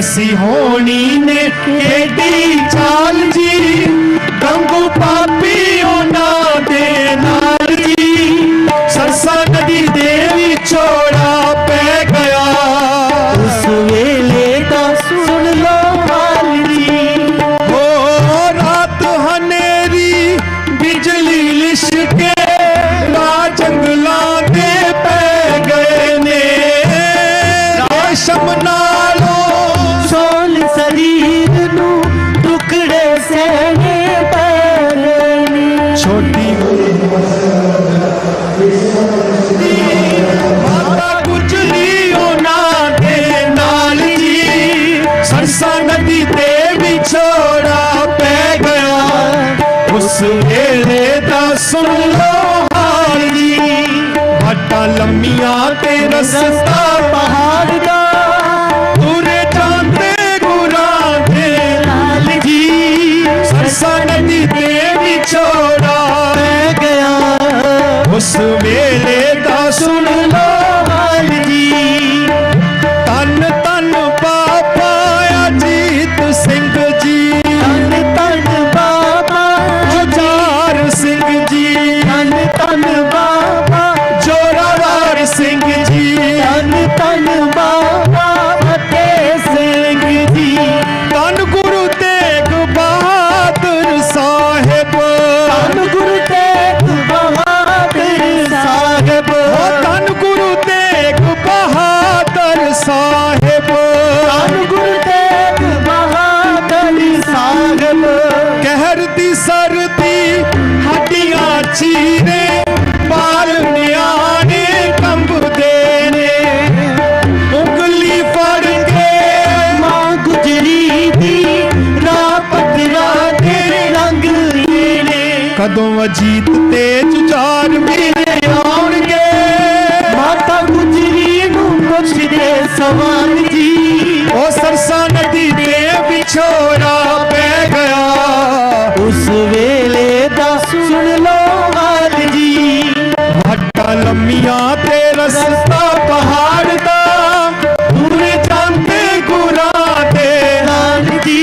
ऐसी होनी ने केडी चाल जी, गंगू पापी होना दे नाल जी, सरसा नदी दे विछोड़ा पै गया। उस वेले दा सुन लो हाल जी, हो रात हनेरी बिजली लिशके, जंगलां दे पै गए ने, रेशम नालों सोल शरीर नू टुकड़े सहने पै गए। छोटी माता गुजरी उन्हां दे नाल जी, सरसा नदी ते विछोड़ा पै गया। उस वेले दा सुन लो हाल जी, भट्टा लम्मियां ते रस्ता पहाड़ दा, तुरे जांदे गुरां दे नाल जी, सरसा नदी ते विछोड़ा पै गया। उस वेले दा सुन लो हाल जी, तन तन बाबा अजीत सिंह जी, तन तन बाबा जुझार सिंह जी, तन तन बाबा जोरावर सिंह जी, तन तन बाबा फतेह सिंह जी, धन गुरु तेग बहादुर साहिब, धन गुरु तेग बहादुर साहिब, धन गुरु तेग बहादुर साहिब, धन गुरु तेग बहादुर साहिब। कहर दी सरदी हड्डियां चीरे, बाल न्याणे कंबदे ने, उंगली फड़ के मां गुजरी दी राह पकड़ा दे रंग लीने, कदों अजीत ते जुझार मेरे आउणगे, माता गुजरी नू पुछदे सवाल जी, ओ सरसा नदी ते विछोड़ा पै गया। उस वेले दा सुन लो हाल जी, भट्टा लम्मियां ते रस्ता पहाड़ दा, तुरे जांदे गुरां दे नाल जी,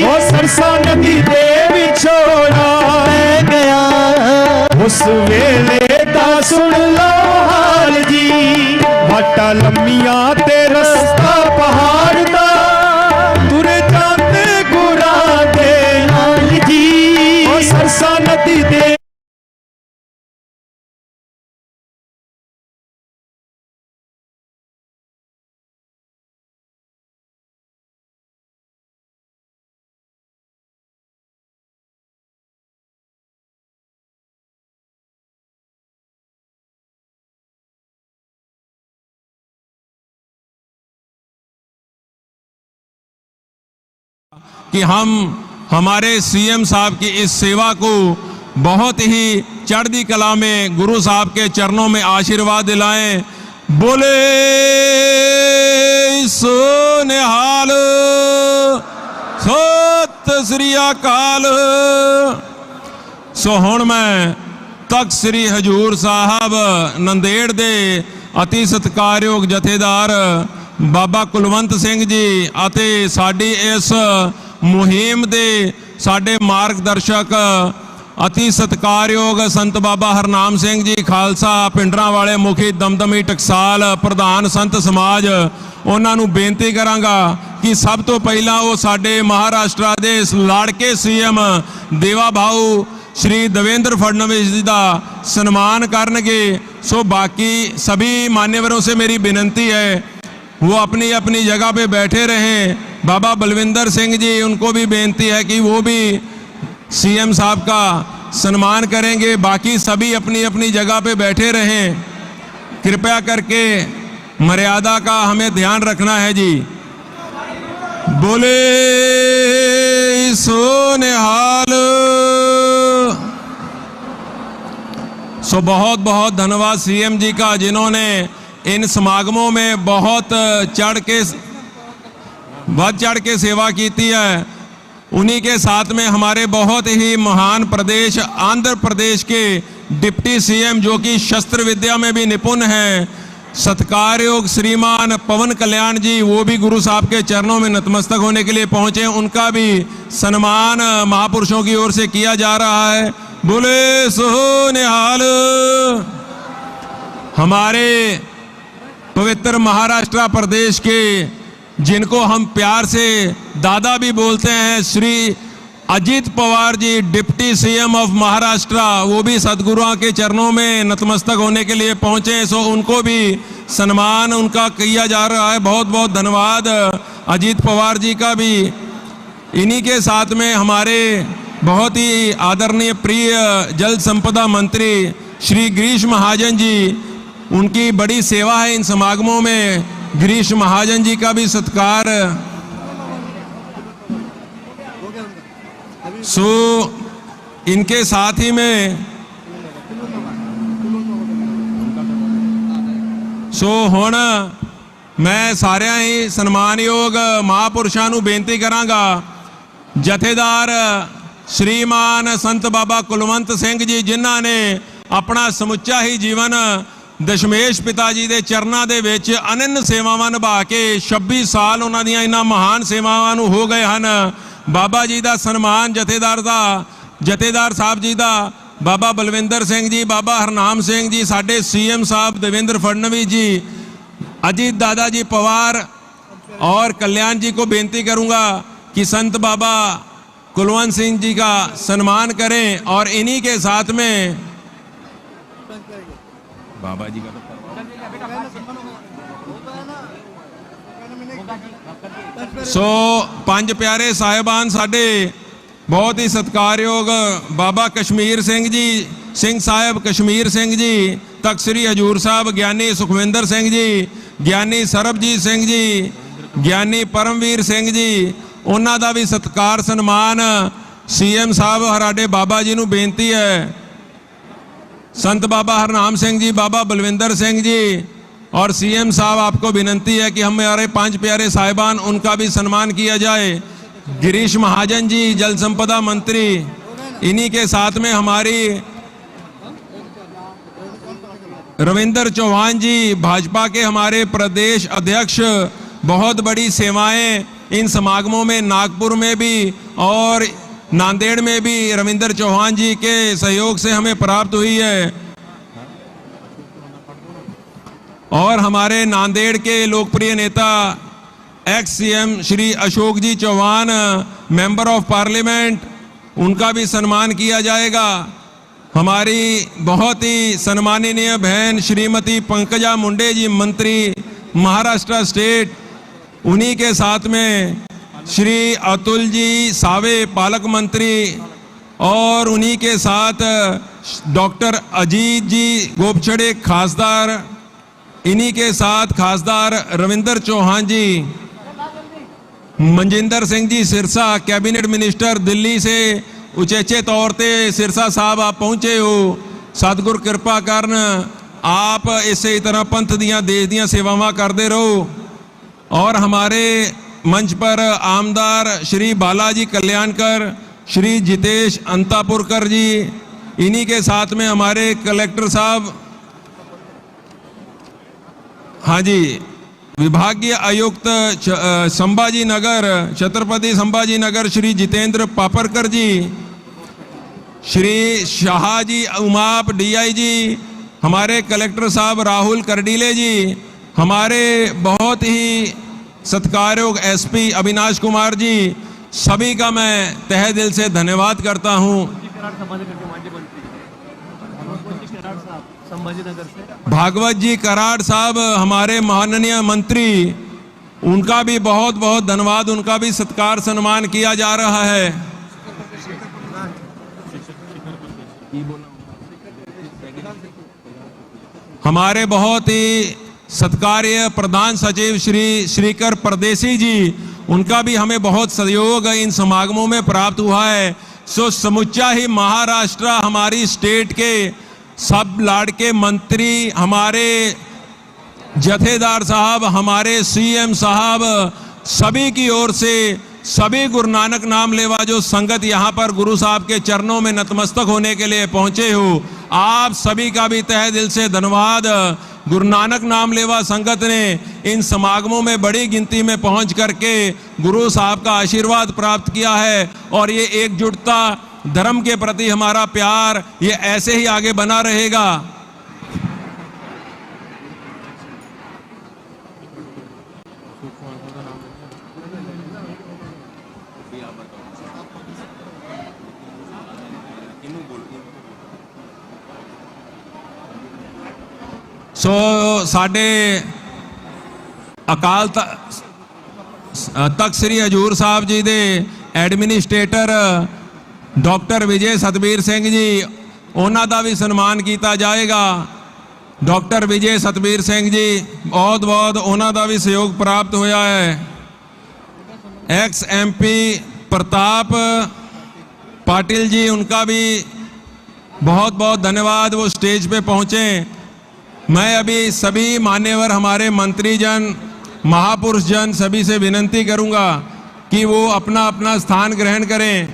ओ सरसा नदी ते विछोड़ा पै गया। उस वेले दा सुन लो हाल जी, भट्टा लम्मियां ते रस्ता पहाड़ दा, तुरे जांदे गुरां दे नाल जी, ओ सरसा नदी दे। कि हम हमारे सीएम साहब की इस सेवा को बहुत ही चढ़ती कला में गुरु साहब के चरणों में आशीर्वाद दिलाएं। बोले सो निहाल, सत श्री अकाल। सो हुण मैं तख्त श्री हजूर साहब नंदेड़ दे अति सत्कारयोग जथेदार बाबा कुलवंत सिंह जी अते साडी इस मुहिम दे साडे मार्गदर्शक अति सत्कारयोग संत बाबा हरनाम सिंह जी खालसा पिंडरां वाले मुखी दमदमी टकसाल प्रधान संत समाज उन्हां नूं बेनती करांगा कि सब तो पहला वो साडे महाराष्ट्र दे लाड़के सीएम देवा भाऊ श्री देवेंद्र फडणवीस जी का सन्मान करनगे। सो बाकी सभी मान्यवरों से मेरी विनती है वो अपनी अपनी जगह पे बैठे रहें। बाबा बलविंदर सिंह जी उनको भी बेनती है कि वो भी सीएम साहब का सम्मान करेंगे। बाकी सभी अपनी अपनी जगह पे बैठे रहें। कृपया करके मर्यादा का हमें ध्यान रखना है जी। बोले सो निहाल। सो बहुत बहुत धन्यवाद सीएम जी का जिन्होंने इन समागमों में बहुत बढ़ चढ़ के सेवा की है। उन्हीं के साथ में हमारे बहुत ही महान प्रदेश आंध्र प्रदेश के डिप्टी सीएम जो कि शस्त्र विद्या में भी निपुण हैं, सत्कारयोग श्रीमान पवन कल्याण जी, वो भी गुरु साहब के चरणों में नतमस्तक होने के लिए पहुंचे, उनका भी सम्मान महापुरुषों की ओर से किया जा रहा है। बोले सो निहाल। हमारे पवित्र महाराष्ट्र प्रदेश के, जिनको हम प्यार से दादा भी बोलते हैं, Shri Ajit Pawar ji, deputy CM of Maharashtra, वो भी सदगुरुओं के चरणों में नतमस्तक होने के लिए पहुंचे। सो उनको भी सम्मान उनका किया जा रहा है। बहुत बहुत धन्यवाद अजीत पवार जी का भी। इन्हीं के साथ में हमारे बहुत ही आदरणीय प्रिय जल संपदा मंत्री श्री गिरीश महाजन जी, उनकी बड़ी सेवा है इन समागमों में। गिरीश महाजन जी का भी सत्कार। सो इनके साथ ही में हुण मैं सारे ही सन्मानयोग महापुरुषों को बेनती करांगा, जथेदार श्रीमान संत बाबा कुलवंत सिंह जी, जिन्हां ने अपना समुच्चा ही जीवन दशमेश पिता जी के चरणों के विच अनन्य सेवावां निभा के 26 साल उन्हां दीयां इन्हां महान सेवावां नूं हो गए हैं। बाबा जी का सन्मान जथेदार साहब जी का, बाबा बलविंदर सिंह जी, बाबा हरनाम सिंह जी, साडे सीएम साहब देवेंद्र फडणवीस जी, अजीत दादा जी पवार और कल्याण जी को बेनती करूंगा कि संत बाबा कुलवंत सिंह जी का सम्मान करें। और इन्हीं के साथ में बाबा जी का पंज प्यारे साहिबान साडे बहुत ही सत्कारयोग बाबा कश्मीर सिंह जी, सिंह साहब कश्मीर सिंह जी, तख्त श्री हजूर साहब ज्ञानी सुखविंदर सिंह जी, ज्ञानी सरबजीत सिंह जी, ज्ञानी परमवीर सिंह जी, उन्हां दा भी सत्कार सन्मान सीएम साहब हराडे बाबा जी नूं बेनती है। संत बाबा हरनाम सिंह जी, बाबा बलविंदर सिंह जी और सीएम साहब, आपको विनंती है कि हमारे 5 प्यारे साहिबान, उनका भी सम्मान किया जाए। गिरीश महाजन जी जल संपदा मंत्री, इन्हीं के साथ में हमारी रविंद्र चौहान जी भाजपा के हमारे प्रदेश अध्यक्ष, बहुत बड़ी सेवाएं इन समागमों में नागपुर में भी और नांदेड़ में भी रविंद्र चौहान जी के सहयोग से हमें प्राप्त हुई है। और हमारे नांदेड़ के लोकप्रिय नेता ex CM Shri Ashok ji Chauhan, member of parliament, उनका भी सम्मान किया जाएगा। हमारी बहुत ही सम्माननीय बहन श्रीमती पंकजा मुंडे जी, मंत्री महाराष्ट्र स्टेट, उन्हीं के साथ में श्री अतुल जी सावे पालक मंत्री, और उन्हीं के साथ डॉक्टर अजीत जी गोपछड़े खासदार, इन्हीं के साथ खासदार रविंदर चौहान जी, मनजिंदर सिंह जी सिरसा कैबिनेट मिनिस्टर दिल्ली से उचेचे तौर पे सिरसा साहब आप पहुंचे हो। सतगुर कृपा करन आप इसे तरह पंथ दियां देश दियां सेवावां करते रहो। और हमारे मंच पर आमदार श्री बालाजी कल्याणकर, श्री जितेश अंतापुरकर जी, इन्हीं के साथ में हमारे कलेक्टर साहब, हाँ जी, विभागीय आयुक्त संभाजी नगर, छत्रपति संभाजी नगर श्री जितेंद्र पापरकर जी, श्री शाहजी उमाप डीआईजी, हमारे कलेक्टर साहब राहुल करडीले जी, हमारे बहुत ही सत्कारयोग एसपी अविनाश कुमार जी, सभी का मैं तहे दिल से धन्यवाद करता हूं। भागवत जी कराड़ साहब हमारे माननीय मंत्री, उनका भी बहुत बहुत धन्यवाद, उनका भी सत्कार सम्मान किया जा रहा है। हमारे बहुत ही सत्कार्य प्रधान सचिव श्री श्रीकर परदेसी जी, उनका भी हमें बहुत सहयोग इन समागमों में प्राप्त हुआ है। सो समुच्चा ही महाराष्ट्र, हमारी स्टेट के सब लाड़के मंत्री, हमारे जथेदार साहब, हमारे सीएम साहब, सभी की ओर से सभी गुरु नानक नाम लेवा जो संगत यहाँ पर गुरु साहब के चरणों में नतमस्तक होने के लिए पहुंचे हो, आप सभी का भी तहे दिल से धन्यवाद। गुरु नानक नाम लेवा संगत ने इन समागमों में बड़ी गिनती में पहुंच करके गुरु साहब का आशीर्वाद प्राप्त किया है। और ये एकजुटता, धर्म के प्रति हमारा प्यार, ये ऐसे ही आगे बना रहेगा। सो साडे अकाल तख्त श्री हजूर साहब जी दे एडमिनिस्ट्रेटर डॉक्टर विजय सतबीर सिंह जी, उन्हां दा भी सन्मान किया जाएगा। डॉक्टर विजय सतबीर सिंह जी बहुत बहुत उन्हां दा भी सहयोग प्राप्त होया है। एक्स MP प्रताप पाटिल जी, उनका भी बहुत बहुत धन्यवाद, वो स्टेज पे पहुंचे। मैं अभी सभी मान्यवर हमारे मंत्रीजन, महापुरुष जन सभी से विनंती करूंगा कि वो अपना अपना स्थान ग्रहण करें।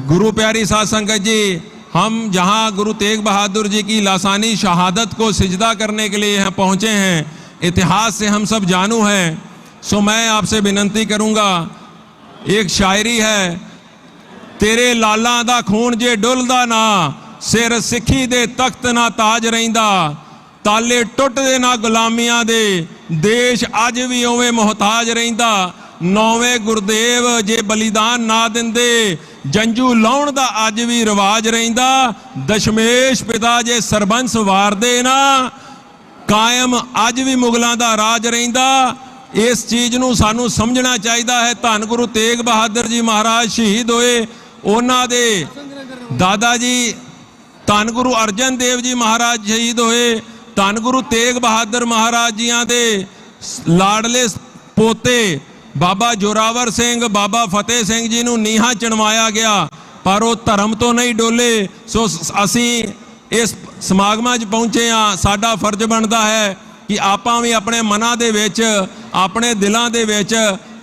गुरु प्यारी साध संगत जी, हम जहां गुरु तेग बहादुर जी की लासानी शहादत को सिजदा करने के लिए यहाँ पहुंचे हैं, इतिहास से हम सब जानू हैं। सो मैं आपसे विनंती करूंगा, एक शायरी है, तेरे लाला दा खून जे डुलदा ना, सिर सिखी दे तख्त ना ताज रहिंदा, ताले टुटदे ना गुलामियां दे, देश अज भी उवें मुहताज रहिंदा। नौवें गुरदेव जे बलिदान ना दिंदे, जंजू लाउण दा अज भी रिवाज रहिंदा। दशमेश पिता जे सरबंस वारदे ना, कायम अज भी मुगलों दा राज रहिंदा। इस चीज़ नूं सानू समझना चाहिदा है। धन गुरु तेग बहादुर जी महाराज शहीद होए, उन्हां दे दादा जी धन गुरु अर्जन देव जी महाराज शहीद होए, धन गुरु तेग बहादुर महाराज जियां दे लाडले पोते बाबा जोरावर सिंह, बाबा फतेह सिंह जी नूं नीहां चणवाया गया, पर वो धर्म तो नहीं डोले। सो असी इस समागमां 'च पहुंचे हाँ, साडा फर्ज बनता है कि आपां भी अपने मनां दे विच, अपने दिलां दे विच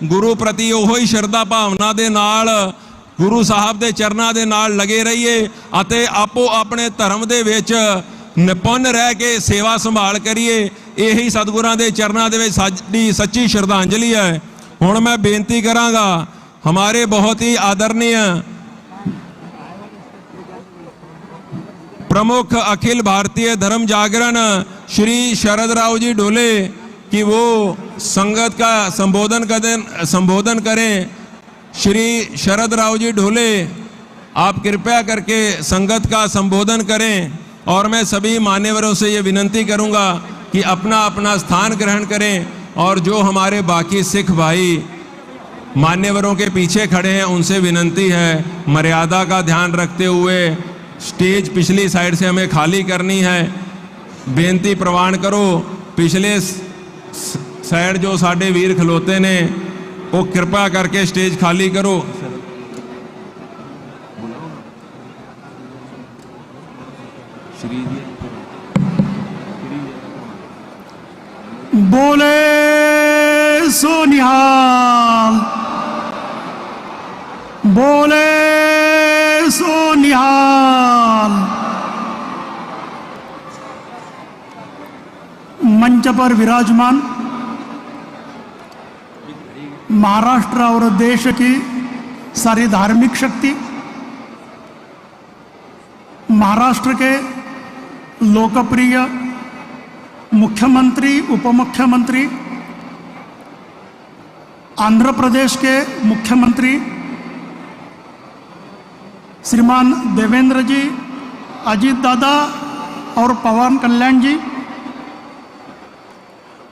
गुरु प्रति ओही शरधा भावना दे नाल, गुरु साहब दे चरनां दे नाल लगे रहिए अते आपो अपने धर्म दे विच निपुण रह के सेवा संभाल करिए। यही सतगुरां दे चरनां दे विच साडी सच्ची श्रद्धांजलि है। हुण मैं बेनती करांगा, हमारे बहुत ही आदरणीय प्रमुख अखिल भारतीय धर्म जागरण श्री शरद राव जी ढोले कि वो संगत का संबोधन करें। श्री शरद राव जी ढोले, आप कृपया करके संगत का संबोधन करें। और मैं सभी मान्यवरों से ये विनंती करूंगा कि अपना अपना स्थान ग्रहण करें। और जो हमारे बाकी सिख भाई मान्यवरों के पीछे खड़े हैं, उनसे विनंती है मर्यादा का ध्यान रखते हुए स्टेज पिछली साइड से हमें खाली करनी है। बेनती प्रवान करो, पिछले साइड जो साडे वीर खलोते ने वो कृपा करके स्टेज खाली करो। बोले सो निहाल, बोले सो निहाल। मंच पर विराजमान महाराष्ट्र और देश की सारी धार्मिक शक्ति, महाराष्ट्र के लोकप्रिय मुख्यमंत्री, उपमुख्यमंत्री, आंध्र प्रदेश के मुख्यमंत्री श्रीमान देवेंद्र जी, अजीत दादा और पवन कल्याण जी,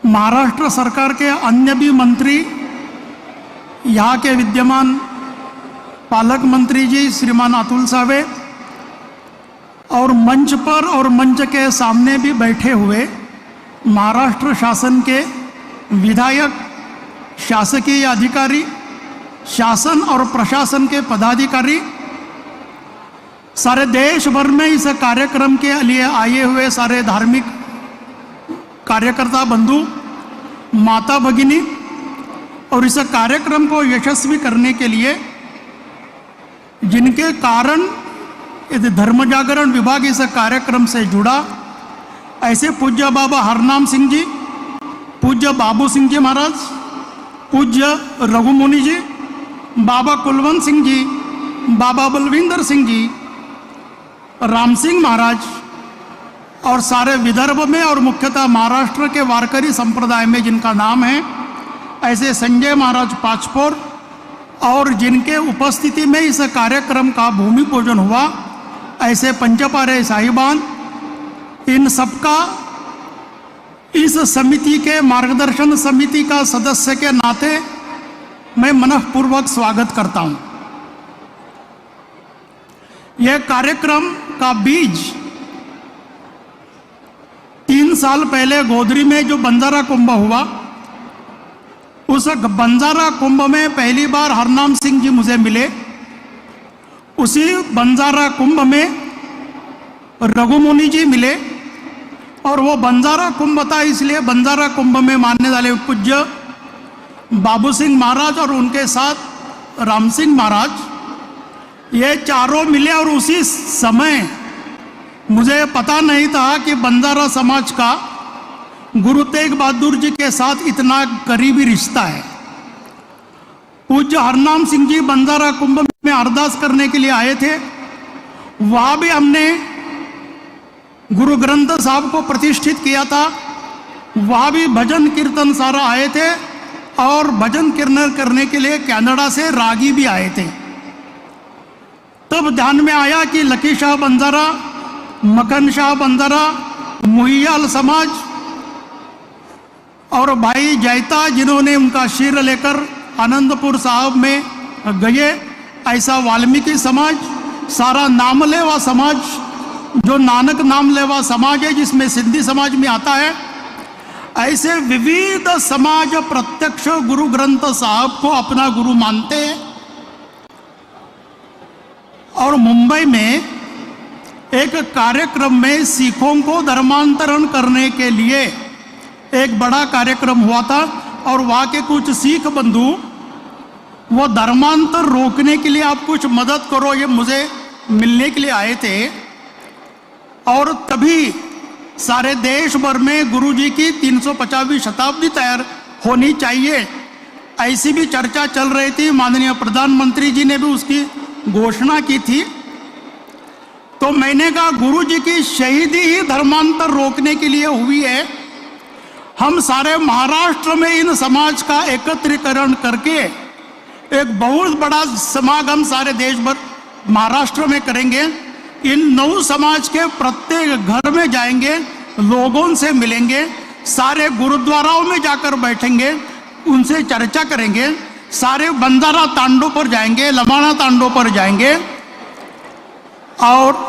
महाराष्ट्र सरकार के अन्य भी मंत्री, यहाँ के विद्यमान पालक मंत्री जी श्रीमान अतुल सावे, और मंच पर और मंच के सामने भी बैठे हुए महाराष्ट्र शासन के विधायक, शासकीय अधिकारी, शासन और प्रशासन के पदाधिकारी, सारे देश भर में इस कार्यक्रम के लिए आए हुए सारे धार्मिक कार्यकर्ता बंधु, माता भगिनी, और इस कार्यक्रम को यशस्वी करने के लिए जिनके कारण यदि धर्म जागरण विभाग इस कार्यक्रम से जुड़ा, ऐसे पूज्य बाबा हरनाम सिंह जी, पूज्य बाबू सिंह जी महाराज, पूज्य रघुमुनि जी, बाबा कुलवंत सिंह जी, बाबा बलविंदर सिंह जी, राम सिंह महाराज और सारे विदर्भ में और मुख्यतः महाराष्ट्र के वारकरी संप्रदाय में जिनका नाम है, ऐसे संजय महाराज पाचपोर और जिनके उपस्थिति में इस कार्यक्रम का भूमि पूजन हुआ, ऐसे पंचपारे साहिबान, इन सबका इस समिति के मार्गदर्शन समिति का सदस्य के नाते मैं मनःपूर्वक स्वागत करता हूं। यह कार्यक्रम का बीज 3 साल पहले गोधरी में जो बंजारा कुंभ हुआ, उस बंजारा कुंभ में पहली बार हरनाम सिंह जी मुझे मिले। उसी बंजारा कुंभ में रघुमुनि जी मिले और वो बंजारा कुंभ था, इसलिए बंजारा कुंभ में मानने वाले पूज्य बाबू सिंह महाराज और उनके साथ राम सिंह महाराज, ये चारों मिले। और उसी समय मुझे पता नहीं था कि बंजारा समाज का गुरु तेग बहादुर जी के साथ इतना करीबी रिश्ता है। पूज्य हरनाम सिंह जी बंजारा कुंभ में अरदास करने के लिए आए थे। वहाँ भी हमने गुरु ग्रंथ साहब को प्रतिष्ठित किया था। वहाँ भी भजन कीर्तन सारा आए थे और भजन कीर्तन करने के लिए कनाडा से रागी भी आए थे। तब ध्यान में आया कि लकी शाह बंजारा, मखन शाह बंजारा, मुहियाल समाज और भाई जैता जिन्होंने उनका शीर लेकर आनंदपुर साहब में गए, ऐसा वाल्मीकि समाज, सारा नामलेवा समाज जो नानक नामलेवा समाज है जिसमें सिंधी समाज में आता है, ऐसे विविध समाज प्रत्यक्ष गुरु ग्रंथ साहब को अपना गुरु मानते हैं। और मुंबई में एक कार्यक्रम में सिखों को धर्मांतरण करने के लिए एक बड़ा कार्यक्रम हुआ था और वहाँ के कुछ सिख बंधु वो धर्मांतर रोकने के लिए आप कुछ मदद करो, ये मुझे मिलने के लिए आए थे। और तभी सारे देश भर में गुरु जी की 350वीं शताब्दी तैयार होनी चाहिए, ऐसी भी चर्चा चल रही थी। माननीय प्रधानमंत्री जी ने भी उसकी घोषणा की थी। तो मैंने कहा गुरु जी की शहीदी ही धर्मांतर रोकने के लिए हुई है। हम सारे महाराष्ट्र में इन समाज का एकत्रीकरण करके एक बहुत बड़ा समागम सारे देश भर महाराष्ट्र में करेंगे। इन 9 समाज के प्रत्येक घर में जाएंगे, लोगों से मिलेंगे, सारे गुरुद्वाराओं में जाकर बैठेंगे, उनसे चर्चा करेंगे, सारे बंजारा तांडों पर जाएंगे, लमाणा तांडों पर जाएंगे और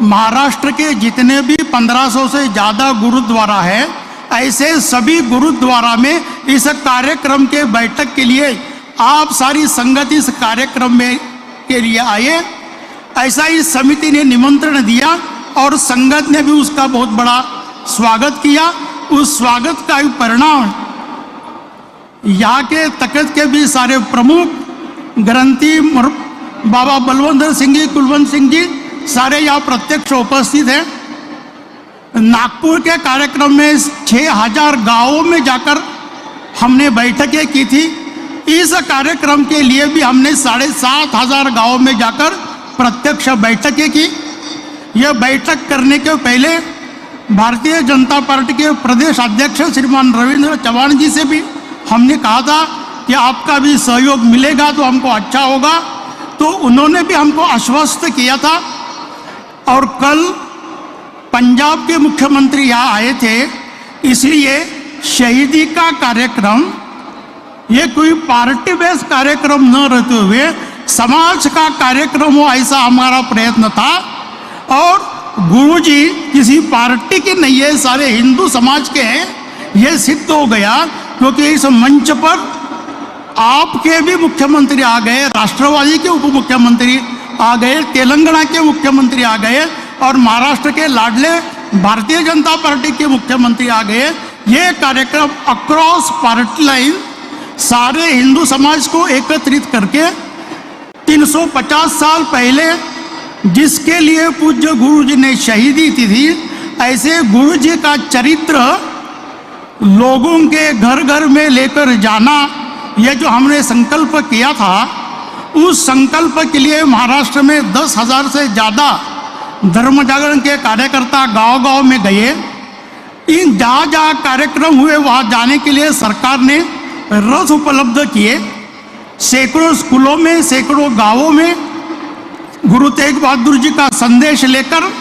महाराष्ट्र के जितने भी 1500 से ज़्यादा गुरुद्वारा है, ऐसे सभी गुरुद्वारा में इस कार्यक्रम के बैठक के लिए आप सारी संगत इस कार्यक्रम में के लिए आए, ऐसा इस समिति ने निमंत्रण दिया और संगत ने भी उसका बहुत बड़ा स्वागत किया। उस स्वागत का परिणाम यहाँ के तखत के भी सारे प्रमुख ग्रंथी बाबा बलवंत सिंह जी, कुलवंत सिंह जी, सारे यहाँ प्रत्यक्ष उपस्थित हैं। नागपुर के कार्यक्रम में 6000 गांवों में जाकर हमने बैठकें की थी। इस कार्यक्रम के लिए भी हमने 7500 गांवों में जाकर प्रत्यक्ष बैठकें की। यह बैठक करने के पहले भारतीय जनता पार्टी के प्रदेश अध्यक्ष श्रीमान रविंद्र चौहान जी से भी हमने कहा था कि आपका भी सहयोग मिलेगा तो हमको अच्छा होगा। तो उन्होंने भी हमको आश्वस्त किया था। और कल पंजाब के मुख्यमंत्री यहाँ आए थे, इसलिए शहीदी का कार्यक्रम ये कोई पार्टी बेस्ड कार्यक्रम न रहते हुए समाज का कार्यक्रम हो, ऐसा हमारा प्रयत्न था। और गुरुजी किसी पार्टी के नहीं है, सारे हिंदू समाज के हैं, ये सिद्ध हो गया। क्योंकि इस मंच पर आपके भी मुख्यमंत्री आ गए, राष्ट्रवादी के उप मुख्यमंत्री आ गए, तेलंगाना के मुख्यमंत्री आ गए और महाराष्ट्र के लाडले भारतीय जनता पार्टी के मुख्यमंत्री आ गए। ये कार्यक्रम अक्रॉस पार्टी लाइन सारे हिंदू समाज को एकत्रित करके 350 साल पहले जिसके लिए पूज्य गुरु जी ने शहीदी दी थी, ऐसे गुरु जी का चरित्र लोगों के घर घर में लेकर जाना, यह जो हमने संकल्प किया था, उस संकल्प के लिए महाराष्ट्र में 10,000 से ज़्यादा धर्म जागरण के कार्यकर्ता गांव-गांव में गए। इन जहाँ जहाँ कार्यक्रम हुए वहाँ जाने के लिए सरकार ने रथ उपलब्ध किए। सैकड़ों स्कूलों में, सैकड़ों गांवों में गुरु तेग बहादुर जी का संदेश लेकर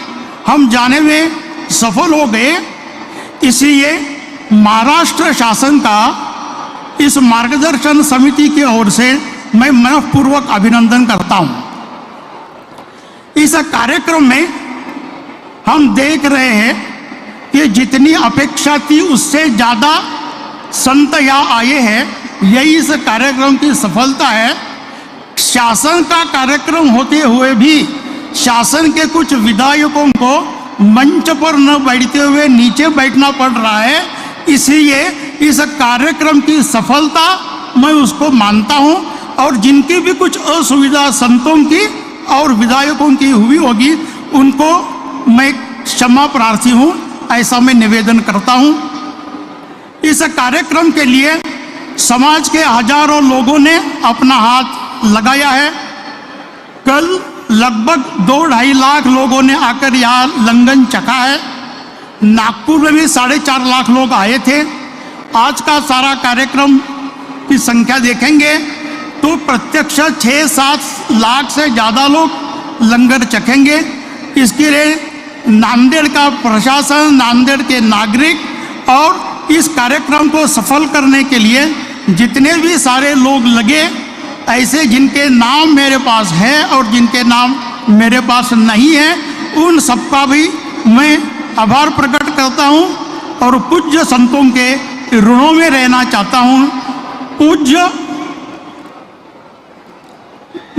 हम जाने में सफल हो गए। इसलिए महाराष्ट्र शासन का इस मार्गदर्शन समिति की ओर से मैं मनपूर्वक अभिनंदन करता हूं। इस कार्यक्रम में हम देख रहे हैं कि जितनी अपेक्षा थी उससे ज़्यादा संत यहाँ आए हैं। यही इस कार्यक्रम की सफलता है। शासन का कार्यक्रम होते हुए भी शासन के कुछ विधायकों को मंच पर न बैठते हुए नीचे बैठना पड़ रहा है। इसलिए इस कार्यक्रम की सफलता मैं उसको मानता हूं, और जिनकी भी कुछ असुविधा संतों की और विधायकों की हुई होगी उनको मैं क्षमा प्रार्थी हूं, ऐसा मैं निवेदन करता हूं। इस कार्यक्रम के लिए समाज के हजारों लोगों ने अपना हाथ लगाया है। कल लगभग 2-2.5 लाख लोगों ने आकर यहाँ लंगन चखा है। नागपुर में भी 4.5 लाख लोग आए थे। आज का सारा कार्यक्रम की संख्या देखेंगे तो प्रत्यक्ष 6-7 लाख से ज़्यादा लोग लंगर चखेंगे। इसके लिए नांदेड़ का प्रशासन, नांदेड़ के नागरिक और इस कार्यक्रम को सफल करने के लिए जितने भी सारे लोग लगे, ऐसे जिनके नाम मेरे पास है और जिनके नाम मेरे पास नहीं है, उन सबका भी मैं आभार प्रकट करता हूं और पूज्य संतों के ऋणों में रहना चाहता हूं। पूज्य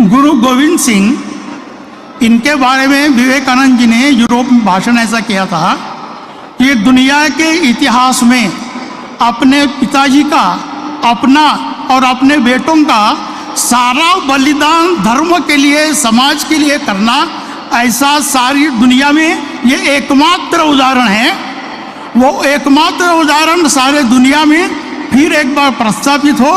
गुरु गोविंद सिंह, इनके बारे में विवेकानंद जी ने यूरोप में भाषण ऐसा किया था कि दुनिया के इतिहास में अपने पिताजी का, अपना और अपने बेटों का सारा बलिदान धर्म के लिए, समाज के लिए करना, ऐसा सारी दुनिया में ये एकमात्र उदाहरण है। वो एकमात्र उदाहरण सारे दुनिया में फिर एक बार प्रस्तापित हो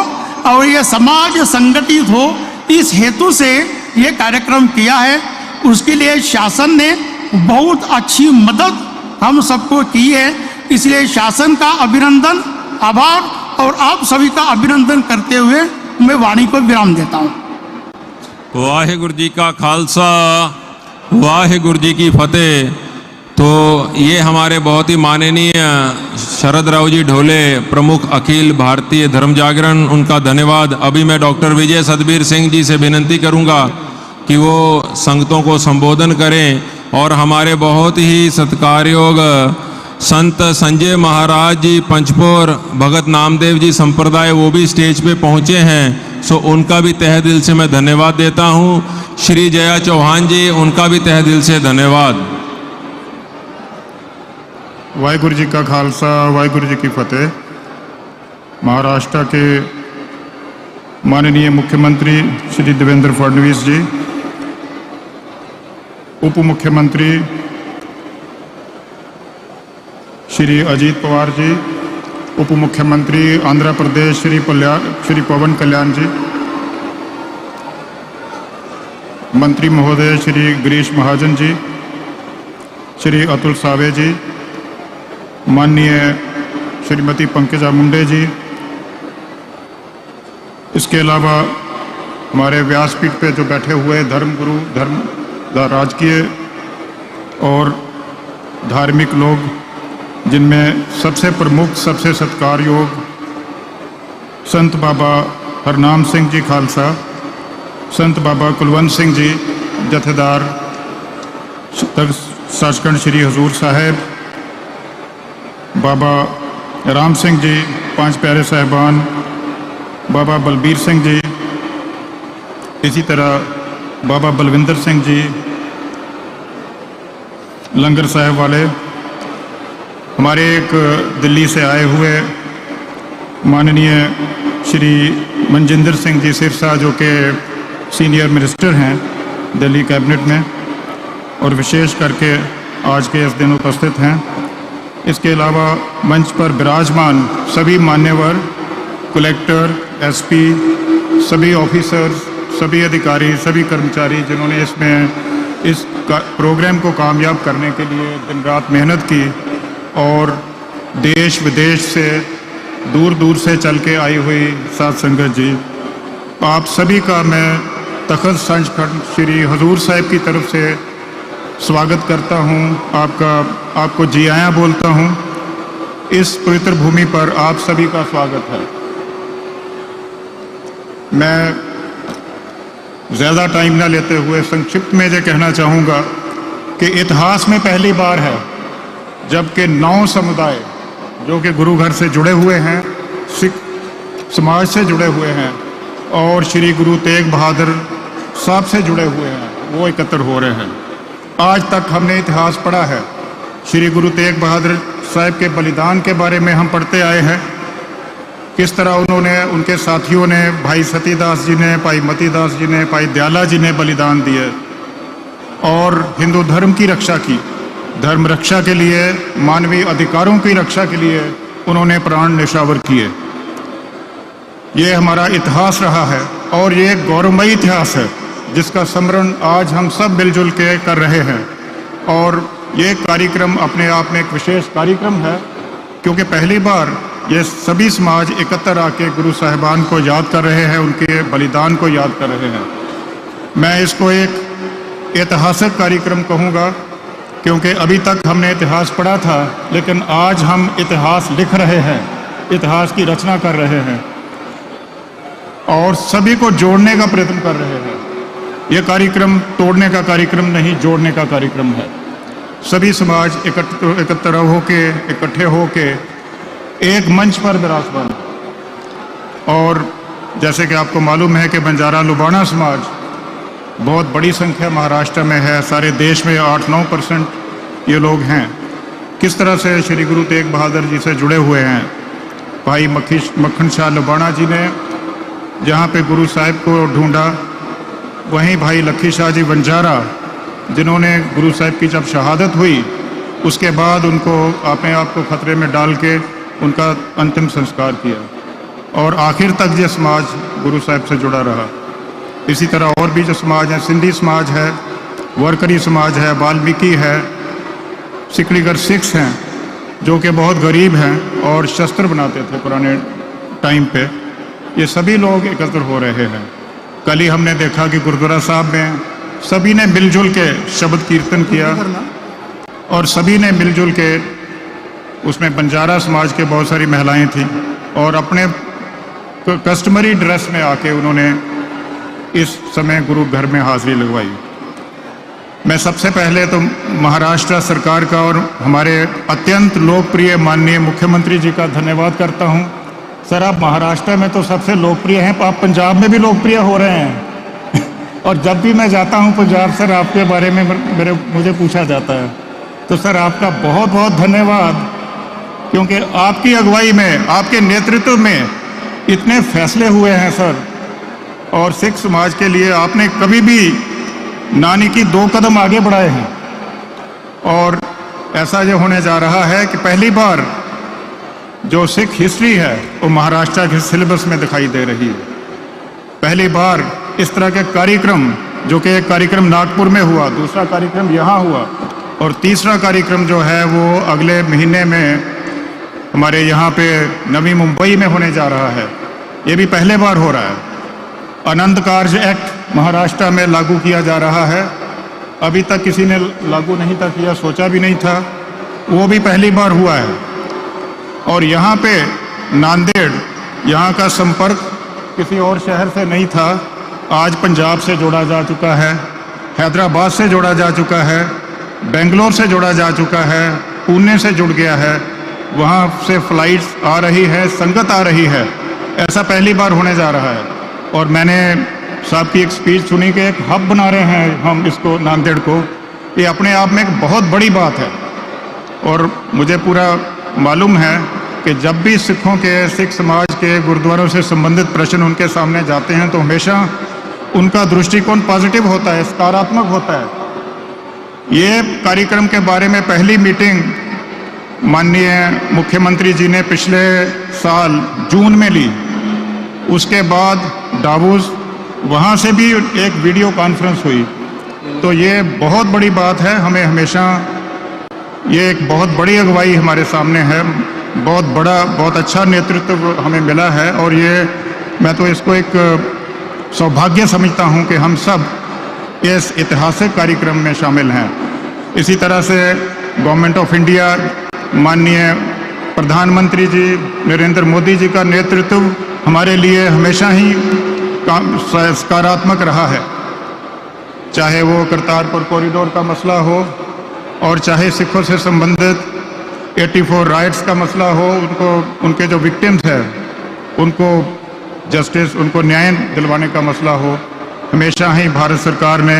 और ये समाज संगठित हो, इस हेतु से ये कार्यक्रम किया है। उसके लिए शासन ने बहुत अच्छी मदद हम सबको की है। इसलिए शासन का अभिनंदन, आभार और आप सभी का अभिनंदन करते हुए मैं वाणी को विराम देता हूँ। वाहिगुरु जी का खालसा, वाहिगुरु जी की फतेह। तो ये हमारे बहुत ही माननीय शरद राव जी ढोले, प्रमुख अखिल भारतीय धर्म जागरण, उनका धन्यवाद। अभी मैं डॉक्टर विजय सतबीर सिंह जी से विनती करूंगा कि वो संगतों को संबोधन करें, और हमारे बहुत ही सत्कारयोग संत संजय महाराज जी पंचपोर भगत नामदेव जी संप्रदाय, वो भी स्टेज पे पहुंचे हैं। सो उनका भी तहे दिल से मैं धन्यवाद देता हूं। श्री जया चौहान जी, उनका भी तहे दिल से धन्यवाद। वाहिगुरु जी का खालसा, वाहिगुरु जी की फतेह। महाराष्ट्र के माननीय मुख्यमंत्री श्री देवेंद्र फडणवीस जी, उप मुख्यमंत्री श्री अजीत पवार जी, उप मुख्यमंत्री आंध्र प्रदेश श्री पवन कल्याण जी, मंत्री महोदय श्री गिरीश महाजन जी, श्री अतुल सावे जी, माननीय श्रीमती पंकजा मुंडे जी, इसके अलावा हमारे व्यासपीठ पे जो बैठे हुए धर्मगुरु, धर्म राजकीय और धार्मिक लोग, जिनमें सबसे प्रमुख, सबसे सत्कार योग संत बाबा हरनाम सिंह जी खालसा, संत बाबा कुलवंत सिंह जी जथेदार सचखंड श्री हजूर साहेब, बाबा राम सिंह जी पांच प्यारे साहिबान, बाबा बलबीर सिंह जी, इसी तरह बाबा बलविंदर सिंह जी लंगर साहब वाले, हमारे एक दिल्ली से आए हुए माननीय श्री मनजिंदर सिंह जी सिरसा, जो कि सीनियर मिनिस्टर हैं दिल्ली कैबिनेट में, और विशेष करके आज के इस दिन उपस्थित हैं। इसके अलावा मंच पर विराजमान सभी मान्यवर, कलेक्टर, एसपी, सभी ऑफिसर्स, सभी अधिकारी, सभी कर्मचारी जिन्होंने इस प्रोग्राम को कामयाब करने के लिए दिन रात मेहनत की और देश विदेश से दूर दूर से चल के आई हुई साध संगत जी, आप सभी का मैं तख़त सचखंड श्री हजूर साहिब की तरफ से स्वागत करता हूं। आपको जी आया बोलता हूं। इस पवित्र भूमि पर आप सभी का स्वागत है। मैं ज़्यादा टाइम ना लेते हुए संक्षिप्त में ये कहना चाहूँगा कि इतिहास में पहली बार है जबकि 9 समुदाय जो कि गुरु घर से जुड़े हुए हैं, सिख समाज से जुड़े हुए हैं और श्री गुरु तेग बहादुर साहब से जुड़े हुए हैं, वो एकत्र हो रहे हैं। आज तक हमने इतिहास पढ़ा है, श्री गुरु तेग बहादुर साहब के बलिदान के बारे में हम पढ़ते आए हैं, किस तरह उन्होंने, उनके साथियों ने, भाई सतीदास जी ने, भाई मतीदास जी ने, भाई दयाला जी ने बलिदान दिए और हिंदू धर्म की रक्षा की, धर्म रक्षा के लिए, मानवीय अधिकारों की रक्षा के लिए उन्होंने प्राण न्यौछावर किए। ये हमारा इतिहास रहा है और ये एक गौरवमयी इतिहास है जिसका स्मरण आज हम सब मिलजुल के कर रहे हैं। और ये कार्यक्रम अपने आप में एक विशेष कार्यक्रम है क्योंकि पहली बार ये सभी समाज एकत्र आके गुरु साहिबान को याद कर रहे हैं, उनके बलिदान को याद कर रहे हैं। मैं इसको एक ऐतिहासिक कार्यक्रम कहूँगा क्योंकि अभी तक हमने इतिहास पढ़ा था, लेकिन आज हम इतिहास लिख रहे हैं, इतिहास की रचना कर रहे हैं और सभी को जोड़ने का प्रयत्न कर रहे हैं। ये कार्यक्रम तोड़ने का कार्यक्रम नहीं, जोड़ने का कार्यक्रम है। सभी समाज एकत्र होके, इकट्ठे होके एक मंच पर विराजमान। और जैसे कि आपको मालूम है कि बंजारा लुबाना समाज बहुत बड़ी संख्या महाराष्ट्र में है, सारे देश में 8-9% ये लोग हैं। किस तरह से श्री गुरु तेग बहादुर जी से जुड़े हुए हैं। भाई मक्खन शाह लुबाना जी ने जहाँ पे गुरु साहिब को ढूंढा, वहीं भाई लखी शाह जी बंजारा जिन्होंने गुरु साहिब की जब शहादत हुई उसके बाद उनको अपने आप को खतरे में डाल के उनका अंतिम संस्कार किया और आखिर तक ये समाज गुरु साहिब से जुड़ा रहा। इसी तरह और भी जो समाज हैं, सिंधी समाज है, वरकरी समाज है, वाल्मीकि है, सिकड़ीगर सिख्स हैं जो कि बहुत गरीब हैं और शस्त्र बनाते थे पुराने टाइम पे। ये सभी लोग एकत्र हो रहे हैं। कल ही हमने देखा कि गुरुद्वारा साहब में सभी ने मिलजुल के शब्द कीर्तन किया और सभी ने मिलजुल के, उसमें बंजारा समाज के बहुत सारी महिलाएं थीं और अपने कस्टमरी ड्रेस में आके उन्होंने इस समय गुरु घर में हाजिरी लगवाई। मैं सबसे पहले तो महाराष्ट्र सरकार का और हमारे अत्यंत लोकप्रिय माननीय मुख्यमंत्री जी का धन्यवाद करता हूं। सर, आप महाराष्ट्र में तो सबसे लोकप्रिय हैं, आप पंजाब में भी लोकप्रिय हो रहे हैं और जब भी मैं जाता हूं पंजाब, सर आपके बारे में मुझे पूछा जाता है। तो सर आपका बहुत बहुत धन्यवाद, क्योंकि आपकी अगुवाई में, आपके नेतृत्व में इतने फैसले हुए हैं सर। और सिख समाज के लिए आपने कभी भी नानी की 2 कदम आगे बढ़ाए हैं और ऐसा ये होने जा रहा है कि पहली बार जो सिख हिस्ट्री है वो महाराष्ट्र के सिलेबस में दिखाई दे रही है। पहली बार इस तरह के कार्यक्रम, जो कि एक कार्यक्रम नागपुर में हुआ, दूसरा कार्यक्रम यहाँ हुआ और तीसरा कार्यक्रम जो है वो अगले महीने में हमारे यहाँ पे नवी मुंबई में होने जा रहा है। ये भी पहले बार हो रहा है। आनंद कार्य एक्ट महाराष्ट्र में लागू किया जा रहा है। अभी तक किसी ने लागू नहीं था किया, सोचा भी नहीं था, वो भी पहली बार हुआ है। और यहाँ पे नांदेड़, यहाँ का संपर्क किसी और शहर से नहीं था, आज पंजाब से जोड़ा जा चुका है, हैदराबाद से जोड़ा जा चुका है, बेंगलोर से जोड़ा जा चुका है, पुणे से जुड़ गया है, वहाँ से फ्लाइट्स आ रही है, संगत आ रही है। ऐसा पहली बार होने जा रहा है। और मैंने साहब की एक स्पीच सुनी कि एक हब बना रहे हैं हम इसको, नांदेड़ को। ये अपने आप में एक बहुत बड़ी बात है और मुझे पूरा मालूम है कि जब भी सिखों के, सिख समाज के गुरुद्वारों से संबंधित प्रश्न उनके सामने जाते हैं तो हमेशा उनका दृष्टिकोण पॉजिटिव होता है, सकारात्मक होता है। ये कार्यक्रम के बारे में पहली मीटिंग माननीय मुख्यमंत्री जी ने पिछले साल जून में ली। उसके बाद डावोस, वहाँ से भी एक वीडियो कॉन्फ्रेंस हुई। तो ये बहुत बड़ी बात है। हमें हमेशा ये एक बहुत बड़ी अगुवाई हमारे सामने है, बहुत बड़ा, बहुत अच्छा नेतृत्व हमें मिला है। और ये मैं तो इसको एक सौभाग्य समझता हूँ कि हम सब इस ऐतिहासिक कार्यक्रम में शामिल हैं। इसी तरह से गवर्नमेंट ऑफ इंडिया, माननीय प्रधानमंत्री जी नरेंद्र मोदी जी का नेतृत्व हमारे लिए हमेशा ही सकारात्मक रहा है। चाहे वो करतारपुर कॉरिडोर का मसला हो और चाहे सिखों से संबंधित 84 राइट्स का मसला हो, उनके जो विक्टिम्स हैं उनको जस्टिस, उनको न्याय दिलवाने का मसला हो, हमेशा ही भारत सरकार ने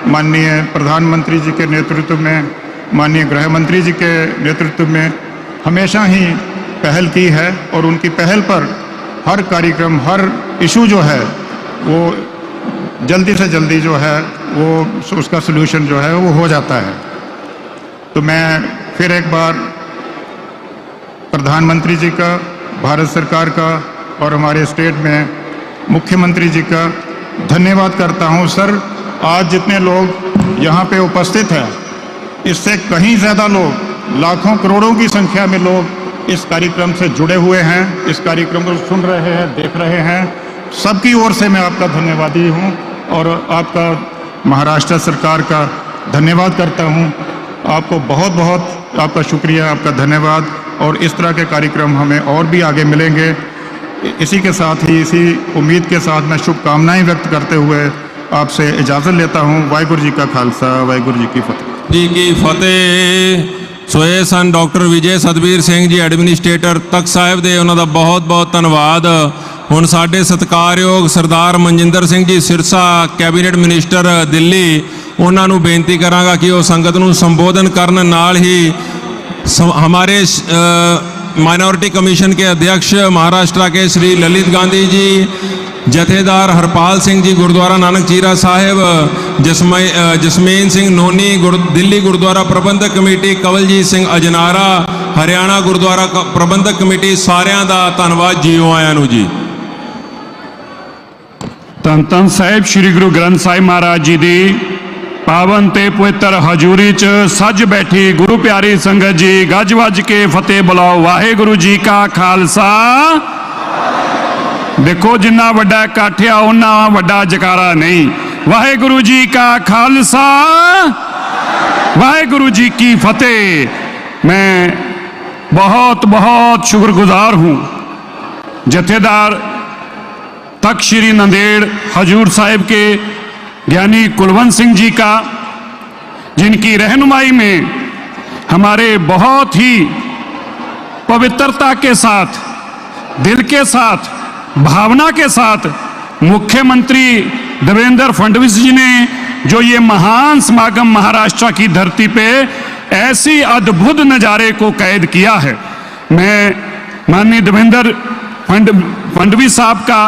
माननीय प्रधानमंत्री जी के नेतृत्व में, माननीय गृह मंत्री जी के नेतृत्व में हमेशा ही पहल की है। और उनकी पहल पर हर कार्यक्रम, हर इशू जो है वो जल्दी से जल्दी जो है वो उसका सलूशन जो है वो हो जाता है। तो मैं फिर एक बार प्रधानमंत्री जी का, भारत सरकार का और हमारे स्टेट में मुख्यमंत्री जी का धन्यवाद करता हूं। सर, आज जितने लोग यहाँ पे उपस्थित हैं, इससे कहीं ज़्यादा लोग, लाखों करोड़ों की संख्या में लोग इस कार्यक्रम से जुड़े हुए हैं, इस कार्यक्रम को सुन रहे हैं, देख रहे हैं। सबकी ओर से मैं आपका धन्यवादी हूँ और आपका महाराष्ट्र सरकार का धन्यवाद करता हूँ। आपको बहुत बहुत आपका शुक्रिया, आपका धन्यवाद। और इस तरह के कार्यक्रम हमें और भी आगे मिलेंगे। इसी के साथ ही, इसी उम्मीद के साथ मैं शुभकामनाएं व्यक्त करते हुए आपसे इजाज़त लेता हूँ। वाहिगुरू जी का खालसा, वाहिगुरू जी की फतेह। जी की फतेह। सो ਇਹ ਸਨ ਡਾਕਟਰ ਵਿਜੇ ਸਤਬੀਰ ਸਿੰਘ ਜੀ, ਐਡਮਿਨਿਸਟ੍ਰੇਟਰ ਤਖਤ ਸਾਹਿਬ ਦੇ। ਉਹਨਾਂ ਦਾ ਬਹੁਤ ਬਹੁਤ ਧੰਨਵਾਦ। ਹੁਣ ਸਾਡੇ ਸਤਿਕਾਰਯੋਗ ਸਰਦਾਰ ਮਨਜਿੰਦਰ ਸਿੰਘ ਜੀ ਸਿਰਸਾ, ਕੈਬਨਿਟ ਮਿਨਿਸਟਰ ਦਿੱਲੀ, ਉਹਨਾਂ ਨੂੰ ਬੇਨਤੀ ਕਰਾਂਗਾ ਕਿ ਉਹ ਸੰਗਤ ਨੂੰ ਸੰਬੋਧਨ ਕਰਨ। ਨਾਲ ਹੀ हमारे माइनॉरिटी कमीशन के अध्यक्ष महाराष्ट्र के श्री ललित गांधी जी, जथेदार हरपाल सिंह जी गुरुद्वारा नानक चीरा साहिब, जसमीन सिंह नोनी दिल्ली गुरुद्वारा प्रबंधक कमेटी, कवलजीत सिंह अजनारा हरियाणा गुरुद्वारा प्रबंधक कमेटी, सारिਆਂ ਦਾ ਧੰਨਵਾਦ। ਜੀਓ ਆਇਆਂ ਨੂੰ ਜੀ। ਧੰਨ ਧੰਨ ਸਾਹਿਬ ਸ੍ਰੀ ਗੁਰੂ ਗ੍ਰੰਥ ਸਾਹਿਬ ਮਹਾਰਾਜ ਜੀ ਦੀ पावन ते पवित्र हजूरी च सज बैठी गुरु प्यारी संगत जी, गज वज के फतेह बुलाओ। वाहेगुरु जी का खालसा। देखो जिन्ना वड्डा इकट्ठ आ उन्ना वड्डा जकारा नहीं। वाहेगुरु जी का खालसा, वाहेगुरु जी की फतेह। मैं बहुत बहुत शुक्रगुजार हूँ जथेदार तख्त श्री नंदेड़ हजूर साहिब के ज्ञानी कुलवंत सिंह जी का, जिनकी रहनुमाई में हमारे बहुत ही पवित्रता के साथ, दिल के साथ, भावना के साथ मुख्यमंत्री देवेंद्र फडणवीस जी ने जो ये महान समागम महाराष्ट्र की धरती पे ऐसी अद्भुत नज़ारे को कैद किया है। मैं माननीय देवेंद्र फडणवीस साहब का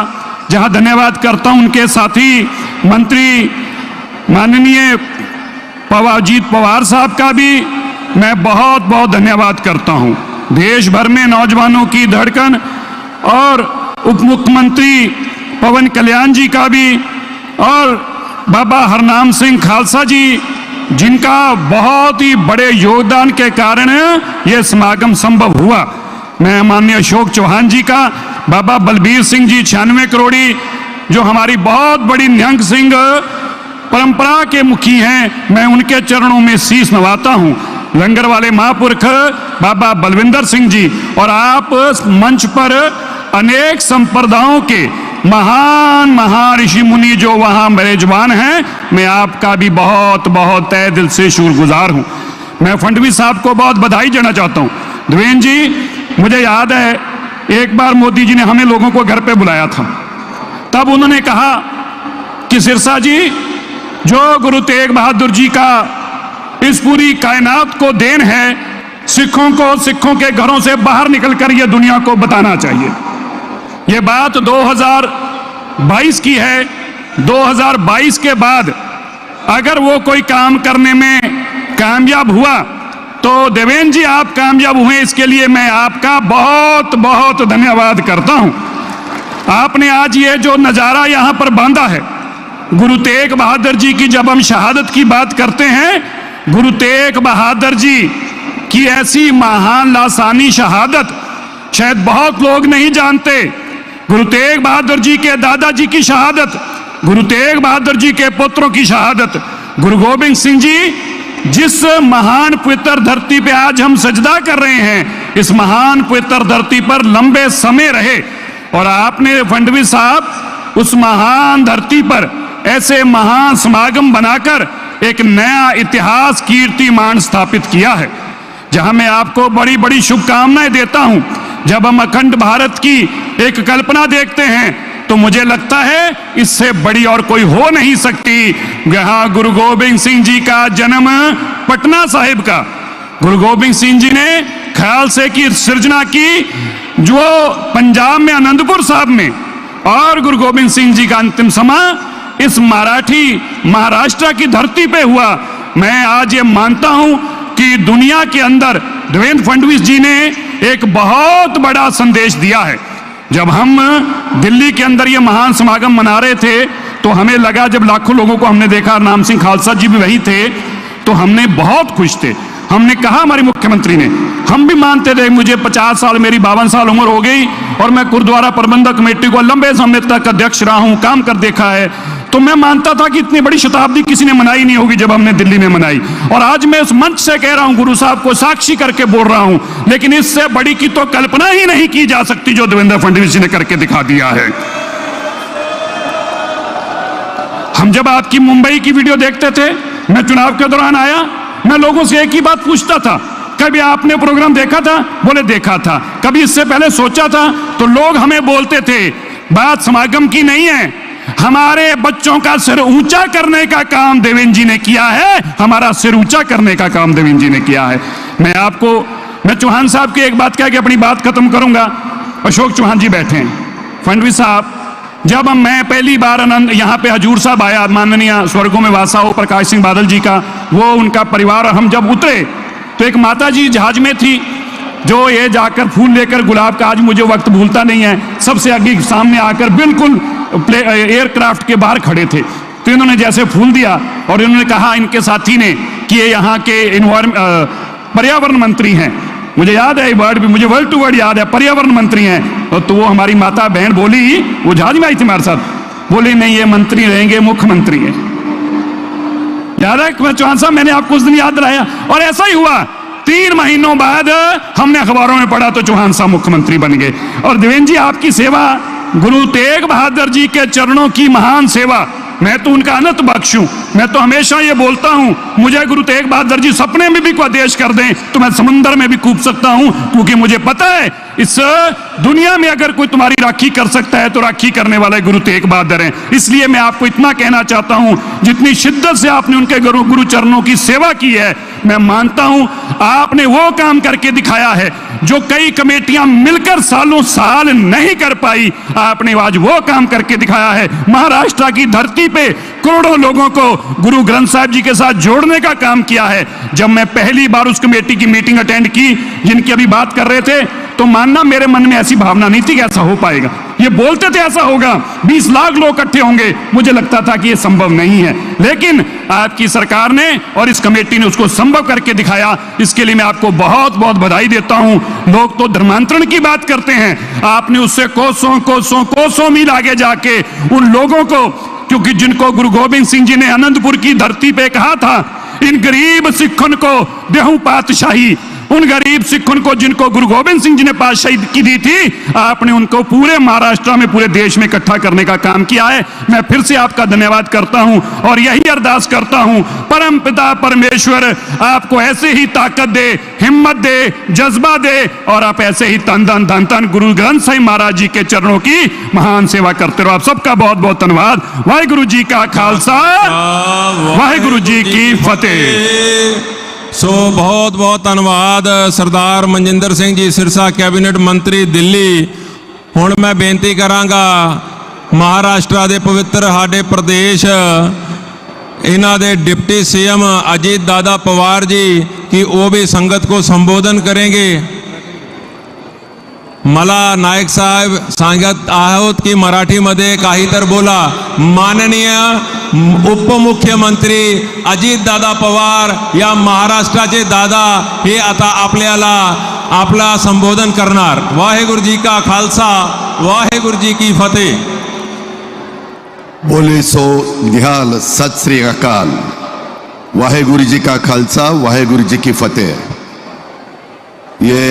जहां धन्यवाद करता हूं, उनके साथी मंत्री माननीय अजीत पवार साहब का भी मैं बहुत बहुत धन्यवाद करता हूं। देश भर में नौजवानों की धड़कन और उप मुख्यमंत्री पवन कल्याण जी का भी, और बाबा हरनाम सिंह खालसा जी, जिनका बहुत ही बड़े योगदान के कारण यह समागम संभव हुआ। मैं माननीय अशोक चौहान जी का, बाबा बलबीर सिंह जी 96 करोड़ी, जो हमारी बहुत बड़ी निहंग सिंह परंपरा के मुखी हैं, मैं उनके चरणों में शीश नवाता हूं। लंगर वाले महापुरुष बाबा बलविंदर सिंह जी, और आप मंच पर अनेक संप्रदायों के महान महान ऋषि मुनि जो वहां मेजबान हैं, मैं आपका भी बहुत बहुत तहे दिल से शुक्रगुजार हूं। मैं फडणवीस साहब को बहुत बधाई देना चाहता हूं। देवेंद्र जी, मुझे याद है एक बार मोदी जी ने हमें लोगों को घर पे बुलाया था, तब उन्होंने कहा कि सिरसा जी, जो गुरु तेग बहादुर जी का इस पूरी कायनात को देन है, सिखों को सिखों के घरों से बाहर निकलकर यह दुनिया को बताना चाहिए। यह बात 2022 की है। 2022 के बाद अगर वो कोई काम करने में कामयाब हुआ। तो देवेंद्र जी आप कामयाब हुए, इसके लिए मैं आपका बहुत बहुत धन्यवाद करता हूं। आपने आज ये जो नज़ारा यहाँ पर बांधा है, गुरु तेग बहादुर जी की जब हम शहादत की बात करते हैं, गुरु तेग बहादुर जी की ऐसी महान लासानी शहादत शायद बहुत लोग नहीं जानते। गुरु तेग बहादुर जी के दादाजी की शहादत, गुरु तेग बहादुर जी के पुत्रों की शहादत, गुरु गोबिंद सिंह जी जिस महान पवित्र धरती पे आज हम सजदा कर रहे हैं, इस महान पवित्र धरती पर लंबे समय रहे। और आपने फडणवीस साहब उस महान धरती पर ऐसे महान समागम बनाकर एक नया इतिहास कीर्तिमान स्थापित किया है, जहां मैं आपको बड़ी बड़ी शुभकामनाएं देता हूं। जब हम अखंड भारत की एक कल्पना देखते हैं तो मुझे लगता है इससे बड़ी और कोई हो नहीं सकती। यहाँ गुरु गोबिंद सिंह जी का जन्म पटना साहिब का, गुरु गोबिंद सिंह जी ने खालसे की सृजना की जो पंजाब में आनंदपुर साहब में, और गुरु गोबिंद सिंह जी का अंतिम समय इस मराठी महाराष्ट्र की धरती पे हुआ। मैं आज ये मानता हूं कि दुनिया के अंदर देवेंद्र फडणवीस जी ने एक बहुत बड़ा संदेश दिया है। जब हम दिल्ली के अंदर ये महान समागम मना रहे थे तो हमें लगा, जब लाखों लोगों को हमने देखा, नाम सिंह खालसा जी भी वही थे, तो हमने बहुत खुश थे। हमने कहा हमारे मुख्यमंत्री ने, हम भी मानते थे, मुझे 50 साल, मेरी 52 साल उम्र हो गई और मैं गुरुद्वारा प्रबंधक कमेटी को लंबे समय तक अध्यक्ष रहा हूं, काम कर देखा है, तो मैं मानता था कि इतनी बड़ी शताब्दी किसी ने मनाई नहीं होगी जब हमने दिल्ली में मनाई। और आज मैं उस मंच से कह रहा हूं, गुरु साहब को साक्षी करके बोल रहा हूं, लेकिन इससे बड़ी की तो कल्पना ही नहीं की जा सकती जो देवेंद्र फडणवीस जी ने करके दिखा दिया है। हम जब आपकी मुंबई की वीडियो देखते थे, मैं चुनाव के दौरान आया, मैं लोगों से एक ही बात पूछता था, कभी आपने प्रोग्राम देखा था? बोले देखा था। कभी इससे पहले सोचा था? तो लोग हमें बोलते थे बात समागम की नहीं है, हमारे बच्चों का सिर ऊंचा करने का काम देवेंद्र जी ने किया है, हमारा सिर ऊंचा करने का काम देवेंद्र जी ने किया है। मैं चौहान साहब की एक बात कह के अपनी बात खत्म करूंगा। अशोक चौहान जी बैठे हैं, फडणवीस साहब, जब मैं पहली बार यहाँ पे हजूर साहब आया, माननीय स्वर्गों में वासा हो प्रकाश सिंह बादल जी का, वो उनका परिवार, हम जब उतरे तो एक माता जी जहाज में थी जो ये जाकर फूल लेकर, गुलाब का आज मुझे वक्त भूलता नहीं है, सबसे आगे सामने आकर बिल्कुल एयरक्राफ्ट के बाहर खड़े थे। तो इन्होंने जैसे फूल दिया और इन्होंने कहा इनके साथी ने कि ये यहाँ के पर्यावरण मंत्री हैं, मुझे याद है ये वर्ड भी, मुझे वर्ड टू वर्ड याद है, पर्यावरण मंत्री हैं। तो वो हमारी माता बहन बोली, वो जहाज में आई थी हमारे साथ, बोली नहीं ये मंत्री रहेंगे, मुख्यमंत्री है। याद है चौहान साहब, मैंने आपको उस दिन याद दिलाया। और ऐसा ही हुआ, 3 महीनों बाद हमने अखबारों में पढ़ा तो चौहान साहब मुख्यमंत्री बन गए। और देवेंद्र जी आपकी सेवा, गुरु तेग बहादुर जी के चरणों की महान सेवा, मैं तो उनका अनंत बख्श हूं। मैं तो हमेशा ये बोलता हूं, मुझे गुरु तेग बहादुर जी सपने में भी कोई आदेश कर दें तो मैं समुद्र में भी कूद सकता हूं, क्योंकि मुझे पता है इस दुनिया में अगर कोई तुम्हारी राखी कर सकता है तो राखी करने वाला गुरु तेग बहादुर हैं। इसलिए मैं आपको इतना कहना चाहता हूं, जितनी शिद्दत से आपने उनके गुरु चरणों की सेवा की है, मैं मानता हूं आपने वो काम करके दिखाया है जो कई कमेटियां मिलकर सालों साल नहीं कर पाई। आपने आज वो काम करके दिखाया है, महाराष्ट्र की धरती पे करोड़ों लोगों को गुरु ग्रंथ साहिब जी के साथ जोड़ने का काम किया है। जब मैं पहली बार उस कमेटी की मीटिंग अटेंड की जिनकी अभी बात कर रहे थे, तो मानना मेरे मन में ऐसी भावना नहीं थी कि ऐसा हो पाएगा। ये बोलते थे ऐसा होगा, 20 लाख लोग इकट्ठे होंगे, मुझे लगता था कि ये संभव नहीं है, लेकिन आपकी सरकार ने और इस कमेटी ने उसको संभव करके दिखाया। इसके लिए मैं आपको बहुत बहुत बधाई देता हूं। लोग तो धर्मांतरण की बात करते हैं, आपने उससे कोसों कोसों कोसों मील आगे जाके उन लोगों को, क्योंकि जिनको गुरु गोबिंद सिंह जी ने आनंदपुर की धरती पे कहा था, इन गरीब सिखों को देहूं पातशाही, उन गरीब सिखों को जिनको गुरु गोबिंद सिंह जी ने पातशाही की दी थी, आपने उनको पूरे महाराष्ट्र में, पूरे देश में इकट्ठा करने का काम किया है। मैं फिर से आपका धन्यवाद करता हूं और यही अरदास करता हूं, परम पिता परमेश्वर आपको ऐसे ही ताकत दे, हिम्मत दे, जज्बा दे, और आप ऐसे ही तन धन धन धन गुरु ग्रंथ साहिब महाराज जी के चरणों की महान सेवा करते रहो। आप सबका बहुत बहुत धन्यवाद। वाहिगुरु जी का खालसा, वाहिगुरु जी की फतेह। सो बहुत बहुत धन्यवाद सरदार मनजिंदर सिंह जी सिरसा, कैबिनेट मंत्री दिल्ली। हुण मैं बेनती करांगा, महाराष्ट्र के पवित्र साडे प्रदेश इन्हां दे डिप्टी सीएम अजीत दादा पवार जी कि वो भी संगत को संबोधन करेंगे। मला नायक साहेब सांगत आहोत की मराठीमध्ये काही तर बोला। माननीय उपमुख्यमंत्री अजित दादा पवार या महाराष्ट्राचे दादा हे आता आपल्याला आपला संबोधन करणार। वाहेगुरु जी का खालसा, वाहेगुरु जी की फतेह। बोले सो निहाल, सत श्री अकाल। वाहेगुरु जी का खालसा, वाहेगुरु जी की फतेह। ये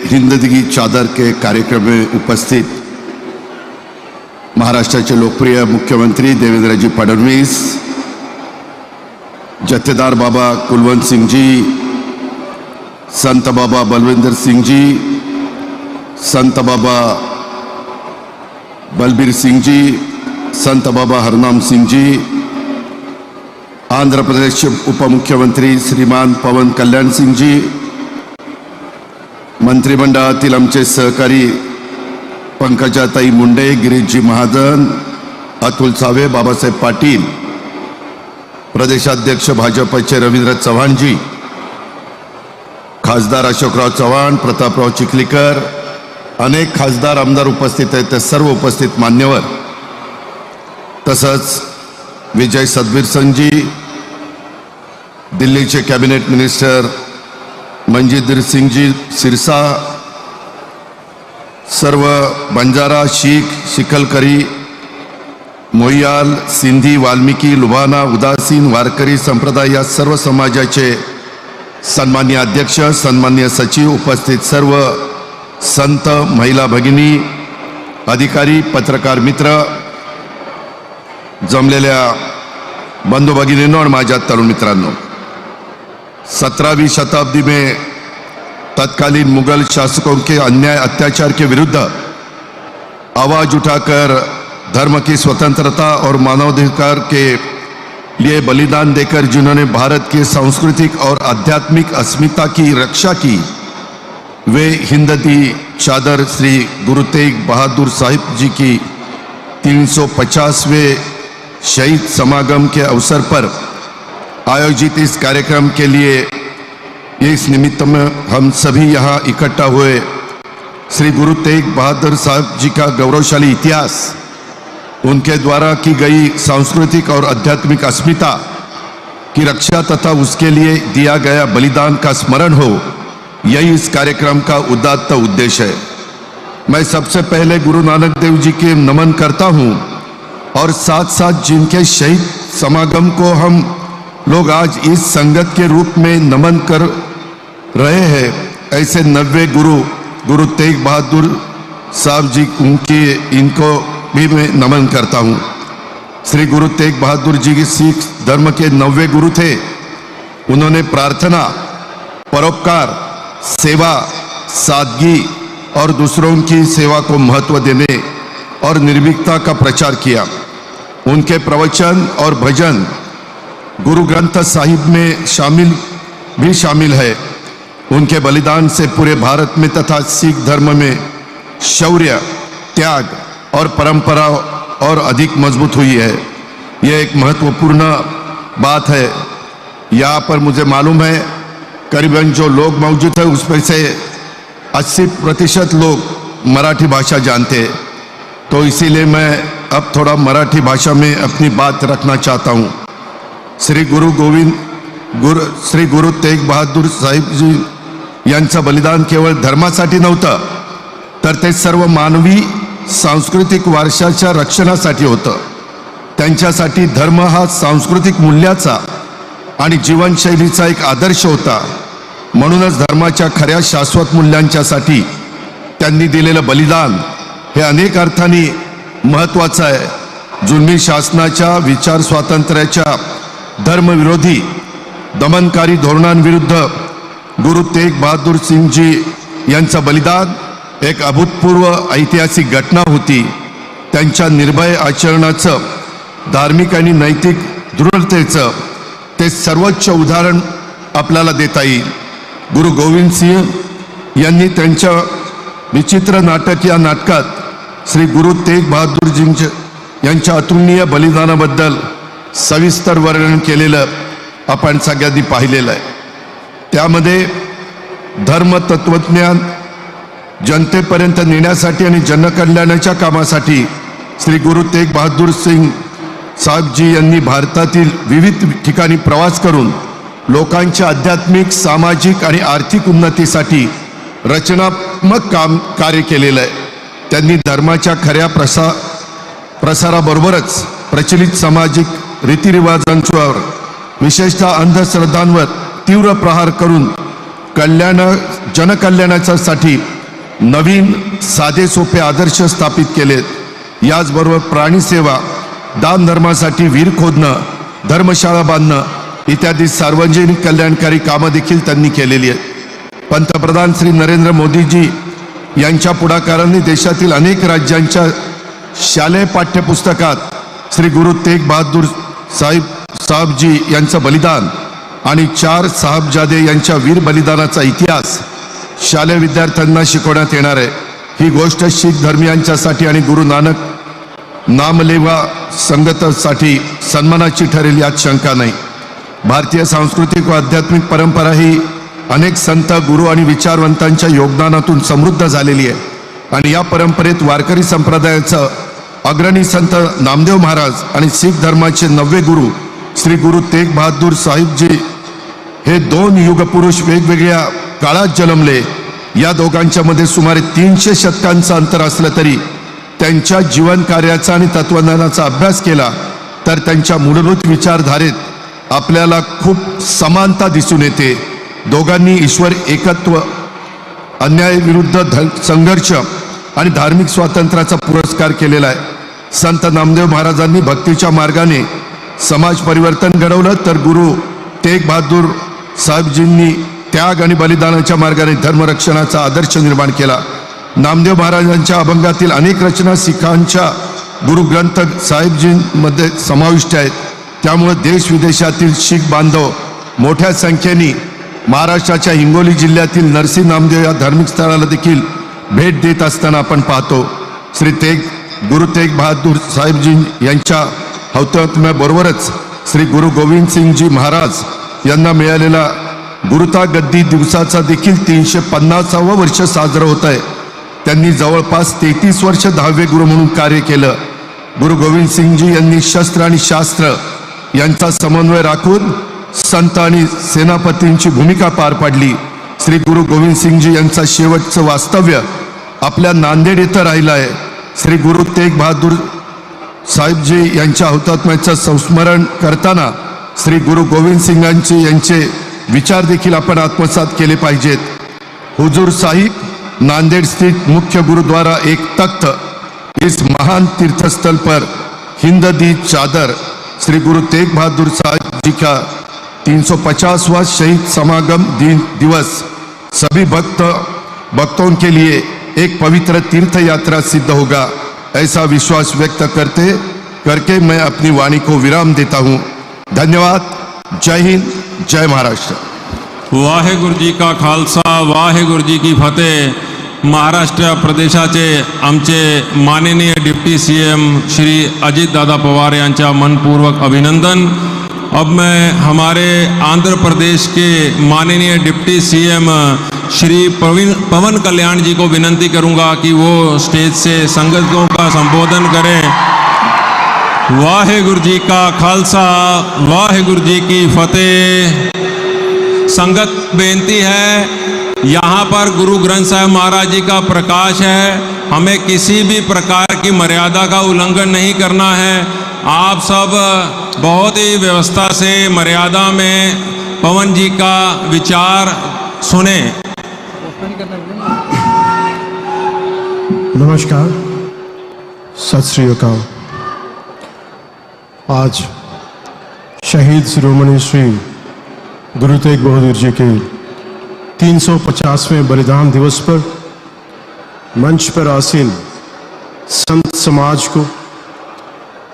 हिंदगी चादर के कार्यक्रम में उपस्थित महाराष्ट्राचे लोकप्रिय मुख्यमंत्री देवेंद्रजी फडणवीस, जत्थेदार बाबा कुलवंत सिंह जी, संत बाबा बलविंदर सिंह जी, संत बाबा बलबीर सिंह जी, संत बाबा हरनाम सिंह जी, आंध्र प्रदेश के उपमुख्यमंत्री श्रीमान पवन कल्याण सिंह जी, मंत्रिमंडळातील आमचे सहकारी पंकजाताई मुंडे, गिरीशजी महाजन, अतुल सावे, बाबासाहेब पाटील, प्रदेशाध्यक्ष भाजपचे रवींद्र चव्हाणजी, खासदार अशोकराव चव्हाण, प्रतापराव चिखलीकर, अनेक खासदार आमदार उपस्थित आहेत, ते सर्व उपस्थित मान्यवर, तसंच विजय सतबीर सिंह जी, दिल्लीचे कॅबिनेट मिनिस्टर मंजिंदर सिंह जी सिरसा, सर्व बंजारा, शीख, शिकलकरी, मोहियाल, सिंधी, वाल्मिकी, लुबाना, उदासीन, वारकरी संप्रदाय या सर्व समाजाचे सन्माननीय अध्यक्ष, सन्माननीय सचिव, उपस्थित सर्व संत, महिला भगिनी, अधिकारी, पत्रकार मित्र, जमलेल्या बंधू भगिनींनो और माझ्या तरुण मित्रांनो, 17वीं शताब्दी में तत्कालीन मुगल शासकों के अन्याय अत्याचार के विरुद्ध आवाज उठाकर धर्म की स्वतंत्रता और मानवाधिकार के लिए बलिदान देकर जिन्होंने भारत की सांस्कृतिक और आध्यात्मिक अस्मिता की रक्षा की, वे हिंदती चादर श्री गुरु तेग बहादुर साहिब जी की 350वें शहीद समागम के अवसर पर आयोजित इस कार्यक्रम के लिए इस निमित्त में हम सभी यहाँ इकट्ठा हुए श्री गुरु तेग बहादुर साहब जी का गौरवशाली इतिहास, उनके द्वारा की गई सांस्कृतिक और आध्यात्मिक अस्मिता की रक्षा तथा उसके लिए दिया गया बलिदान का स्मरण हो, यही इस कार्यक्रम का उदात्त उद्देश्य है। मैं सबसे पहले गुरु नानक देव जी के नमन करता हूँ और साथ साथ जिनके शहीद समागम को हम लोग आज इस संगत के रूप में नमन कर रहे हैं, ऐसे 90 गुरु तेग बहादुर साहब जी इनको भी मैं नमन करता हूँ। श्री गुरु तेग बहादुर जी सिख धर्म के 90 गुरु थे। उन्होंने प्रार्थना, परोपकार, सेवा, सादगी और दूसरों की सेवा को महत्व देने और निर्भीकता का प्रचार किया। उनके प्रवचन और भजन गुरु ग्रंथ साहिब में शामिल है। उनके बलिदान से पूरे भारत में तथा सिख धर्म में शौर्य, त्याग और परंपरा और अधिक मजबूत हुई है। यह एक महत्वपूर्ण बात है। यहाँ पर मुझे मालूम है करीबन जो लोग मौजूद है उसमें से 80% लोग मराठी भाषा जानते हैं, तो इसीलिए मैं अब थोड़ा मराठी भाषा में अपनी बात रखना चाहता हूँ। श्री गुरु तेग बहादुर साहिब जी यांचं बलिदान केवळ धर्मासाठी नव्हतं, तर ते सर्व मानवी सांस्कृतिक वारशाच्या रक्षणासाठी होतं। त्यांच्यासाठी धर्म हा सांस्कृतिक मूल्याचा आणि जीवनशैलीचा एक आदर्श होता। म्हणूनच धर्माच्या खऱ्या शाश्वत मूल्यांच्यासाठी त्यांनी दिलेलं बलिदान हे अनेक अर्थांनी महत्त्वाचं आहे। जुलमी शासनाच्या, विचार स्वातंत्र्याच्या, धर्मविरोधी दमनकारी धोरणांविरुद्ध गुरु तेग बहादुर सिंह जी यांचं बलिदान एक अभूतपूर्व ऐतिहासिक घटना होती। त्यांच्या निर्भय आचरणाचं, धार्मिक आणि नैतिक दृढतेचं ते सर्वोच्च उदाहरण आपल्याला देता येईल। गुरु गोविंद सिंह यांनी त्यांच्या विचित्र नाटक या नाटकात श्री गुरु तेग बहादुर जी यांच्या अतुलनीय बलिदानाबद्दल सविस्तर वर्णन केलेलं आपण सगळ्यांनी पाहिलेलं आहे. त्यामध्ये धर्म तत्वज्ञान जनतेपर्यंत नेण्यासाठी आणि जनकल्याणाच्या कामासाठी श्री गुरु तेग बहादूर सिंग साहेबजी यांनी भारतातील विविध ठिकाणी प्रवास करून लोकांच्या आध्यात्मिक, सामाजिक आणि आर्थिक उन्नतीसाठी रचनात्मक कार्य केलेलं आहे. त्यांनी धर्माच्या खऱ्या प्रसाराबरोबरच प्रचलित सामाजिक रीतिरिवाजांवर, विशेषतः अंधश्रद्धांवर तीव्र प्रहार करून जनकल्याणासाठी नवीन साधे सोपे आदर्श स्थापित केलेत. याचबरोबर प्राणीसेवा, दान धर्मासाठी विहीर खोदणं, धर्मशाळा बांधणं इत्यादी सार्वजनिक कल्याणकारी कामं देखील त्यांनी केलेली आहेत. पंतप्रधान श्री नरेंद्र मोदीजी यांच्या पुढाकाराने देशातील अनेक राज्यांच्या शालेय पाठ्यपुस्तकात श्री गुरु तेग बहादूर साहेबजी यांचं बलिदान आणि 4 साहबजादे यांच्या वीर बलिदानाचा इतिहास शालेय विद्यार्थ्यांना शिकवण्यात येणार आहे. ही गोष्ट शीख धर्मियांच्यासाठी आणि गुरु नानक नामलेवा संगतसाठी सन्मानाची ठरेल यात शंका नाही. भारतीय सांस्कृतिक व आध्यात्मिक परंपरा ही अनेक संत, गुरु आणि विचारवंतांच्या योगदानातून समृद्ध झालेली आहे आणि या परंपरेत वारकरी संप्रदायाचं अग्रणी संत नामदेव महाराज आणि शीख धर्माचे 9वे गुरु श्री गुरु तेग बहादूर साहिबजी हे 2 युगपुरुष वेगवेगळ्या काळात जन्मले. या दोघांच्या मध्ये सुमारे 300 शतकांचं अंतर असलं तरी त्यांच्या जीवन कार्याचा आणि तत्वज्ञानाचा अभ्यास केला तर त्यांच्या मूलभूत विचारधारेत आपल्याला खूप समानता दिसून येते. दोघांनी ईश्वर एकत्व, अन्यायाविरुद्ध संघर्ष आणि धार्मिक स्वातंत्र्याचा पुरस्कार केलेला आहे. संत नामदेव महाराजांनी भक्तीच्या मार्गाने समाज परिवर्तन घडवलं तर गुरु तेग बहादूर साहेबजींनी त्याग आणि बलिदानाच्या मार्गाने धर्मरक्षणाचा आदर्श निर्माण केला. नामदेव महाराजांच्या अभंगातील अनेक रचना सिखांच्या गुरु ग्रंथ साहेबजींमध्ये समाविष्ट आहेत. त्यामुळे देश विदेशातील शीख बांधव मोठ्या संख्येने महाराष्ट्राच्या हिंगोली जिल्ह्यातील नरसी नामदेव या धार्मिक स्थळाला देखील भेट देत असताना आपण पाहतो. श्री गुरु तेग बहादूर साहेबजी यांच्या हौतात्म्याबरोबरच श्री गुरु गोविंद सिंगजी महाराज यांना मिळालेला गुरुता गद्दी दिवसाचा देखील 350वं वर्ष साजरं होत आहे. त्यांनी जवळपास 33 वर्ष 10वे गुरु म्हणून कार्य केलं. गुरु गोविंद सिंगजी यांनी शस्त्र आणि शास्त्र यांचा समन्वय राखून संत आणि सेनापतींची भूमिका पार पाडली. श्री गुरु गोविंद सिंगजी यांचा शेवटचं वास्तव्य आपल्या नांदेड येथे राहिलं आहे. श्री गुरु तेग बहादूर साहेबजी यांच्या हौतात्म्याचं संस्मरण करताना श्री गुरु गोविंद सिंगांचे यांचे विचार देखील आपण आत्मसात केले पाहिजेत. हुजूर साहिब नांदेड़ स्थित मुख्य गुरुद्वारा एक तख्त, इस महान तीर्थस्थल पर हिंद दी चादर श्री गुरु तेग बहादुर साहब जी का 350वां शहीद समागम दिवस सभी भक्तों के लिए एक पवित्र तीर्थ यात्रा सिद्ध होगा, ऐसा विश्वास व्यक्त करके मैं अपनी वाणी को विराम देता हूँ. धन्यवाद. जय हिंद, जय महाराष्ट्र. वाहेगुरु जी का खालसा, वाहेगुरु जी की फतेह. महाराष्ट्र प्रदेशाचे आमचे माननीय डिप्टी सीएम श्री अजित दादा पवार यांचा मनपूर्वक अभिनंदन. अब मैं हमारे आंध्र प्रदेश के माननीय डिप्टी सीएम श्री पवन कल्याण जी को विनंती करूंगा कि वो स्टेज से संगतों का संबोधन करें. वाहेगुरु जी का खालसा, वाहेगुरु जी की फतेह. संगत बेनती है, यहाँ पर गुरु ग्रंथ साहिब महाराज जी का प्रकाश है. हमें किसी भी प्रकार की मर्यादा का उल्लंघन नहीं करना है. आप सब बहुत ही व्यवस्था से मर्यादा में पवन जी का विचार सुने. नमस्कार, सत श्री अकाल. आज शहीद शिरोमणि श्री गुरु तेग बहादुर जी के 350वें बलिदान दिवस पर मंच पर आसीन संत समाज को,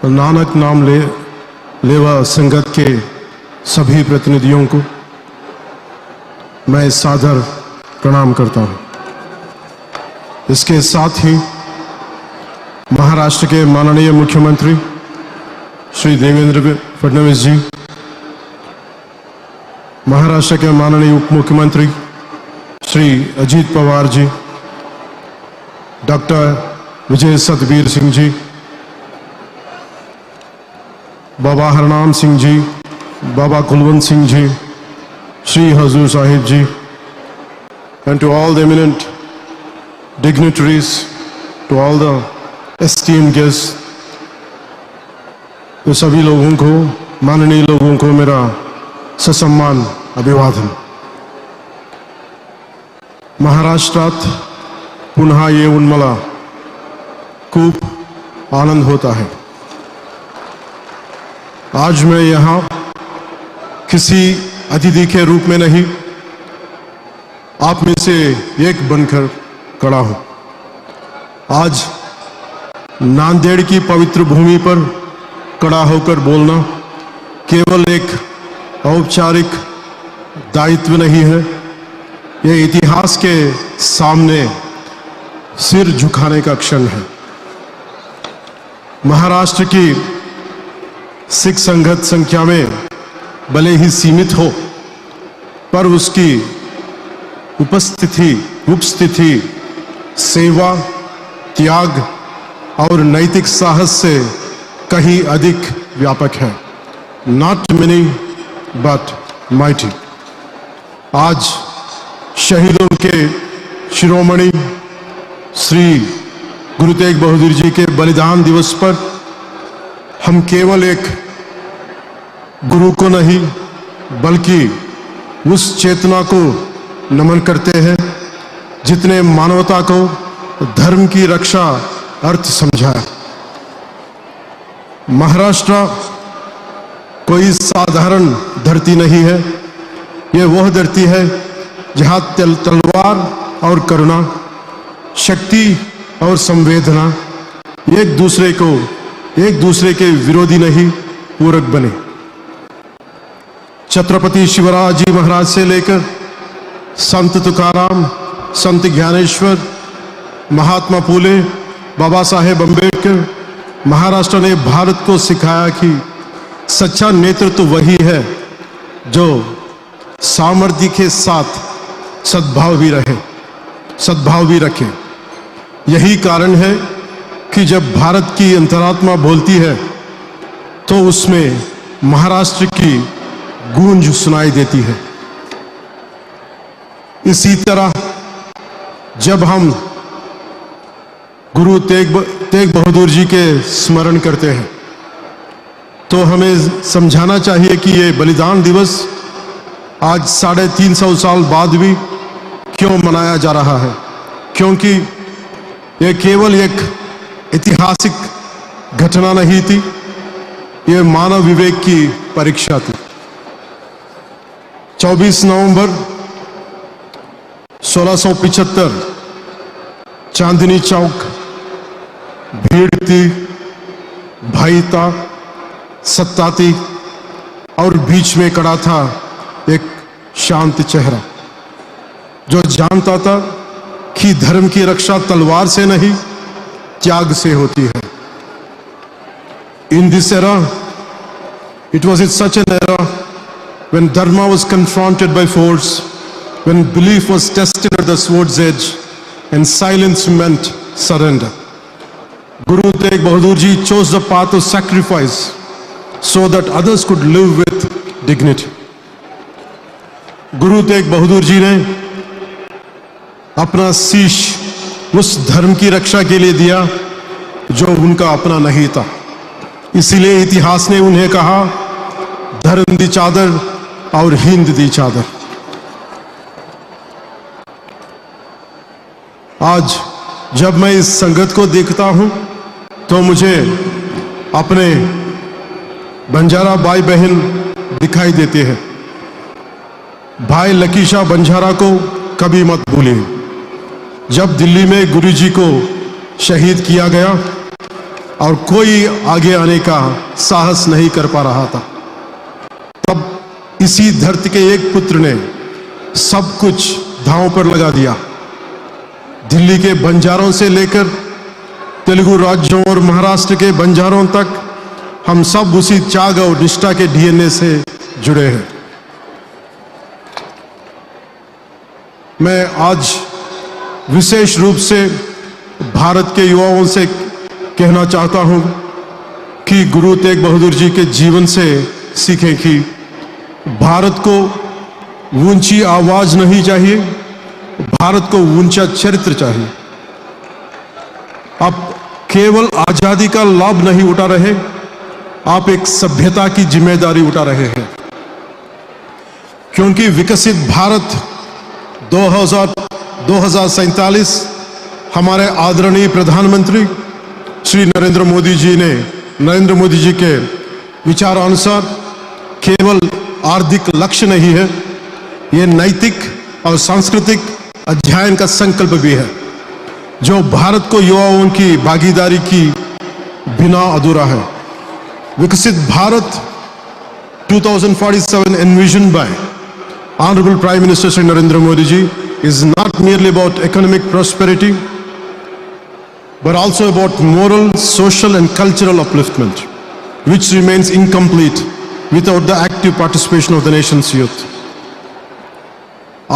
नानक नाम लेवा संगत के सभी प्रतिनिधियों को मैं सादर प्रणाम करता हूं. इसके साथ ही महाराष्ट्र के माननीय मुख्यमंत्री श्री देवेंद्र फडणवीस जी, महाराष्ट्र के माननीय उप मुख्यमंत्री Shri Ajit Pawar ji, doctor Vijay Satbir Singh ji, Baba Harnam Singh ji, Baba Kulwant Singh ji, Shri Hazur Sahib ji, and to all the eminent dignitaries, to all the esteemed guests, तो सभी लोगों को, माननीय लोगों को मेरा ससम्मान अभिवादन। महाराष्ट्रात पुन्हा येऊन मला खूप आनंद होता है। आज मैं यहाँ किसी अतिथि के रूप में नहीं, आप में से एक बनकर खड़ा हूं। आज नांदेड़ की पवित्र भूमि पर खड़ा होकर बोलना केवल एक औपचारिक दायित्व नहीं है, यह इतिहास के सामने सिर झुकाने का क्षण है। महाराष्ट्र की सिख संगत संख्या में भले ही सीमित हो, पर उसकी उपस्थिति सेवा, त्याग और नैतिक साहस से कहीं अधिक व्यापक है। Not many but mighty. आज शहीदों के शिरोमणि श्री गुरु तेग बहादुर जी के बलिदान दिवस पर हम केवल एक गुरु को नहीं बल्कि उस चेतना को नमन करते हैं जितने मानवता को धर्म की रक्षा अर्थ समझाया। महाराष्ट्र कोई साधारण धरती नहीं है, यह वह धरती है जहां तलवार और करुणा, शक्ति और संवेदना एक दूसरे के विरोधी नहीं पूरक बने। छत्रपति शिवराज जी महाराज से लेकर संत तुकाराम, संत ज्ञानेश्वर, महात्मा फूले, बाबा साहेब अम्बेडकर, महाराष्ट्र ने भारत को सिखाया कि सच्चा नेतृत्व वही है जो सामर्थ्य के साथ सद्भाव भी रखे। यही कारण है कि जब भारत की अंतरात्मा बोलती है तो उसमें महाराष्ट्र की गूंज सुनाई देती है। इसी तरह जब हम गुरु तेग बहादुर जी के स्मरण करते हैं तो हमें समझाना चाहिए कि ये बलिदान दिवस आज 350 साल बाद भी क्यों मनाया जा रहा है, क्योंकि यह केवल एक ऐतिहासिक घटना नहीं थी, यह मानव विवेक की परीक्षा थी। 24 नवंबर 1675 चांदनी चौक भीड़ थी, भय था, सत्ता थी और बीच में खड़ा था एक शांत चेहरा जो जानता था कि धर्म की रक्षा तलवार से नहीं त्याग से होती है। In this era, it was in such an era when dharma was confronted by force, when belief was tested at the sword's edge and silence meant surrender. Guru Tegh Bahadur Ji chose the path of sacrifice so that others could live with dignity. Guru Tegh Bahadur ji ने अपना शीश उस धर्म की रक्षा के लिए दिया जो उनका अपना नहीं था। इसीलिए इतिहास ने उन्हें कहा, धर्म दी चादर और हिंद दी चादर। आज जब मैं इस संगत को देखता हूं तो मुझे अपने बंजारा भाई बहन दिखाई देते हैं। भाई लकीशा बंजारा को कभी मत भूलें। जब दिल्ली में गुरुजी को शहीद किया गया और कोई आगे आने का साहस नहीं कर पा रहा था, तब इसी धरती के एक पुत्र ने सब कुछ दांव पर लगा दिया। दिल्ली के बंजारों से लेकर तेलुगु राज्यों और महाराष्ट्र के बंजारों तक हम सब उसी त्याग और निष्ठा के डीएनए से जुड़े हैं। मैं आज विशेष रूप से भारत के युवाओं से कहना चाहता हूं कि गुरु तेग बहादुर जी के जीवन से सीखें कि भारत को ऊंची आवाज नहीं चाहिए, भारत को ऊंचा चरित्र चाहिए। आप केवल आजादी का लाभ नहीं उठा रहे, आप एक सभ्यता की जिम्मेदारी उठा रहे हैं, क्योंकि विकसित भारत 2047 हमारे आदरणीय प्रधानमंत्री श्री नरेंद्र मोदी जी के विचारानुसार केवल आर्थिक लक्ष्य नहीं है, ये नैतिक और सांस्कृतिक अध्ययन का संकल्प भी है, जो भारत को युवाओं की भागीदारी की बिना अधूरा है। विकसित Bharat 2047 envisioned by Honorable Prime Minister Shri Narendra Modi ji is not merely about economic prosperity, but also about moral, social and cultural upliftment, which remains incomplete without the active participation of the nation's youth.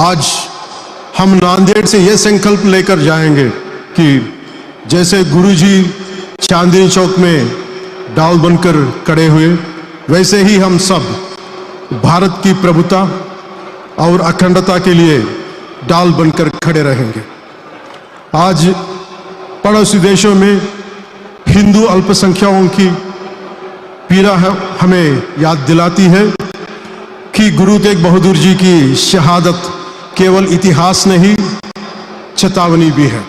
आज हम नांदेड़ से यह संकल्प लेकर जाएंगे कि जैसे गुरुजी चांदनी चौक में डाल बनकर खड़े हुए, वैसे ही हम सब भारत की प्रभुता और अखंडता के लिए डाल बनकर खड़े रहेंगे। आज पड़ोसी देशों में हिंदू अल्पसंख्यकों की पीड़ा हमें याद दिलाती है कि गुरु तेग बहादुर जी की शहादत केवल इतिहास नहीं, चेतावनी भी है।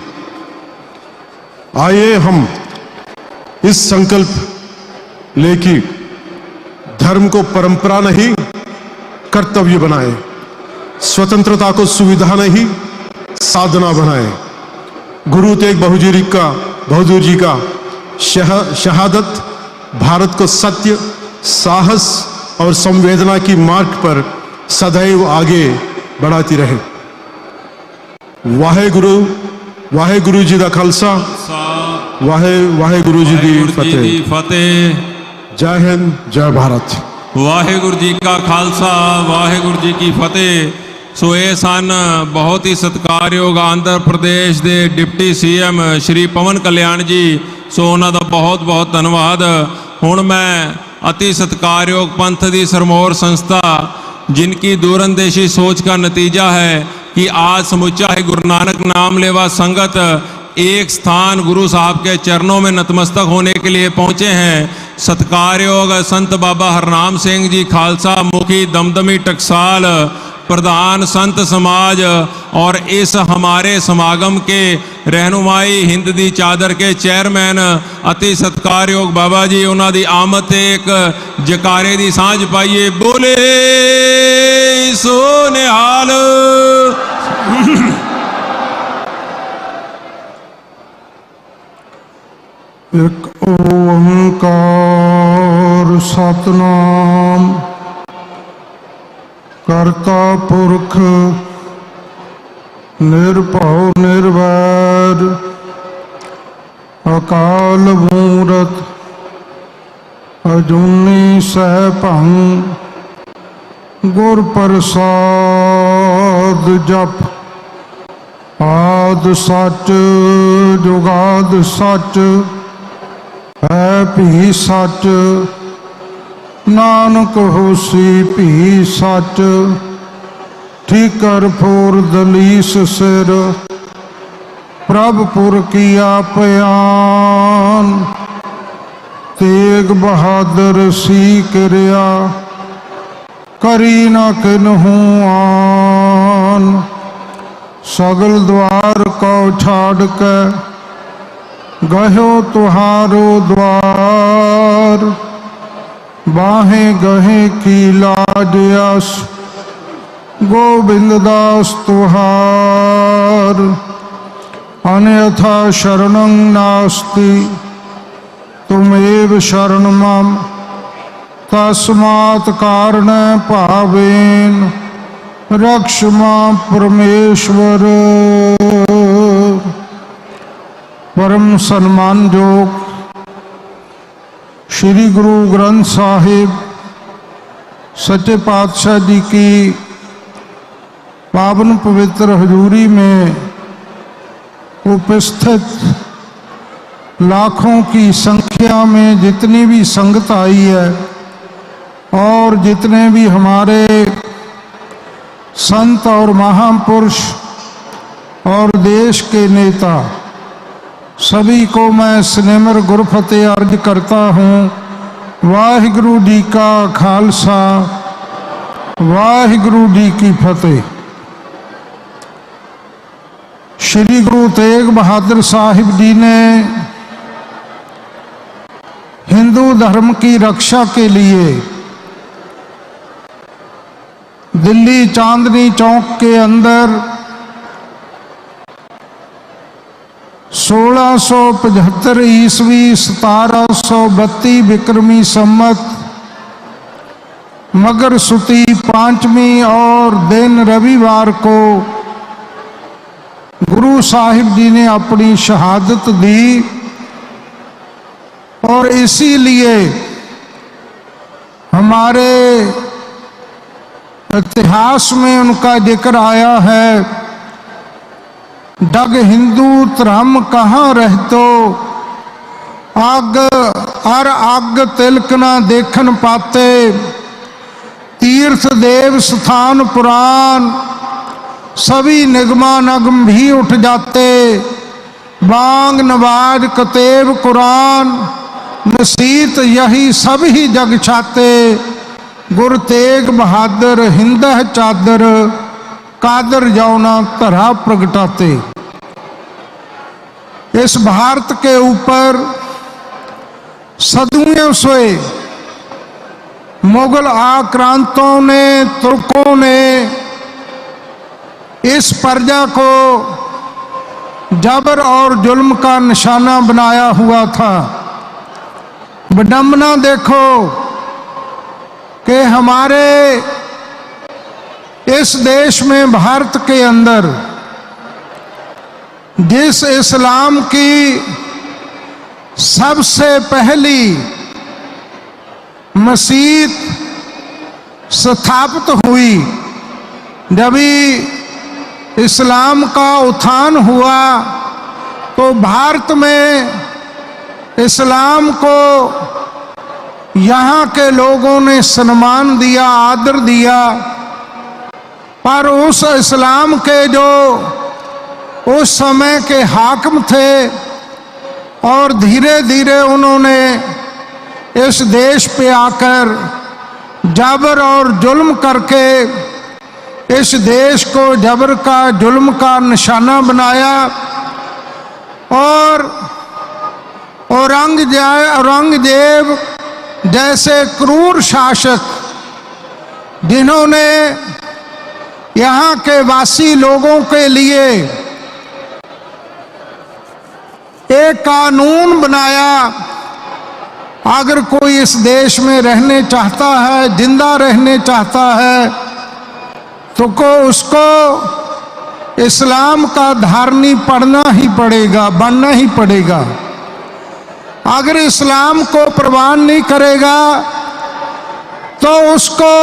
आइए हम इस संकल्प लेके धर्म को परंपरा नहीं, कर्तव्य बनाएं, स्वतंत्रता को सुविधा नहीं, साधना बनाएं। गुरु तेग बहादुर जी का शहादत भारत को सत्य, साहस और संवेदना की मार्ग पर सदैव आगे बढ़ाती रहे। वाहेगुरु जी दा खालसा, वाहेगुरु जी दी फतेह। जय हिंद, जय भारत। वाहेगुरु जी का खालसा, वाहेगुरु जी की फतेह। सो ये सन बहुत ही सत्कारयोग आंध्र प्रदेश के डिप्टी CM श्री पवन कल्याण जी। सो उन्हों का बहुत बहुत धन्यवाद। हुण मैं अति सत्कारयोग पंथ की सरमौर संस्था, जिनकी दूरंदेशी सोच का नतीजा है कि आज समूचा है गुरु नानक नाम लेवा संगत एक स्थान गुरु साहब के चरणों में नतमस्तक होने के लिए पहुंचे हैं। सत्कारयोग संत बाबा हरनाम सिंह जी खालसा मुखी दमदमी टकसाल, प्रधान संत समाज, और इस हमारे समागम के रहनुमाई हिंद दी चादर के चेयरमैन अति सत्कारयोग बाबा जी, उन्हों की आमद एक जकारे की सांझ पाइए। बोले सो निहाल। एक ओंकार सतनाम करता पुरख निर्भव निर्वैर अकाल मूरत अजूनी सहभं गुर प्रसाद जप आद सच जुगाद सच है भी सच नानक होसी भी सच ठीकर फोर दलीस सिर प्रभ पुर किया पयान तेग बहादुर सी किरिया करी न किन्हू आन सगल द्वार को छाड़ के गहो तुहारो द्वार बाहें गहे की लाडयास गोविंद दास तुहार अन्यथा शरणं नास्ति तुमेव शरण मम तस्मात् कारण पावेन रक्ष मां परमेश्वर। परम सम्मान योग श्री गुरु ग्रंथ साहिब सच्चे पातशाह जी की पावन पवित्र हजूरी में उपस्थित लाखों की संख्या में जितनी भी संगत आई है और जितने भी हमारे संत और महापुरुष और देश के नेता, सभी को मैं स्नेमर गुरफतेह अर्ज करता हूँ। वाहिगुरु जी का खालसा, वाहिगुरु जी की फतेह। श्री गुरु तेग बहादुर साहिब जी ने हिंदू धर्म की रक्षा के लिए दिल्ली चांदनी चौक के अंदर 1675 ईस्वी 1732 विक्रमी संमत मगर सुती 5वीं और दिन रविवार को गुरु साहिब जी ने अपनी शहादत दी और इसीलिए हमारे इतिहास में उनका जिक्र आया है। डग हिंदू धर्म कहाँ रहतो, आग अर आग तिलक ना देखन पाते, तीर्थ देव स्थान पुराण सभी निगमानगम भी उठ जाते, बांग नवाज कतेब कुरान नसीत यही सब ही जग छाते, गुरु तेग बहादुर हिंदह चादर कादर जौना तरह प्रगटाते। इस भारत के ऊपर सदियों से मुगल आक्रांतों ने, तुर्कों ने इस प्रजा को जबर और जुल्म का निशाना बनाया हुआ था। विडंबना देखो कि हमारे इस देश में, भारत के अंदर जिस इस्लाम की सबसे पहली मस्जिद स्थापित हुई, जब इस्लाम का उत्थान हुआ तो भारत में इस्लाम को यहाँ के लोगों ने सम्मान दिया, आदर दिया, पर उस इस्लाम के जो उस समय के हाकिम थे और धीरे धीरे उन्होंने इस देश पे आकर जबर और जुल्म करके इस देश को जबर का, जुल्म का निशाना बनाया और औरंगजेब जैसे क्रूर शासक, जिन्होंने यहाँ के वासी लोगों के लिए एक कानून बनाया, अगर कोई इस देश में रहने चाहता है, जिंदा रहने चाहता है, तो उसको इस्लाम का धारनी पढ़ना ही पड़ेगा, बनना ही पड़ेगा। अगर इस्लाम को प्रवान नहीं करेगा तो उसको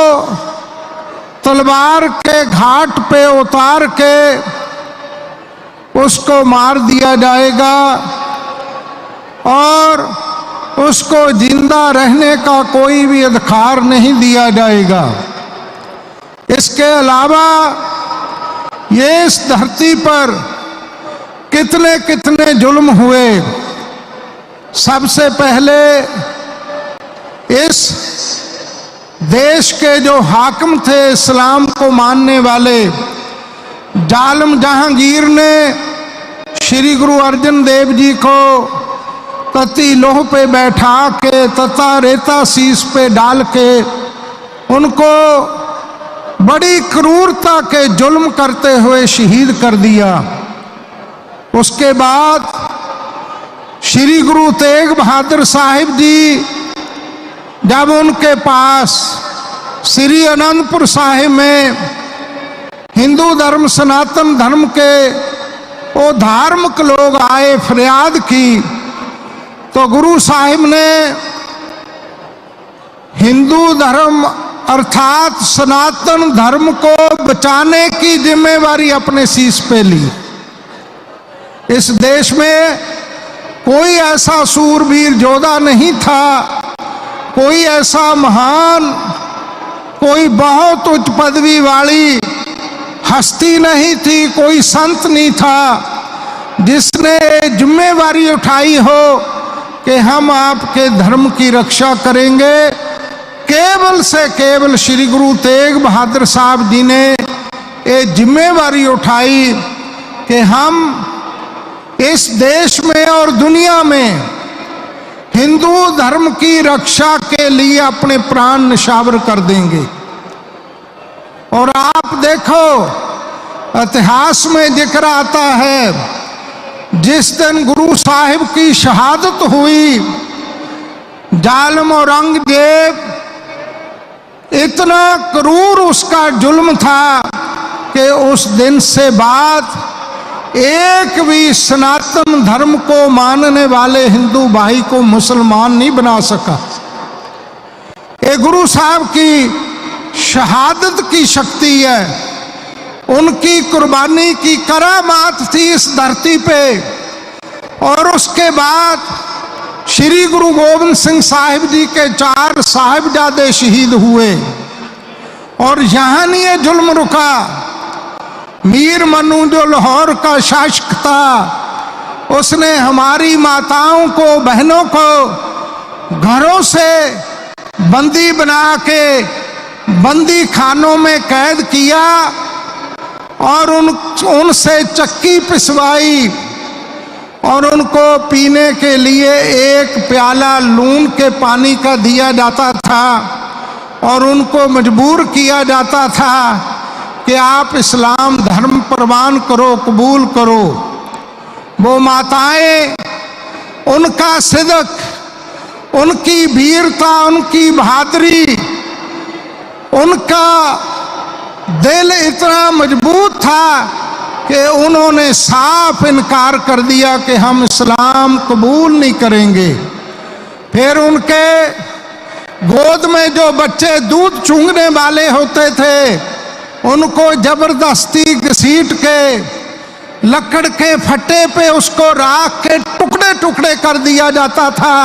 तलवार के घाट पे उतार के उसको मार दिया जाएगा और उसको जिंदा रहने का कोई भी अधिकार नहीं दिया जाएगा। इसके अलावा ये इस धरती पर कितने कितने जुल्म हुए। सबसे पहले इस देश के जो हाकिम थे, इस्लाम को मानने वाले, जालिम जहांगीर ने श्री गुरु अर्जन देव जी को तती लोह पे बैठा के तथा रेता शीश पे डाल के उनको बड़ी क्रूरता के जुल्म करते हुए शहीद कर दिया। उसके बाद श्री गुरु तेग बहादुर साहिब जी जब उनके पास श्री अनंतपुर साहिब में हिंदू धर्म, सनातन धर्म के वो धार्मिक लोग आए, फरियाद की, तो गुरु साहिब ने हिंदू धर्म अर्थात सनातन धर्म को बचाने की जिम्मेवारी अपने शीश पे ली। इस देश में कोई ऐसा सूरवीर योद्धा नहीं था, कोई ऐसा महान, कोई बहुत उच्च पदवी वाली हस्ती नहीं थी, कोई संत नहीं था जिसने जिम्मेवारी उठाई हो कि हम आपके धर्म की रक्षा करेंगे। केवल से केवल श्री गुरु तेग बहादुर साहब जी ने ये जिम्मेवारी उठाई कि हम इस देश में और दुनिया में हिंदू धर्म की रक्षा के लिए अपने प्राण न्यौछावर कर देंगे। और आप देखो इतिहास में जिक्र आता है, जिस दिन गुरु साहिब की शहादत हुई, जालिम औरंगजेब इतना क्रूर उसका जुल्म था कि उस दिन से बाद एक भी सनातन धर्म को मानने वाले हिंदू भाई को मुसलमान नहीं बना सका। ये गुरु साहब की शहादत की शक्ति है, उनकी कुर्बानी की करामात थी इस धरती पे। और उसके बाद श्री गुरु गोविंद सिंह साहिब जी के 4 साहिबजादे शहीद हुए और यहाँ नहीं ये जुल्म रुका। मीर मनु जो लाहौर का शासक था, उसने हमारी माताओं को, बहनों को घरों से बंदी बना के बंदी खानों में कैद किया और उनसे चक्की पिसवाई और उनको पीने के लिए एक प्याला लून के पानी का दिया जाता था और उनको मजबूर किया जाता था कि आप इस्लाम धर्म प्रवान करो, कबूल करो। वो माताएं, उनका सिदक, उनकी वीरता, उनकी बहादुरी, उनका दिल इतना मजबूत था कि उन्होंने साफ इनकार कर दिया कि हम इस्लाम कबूल नहीं करेंगे। फिर उनके गोद में जो बच्चे दूध चूंगने वाले होते थे, उनको जबरदस्ती घसीट के लकड़ के फट्टे पे उसको राख के टुकड़े टुकड़े कर दिया जाता था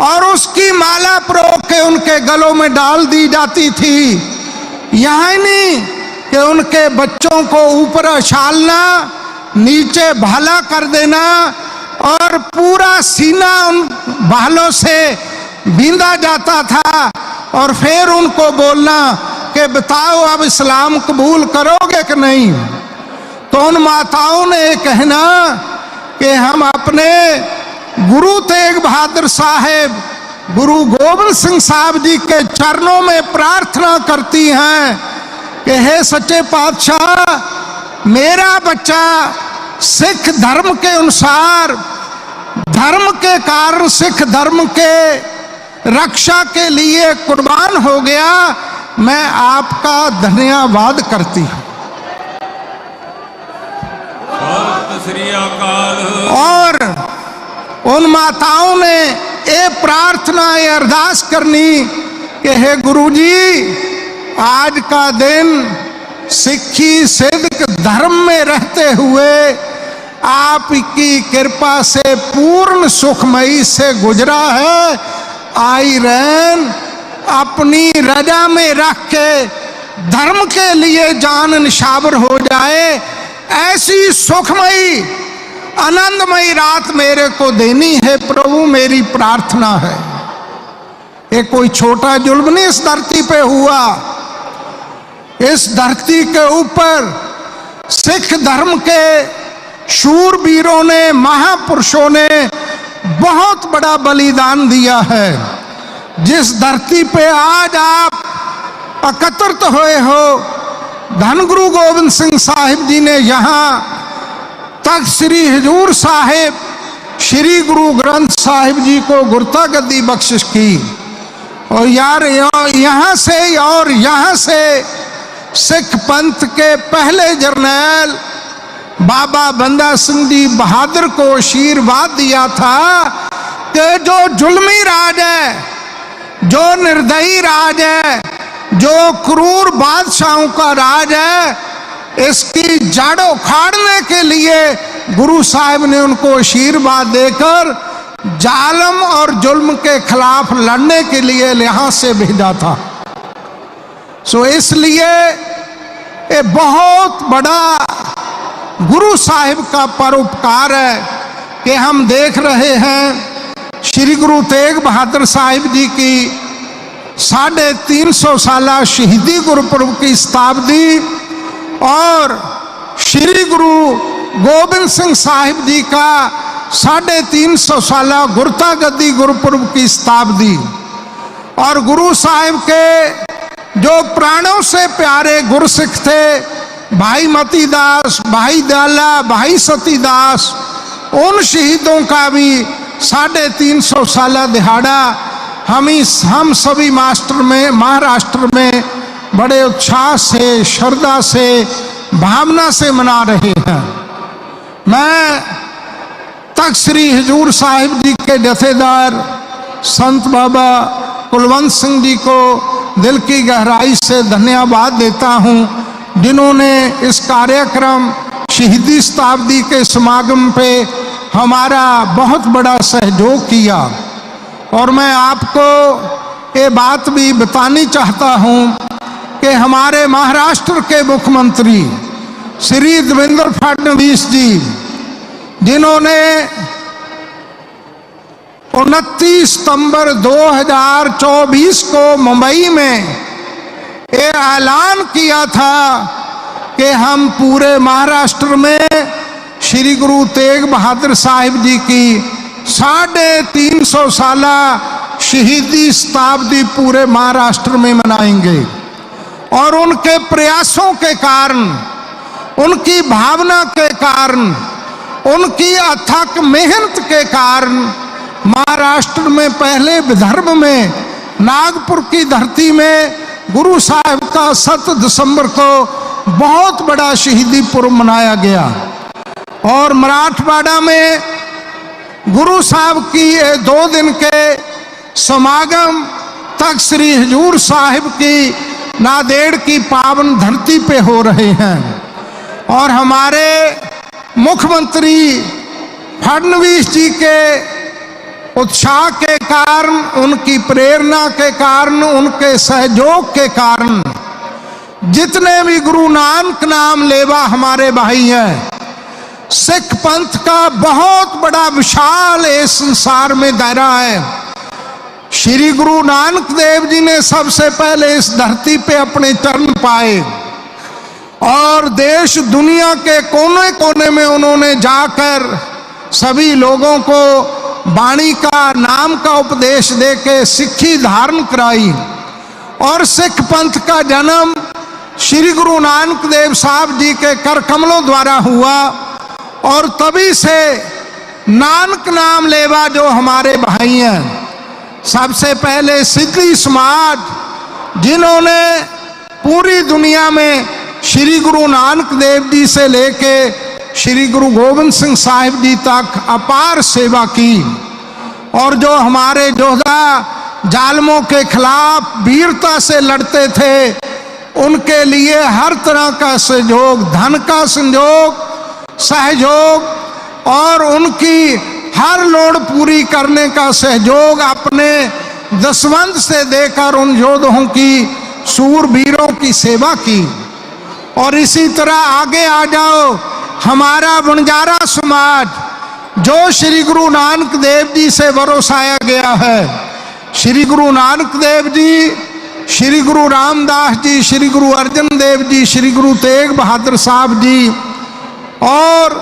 और उसकी माला परो के उनके गलों में डाल दी जाती थी। यहाँ नहीं कि उनके बच्चों को ऊपर उछालना, नीचे भाला कर देना और पूरा सीना उन भालों से बींदा जाता था और फिर उनको बोलना कि बताओ अब इस्लाम कबूल करोगे कि नहीं। तो उन माताओं ने कहना कि हम अपने गुरु तेग बहादुर साहेब, गुरु गोविंद सिंह साहब जी के चरणों में प्रार्थना करती हैं कि हे सच्चे पातशाह, मेरा बच्चा सिख धर्म के अनुसार, धर्म के कारण, सिख धर्म के रक्षा के लिए कुर्बान हो गया, मैं आपका धन्यवाद करती हूं। श्री अकाल। और उन माताओं ने ये प्रार्थना, ये अरदास करनी कि हे गुरुजी, आज का दिन सिक्खी सिद्ध धर्म में रहते हुए आपकी कृपा से पूर्ण सुखमयी से गुजरा है। आई रहन अपनी रजा में रख के धर्म के लिए जान निछावर हो जाए, ऐसी सुखमयी आनंदमयी रात मेरे को देनी है प्रभु, मेरी प्रार्थना है। ये कोई छोटा जुल्म नहीं इस धरती पे हुआ। इस धरती के ऊपर सिख धर्म के शूरवीरों ने, महापुरुषों ने बहुत बड़ा बलिदान दिया है। जिस धरती पे आज आप एकत्रित हुए हो, धन गुरु गोविंद सिंह साहिब जी ने यहाँ तख्त श्री हजूर साहिब, श्री गुरु ग्रंथ साहिब जी को गुरता गद्दी बख्शिश की। और यार यहाँ से सिख पंथ के पहले जर्नैल बाबा बंदा सिंह जी बहादुर को आशीर्वाद दिया था कि जो जुल्मी राज है जो निर्दयी राज है, जो क्रूर बादशाहों का राज है, इसकी जड़ उखाड़ने के लिए गुरु साहिब ने उनको आशीर्वाद देकर जालम और जुल्म के खिलाफ लड़ने के लिए यहाँ से भेजा था। सो इसलिए ये बहुत बड़ा गुरु साहिब का परोपकार है कि हम देख रहे हैं श्री गुरु तेग बहादुर साहिब जी की 350 साला शहीदी गुरुपुरब की शताब्दी और श्री गुरु गोबिंद सिंह साहिब जी का 350 साला गुरता गद्दी गुरुपुरब की शताब्दी और गुरु साहिब के जो प्राणों से प्यारे गुरसिख थे, भाई मती दास, भाई दयाला, भाई सतीदास, उन शहीदों का भी 350 साला दिहाड़ा हम सभी महाराष्ट्र में बड़े उत्साह से, श्रद्धा से, भावना से मना रहे हैं। मैं तख्त श्री हजूर साहिब जी के जथेदार संत बाबा कुलवंत सिंह जी को दिल की गहराई से धन्यवाद देता हूँ, जिन्होंने इस कार्यक्रम शहीदी शताब्दी के समागम पे हमारा बहुत बड़ा सहयोग किया। और मैं आपको ये बात भी बतानी चाहता हूँ कि हमारे महाराष्ट्र के मुख्यमंत्री श्री देवेंद्र फडणवीस जी, जिन्होंने 29 सितंबर 2024 को मुंबई में ये ऐलान किया था कि हम पूरे महाराष्ट्र में श्री गुरु तेग बहादुर साहिब जी की 350 साला शहीदी शताब्दी पूरे महाराष्ट्र में मनाएंगे। और उनके प्रयासों के कारण, उनकी भावना के कारण, उनकी अथक मेहनत के कारण महाराष्ट्र में पहले विदर्भ में नागपुर की धरती में गुरु साहिब का 7 दिसंबर को बहुत बड़ा शहीदी पर्व मनाया गया। और मराठवाड़ा में गुरु साहब की ये 2 दिन के समागम तख्त श्री हजूर साहिब की नांदेड़ की पावन धरती पे हो रहे हैं। और हमारे मुख्यमंत्री फडणवीस जी के उत्साह के कारण, उनकी प्रेरणा के कारण, उनके सहयोग के कारण जितने भी गुरु नानक नाम लेवा हमारे भाई हैं, सिख पंथ का बहुत बड़ा विशाल इस संसार में दायरा है। श्री गुरु नानक देव जी ने सबसे पहले इस धरती पे अपने चरण पाए और देश दुनिया के कोने कोने में उन्होंने जाकर सभी लोगों को वाणी का, नाम का उपदेश देके सिक्खी धारण कराई। और सिख पंथ का जन्म श्री गुरु नानक देव साहब जी के कर कमलों द्वारा हुआ। और तभी से नानक नाम लेवा जो हमारे भाई हैं, सबसे पहले सिद्धी समाज, जिन्होंने पूरी दुनिया में श्री गुरु नानक देव जी से लेके श्री गुरु गोबिंद सिंह साहिब जी तक अपार सेवा की। और जो हमारे योद्धा जालमों के खिलाफ वीरता से लड़ते थे, उनके लिए हर तरह का सहयोग, धन का सहयोग और उनकी हर लोड़ पूरी करने का सहयोग अपने दसवंत से देकर उन योद्धाओं की, सूरवीरों की सेवा की। और इसी तरह आगे आ जाओ, हमारा बंजारा समाज जो श्री गुरु नानक देव जी से बरसाया गया है। श्री गुरु नानक देव जी, श्री गुरु रामदास जी, श्री गुरु अर्जन देव जी, श्री गुरु तेग बहादुर साहब जी और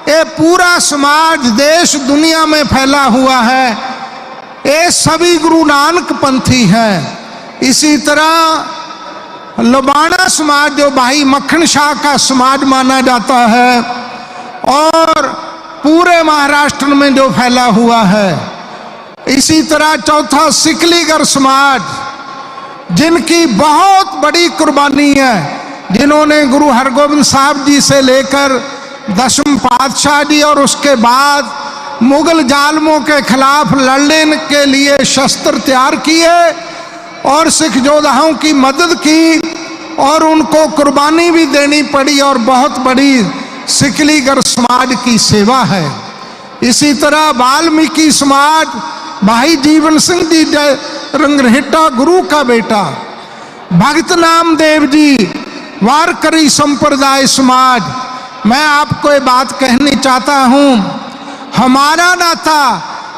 ये पूरा समाज देश दुनिया में फैला हुआ है, ये सभी गुरु नानक पंथी हैं। इसी तरह लबाना समाज जो भाई मक्खन शाह का समाज माना जाता है और पूरे महाराष्ट्र में जो फैला हुआ है। इसी तरह चौथा सिकलीगर समाज, जिनकी बहुत बड़ी कुर्बानी है, जिन्होंने गुरु हरगोबिंद साहब जी से लेकर 10वें पातशाह जी और उसके बाद मुगल जालमों के खिलाफ लड़ने के लिए शस्त्र तैयार किए और सिख योद्धाओं की मदद की और उनको कुर्बानी भी देनी पड़ी और बहुत बड़ी सिकलीगर समाज की सेवा है। इसी तरह वाल्मीकि समाज, भाई जीवन सिंह जी रंगरहेटा गुरु का बेटा, भगत नामदेव जी, वारकरी संप्रदाय समाज। मैं आपको ये बात कहनी चाहता हूं, हमारा नाता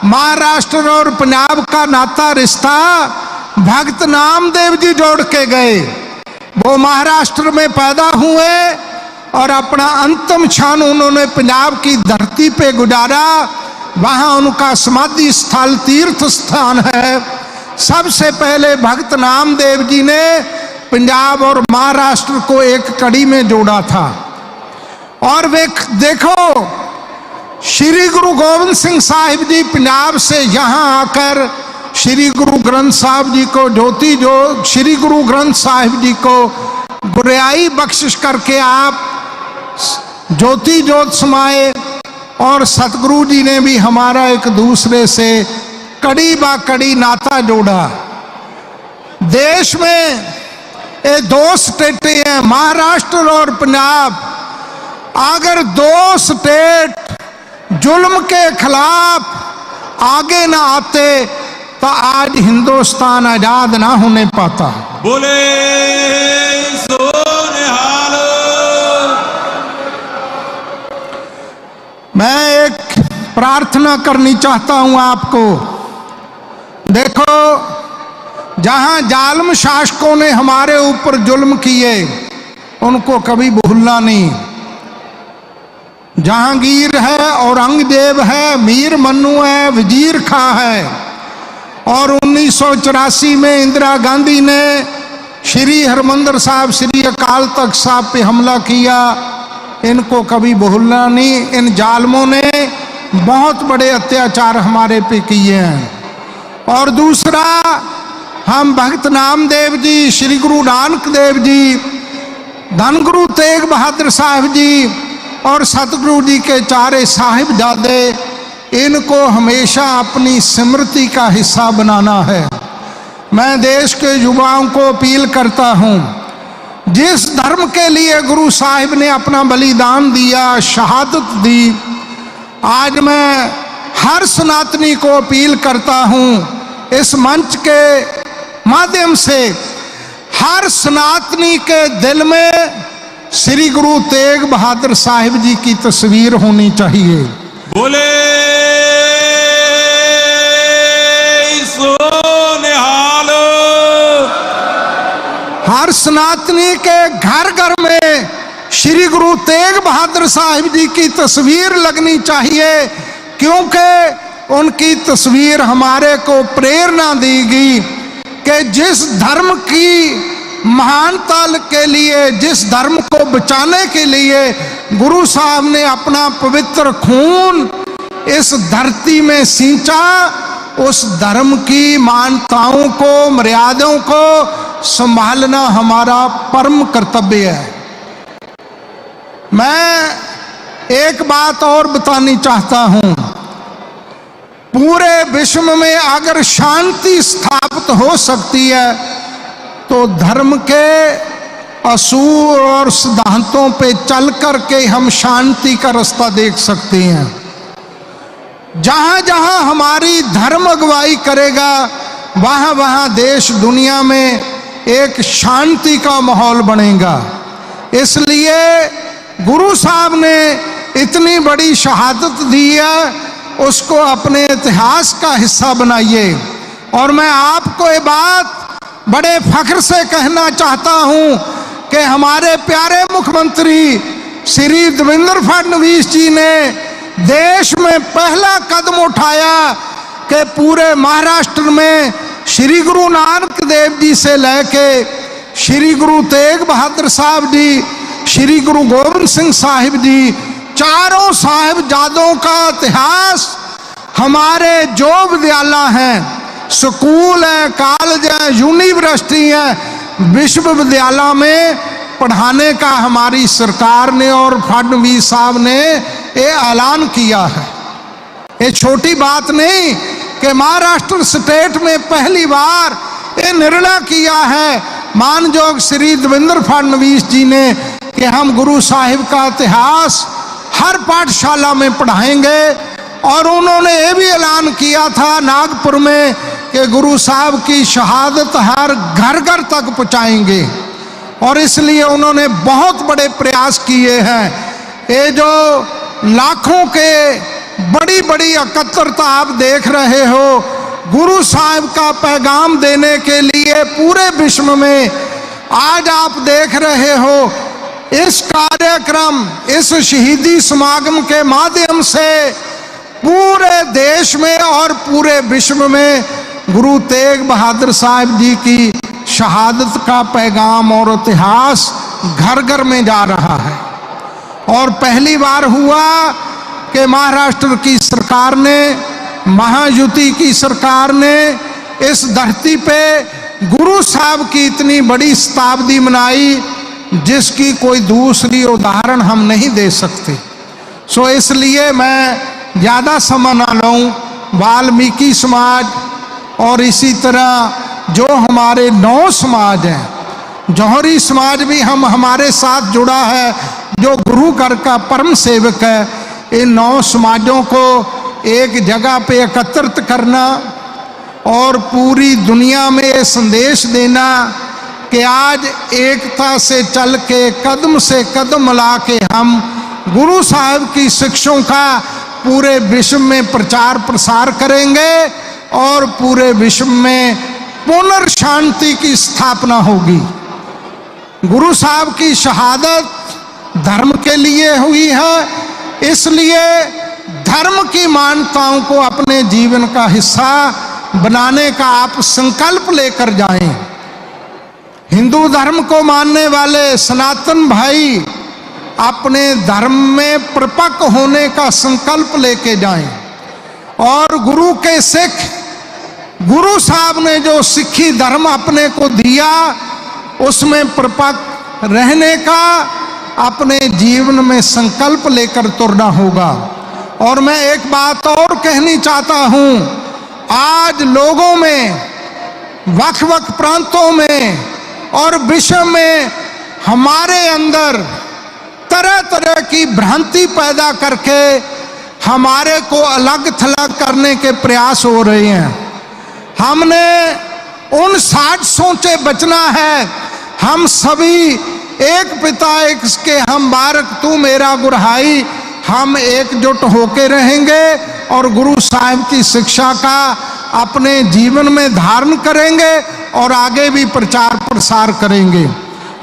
महाराष्ट्र और पंजाब का नाता रिश्ता भगत नामदेव जी जोड़ के गए। वो महाराष्ट्र में पैदा हुए और अपना अंतिम क्षण उन्होंने पंजाब की धरती पे गुजारा। वहां उनका समाधि स्थल तीर्थ स्थान है। सबसे पहले भगत नामदेव जी ने पंजाब और महाराष्ट्र को एक कड़ी में जोड़ा था। और वे देखो, श्री गुरु गोविंद सिंह साहिब जी पंजाब से यहाँ आकर श्री गुरु ग्रंथ साहिब जी को श्री गुरु ग्रंथ साहिब जी को गुरियाई बख्शिश करके आप ज्योति जोत समाए और सतगुरु जी ने भी हमारा एक दूसरे से कड़ी बा कड़ी नाता जोड़ा। देश में ये दो स्टेटें हैं, महाराष्ट्र और पंजाब। अगर दो स्टेट जुल्म के खिलाफ आगे ना आते तो आज हिंदुस्तान आजाद ना होने पाता। बोले सोनिहाल। मैं एक प्रार्थना करनी चाहता हूं आपको। देखो, जहां जालिम शासकों ने हमारे ऊपर जुल्म किए उनको कभी भूलना नहीं। जहांगीर है, औरंगजेब है, मीर मन्नू है, वजीर खां है, और 1984 में इंदिरा गांधी ने श्री हरमंदिर साहब, श्री अकाल तख्त साहब पे हमला किया। इनको कभी भूलना नहीं। इन जालिमों ने बहुत बड़े अत्याचार हमारे पे किए हैं। और दूसरा, हम भगत नामदेव जी, श्री गुरु नानक देव जी, धन गुरु तेग बहादुर साहिब जी और सतगुरु जी के चारे साहिबजादे, इनको हमेशा अपनी स्मृति का हिस्सा बनाना है। मैं देश के युवाओं को अपील करता हूं, जिस धर्म के लिए गुरु साहिब ने अपना बलिदान दिया, शहादत दी, आज मैं हर सनातनी को अपील करता हूं, इस मंच के माध्यम से हर सनातनी के दिल में श्री गुरु तेग बहादुर साहिब जी की तस्वीर होनी चाहिए। बोले सोनिहाल। हर सनातनी के घर घर में श्री गुरु तेग बहादुर साहिब जी की तस्वीर लगनी चाहिए, क्योंकि उनकी तस्वीर हमारे को प्रेरणा देगी कि जिस धर्म की महानता के लिए, जिस धर्म को बचाने के लिए गुरु साहब ने अपना पवित्र खून इस धरती में सींचा, उस धर्म की मान्यताओं को, मर्यादाओं को संभालना हमारा परम कर्तव्य है। मैं एक बात और बतानी चाहता हूं, पूरे विश्व में अगर शांति स्थापित हो सकती है तो धर्म के असूल और सिद्धांतों पे चल करके हम शांति का रास्ता देख सकते हैं। जहां जहां हमारी धर्म अगुवाई करेगा, वहां वहां देश दुनिया में एक शांति का माहौल बनेगा। इसलिए गुरु साहब ने इतनी बड़ी शहादत दी है, उसको अपने इतिहास का हिस्सा बनाइए। और मैं आपको ये बात बड़े फख्र से कहना चाहता हूं कि हमारे प्यारे मुख्यमंत्री श्री देवेंद्र फडणवीस जी ने देश में पहला कदम उठाया कि पूरे महाराष्ट्र में श्री गुरु नानक देव जी से लेके श्री गुरु तेग बहादुर साहब जी, श्री गुरु गोविंद सिंह साहिब जी, चारों साहिबजादों का इतिहास हमारे जो विद्यालय हैं, स्कूल है, कॉलेज है, यूनिवर्सिटी है, विश्वविद्यालय में पढ़ाने का हमारी सरकार ने और फडणवीस साहब ने ये ऐलान किया है। ये छोटी बात नहीं कि महाराष्ट्र स्टेट में पहली बार ये निर्णय किया है मानयोग श्री देवेंद्र फडणवीस जी ने कि हम गुरु साहिब का इतिहास हर पाठशाला में पढ़ाएंगे। और उन्होंने ये भी ऐलान किया था नागपुर में कि गुरु साहब की शहादत हर घर घर तक पहुँचाएंगे। और इसलिए उन्होंने बहुत बड़े प्रयास किए हैं। ये जो लाखों के बड़ी बड़ी एकत्रता आप देख रहे हो गुरु साहिब का पैगाम देने के लिए पूरे विश्व में, आज आप देख रहे हो इस कार्यक्रम, इस शहीदी समागम के माध्यम से पूरे देश में और पूरे विश्व में गुरु तेग बहादुर साहिब जी की शहादत का पैगाम और इतिहास घर घर में जा रहा है। और पहली बार हुआ कि महाराष्ट्र की सरकार ने, महायुति की सरकार ने इस धरती पे गुरु साहब की इतनी बड़ी शताब्दी मनाई जिसकी कोई दूसरी उदाहरण हम नहीं दे सकते। सो इसलिए मैं ज़्यादा समय ना लूँ। वाल्मीकि समाज और इसी तरह जो हमारे 9 समाज हैं, जौहरी समाज भी हमारे साथ जुड़ा है जो गुरु घर का परम सेवक है। इन 9 समाजों को एक जगह पे एकत्रित करना और पूरी दुनिया में ये संदेश देना कि आज एकता से चल के कदम से कदम मिला के हम गुरु साहिब की शिक्षाओं का पूरे विश्व में प्रचार प्रसार करेंगे और पूरे विश्व में पुनर्शांति की स्थापना होगी। गुरु साहब की शहादत धर्म के लिए हुई है, इसलिए धर्म की मान्यताओं को अपने जीवन का हिस्सा बनाने का आप संकल्प लेकर जाएं। हिंदू धर्म को मानने वाले सनातन भाई अपने धर्म में परिपक्व होने का संकल्प लेके जाएं। और गुरु के सिख, गुरु साहब ने जो सिखी धर्म अपने को दिया उसमें परिपक्व रहने का अपने जीवन में संकल्प लेकर तुरना होगा। और मैं एक बात और कहनी चाहता हूं, आज लोगों में वक् वक् प्रांतों में और विश्व में हमारे अंदर तरह तरह की भ्रांति पैदा करके हमारे को अलग थलग करने के प्रयास हो रहे हैं। हमने उन 60 सोचे बचना है। हम सभी एक पिता एक के हम बारक तू मेरा गुरहाई, हम एकजुट होके रहेंगे और गुरु साहिब की शिक्षा का अपने जीवन में धारण करेंगे और आगे भी प्रचार प्रसार करेंगे।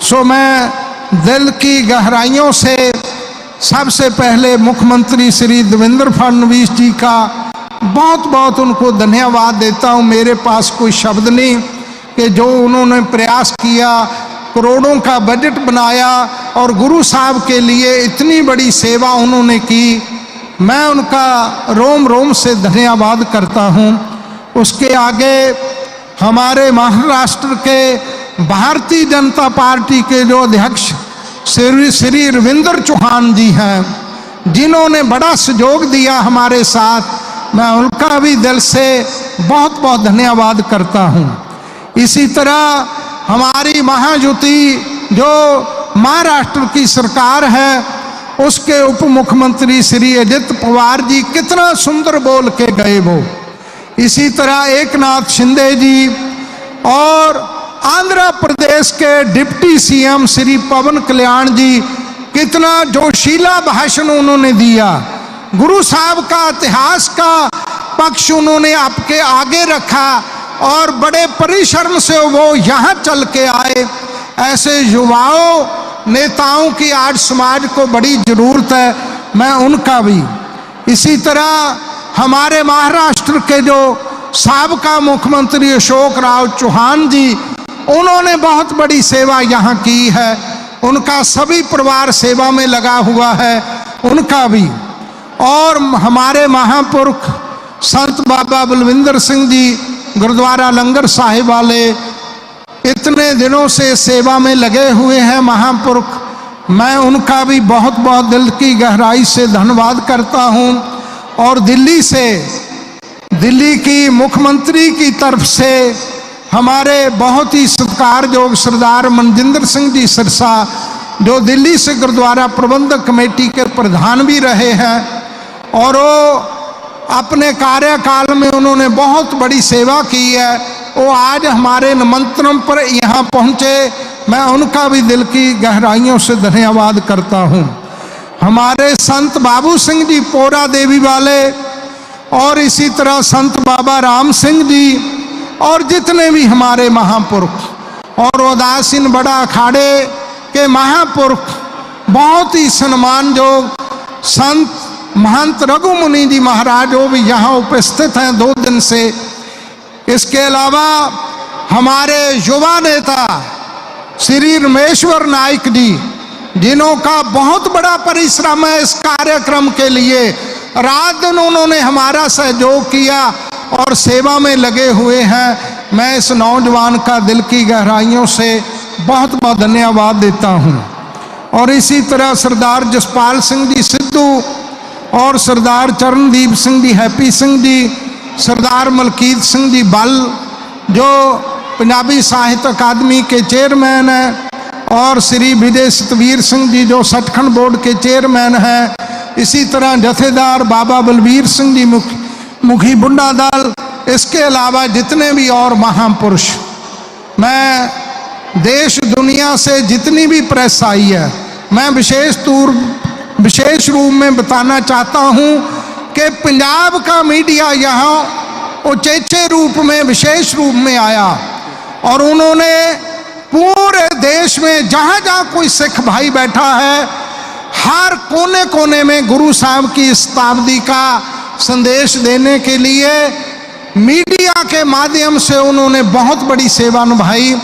सो मैं दिल की गहराइयों से सबसे पहले मुख्यमंत्री श्री देवेंद्र फडणवीस जी का बहुत बहुत उनको धन्यवाद देता हूँ। मेरे पास कोई शब्द नहीं कि जो उन्होंने प्रयास किया, करोड़ों का बजट बनाया और गुरु साहब के लिए इतनी बड़ी सेवा उन्होंने की। मैं उनका रोम रोम से धन्यवाद करता हूँ। उसके आगे हमारे महाराष्ट्र के भारतीय जनता पार्टी के जो अध्यक्ष श्री रविंद्र चौहान जी हैं, जिन्होंने बड़ा सहयोग दिया हमारे साथ, मैं उनका भी दिल से बहुत बहुत धन्यवाद करता हूँ। इसी तरह हमारी महायुति जो महाराष्ट्र की सरकार है उसके उप मुख्यमंत्री श्री अजित पवार जी कितना सुंदर बोल के गए वो। इसी तरह एकनाथ शिंदे जी और आंध्र प्रदेश के डिप्टी सीएम श्री पवन कल्याण जी कितना जोशीला भाषण उन्होंने दिया। गुरु साहब का इतिहास का पक्ष उन्होंने आपके आगे रखा और बड़े परिश्रम से वो यहाँ चल के आए। ऐसे युवाओं नेताओं की आज समाज को बड़ी जरूरत है, मैं उनका भी। इसी तरह हमारे महाराष्ट्र के जो साबका मुख्यमंत्री अशोक राव चौहान जी, उन्होंने बहुत बड़ी सेवा यहाँ की है। उनका सभी परिवार सेवा में लगा हुआ है, उनका भी। और हमारे महापुरुष संत बाबा बलविंदर सिंह जी गुरुद्वारा लंगर साहिब वाले इतने दिनों से सेवा में लगे हुए हैं महापुरुष, मैं उनका भी बहुत बहुत दिल की गहराई से धन्यवाद करता हूँ। और दिल्ली की मुख्यमंत्री की तरफ से हमारे बहुत ही सत्कारयोग सरदार मनजिंदर सिंह जी सिरसा, जो दिल्ली से गुरुद्वारा प्रबंधक कमेटी के प्रधान भी रहे हैं, और वो अपने कार्यकाल में उन्होंने बहुत बड़ी सेवा की है, वो आज हमारे निमंत्रण पर यहाँ पहुँचे। मैं उनका भी दिल की गहराइयों से धन्यवाद करता हूँ। हमारे संत बाबू सिंह जी पोरा देवी वाले, और इसी तरह संत बाबा राम सिंह जी, और जितने भी हमारे महापुरुष और उदासीन बड़ा अखाड़े के महापुरुष, बहुत ही सम्मानयोग संत महंत रघु मुनि जी महाराज, वो भी यहाँ उपस्थित हैं 2 दिन से। इसके अलावा हमारे युवा नेता श्री रमेश्वर नाइक जी, जिन्हों का बहुत बड़ा परिश्रम है इस कार्यक्रम के लिए, रात दिन उन्होंने हमारा सहयोग किया और सेवा में लगे हुए हैं। मैं इस नौजवान का दिल की गहराइयों से बहुत बहुत धन्यवाद देता हूँ। और इसी तरह सरदार जसपाल सिंह जी सिद्धू, और सरदार चरणदीप सिंह जी हैप्पी सिंह जी, सरदार मलकीत सिंह जी बल, जो पंजाबी साहित्य अकादमी के चेयरमैन हैं, और श्री विजय सतवीर सिंह जी, जो सचखंड बोर्ड के चेयरमैन हैं। इसी तरह जथेदार बाबा बलबीर सिंह जी मुखी बुंडा दल, इसके अलावा जितने भी और महापुरुष, मैं देश दुनिया से जितनी भी प्रेस आई है, मैं विशेष रूप में बताना चाहता हूँ कि पंजाब का मीडिया यहाँ उचेचे रूप में विशेष रूप में आया, और उन्होंने पूरे देश में जहाँ जहाँ कोई सिख भाई बैठा है, हर कोने कोने में गुरु साहब की शताब्दी का संदेश देने के लिए मीडिया के माध्यम से उन्होंने बहुत बड़ी सेवा निभाई।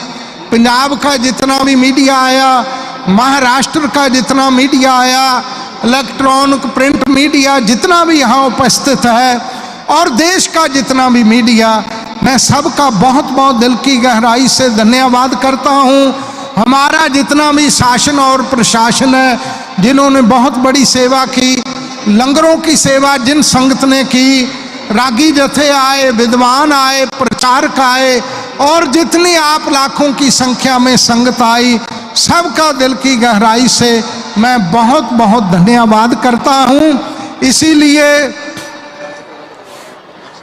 पंजाब का जितना भी मीडिया आया, महाराष्ट्र का जितना मीडिया आया, इलेक्ट्रॉनिक प्रिंट मीडिया जितना भी यहाँ उपस्थित है, और देश का जितना भी मीडिया, मैं सबका बहुत बहुत दिल की गहराई से धन्यवाद करता हूँ। हमारा जितना भी शासन और प्रशासन है, जिन्होंने बहुत बड़ी सेवा की, लंगरों की सेवा जिन संगत ने की, रागी जथे आए, विद्वान आए, प्रचारक आए, और जितनी आप लाखों की संख्या में संगत आई, सबका दिल की गहराई से मैं बहुत बहुत धन्यवाद करता हूँ। इसीलिए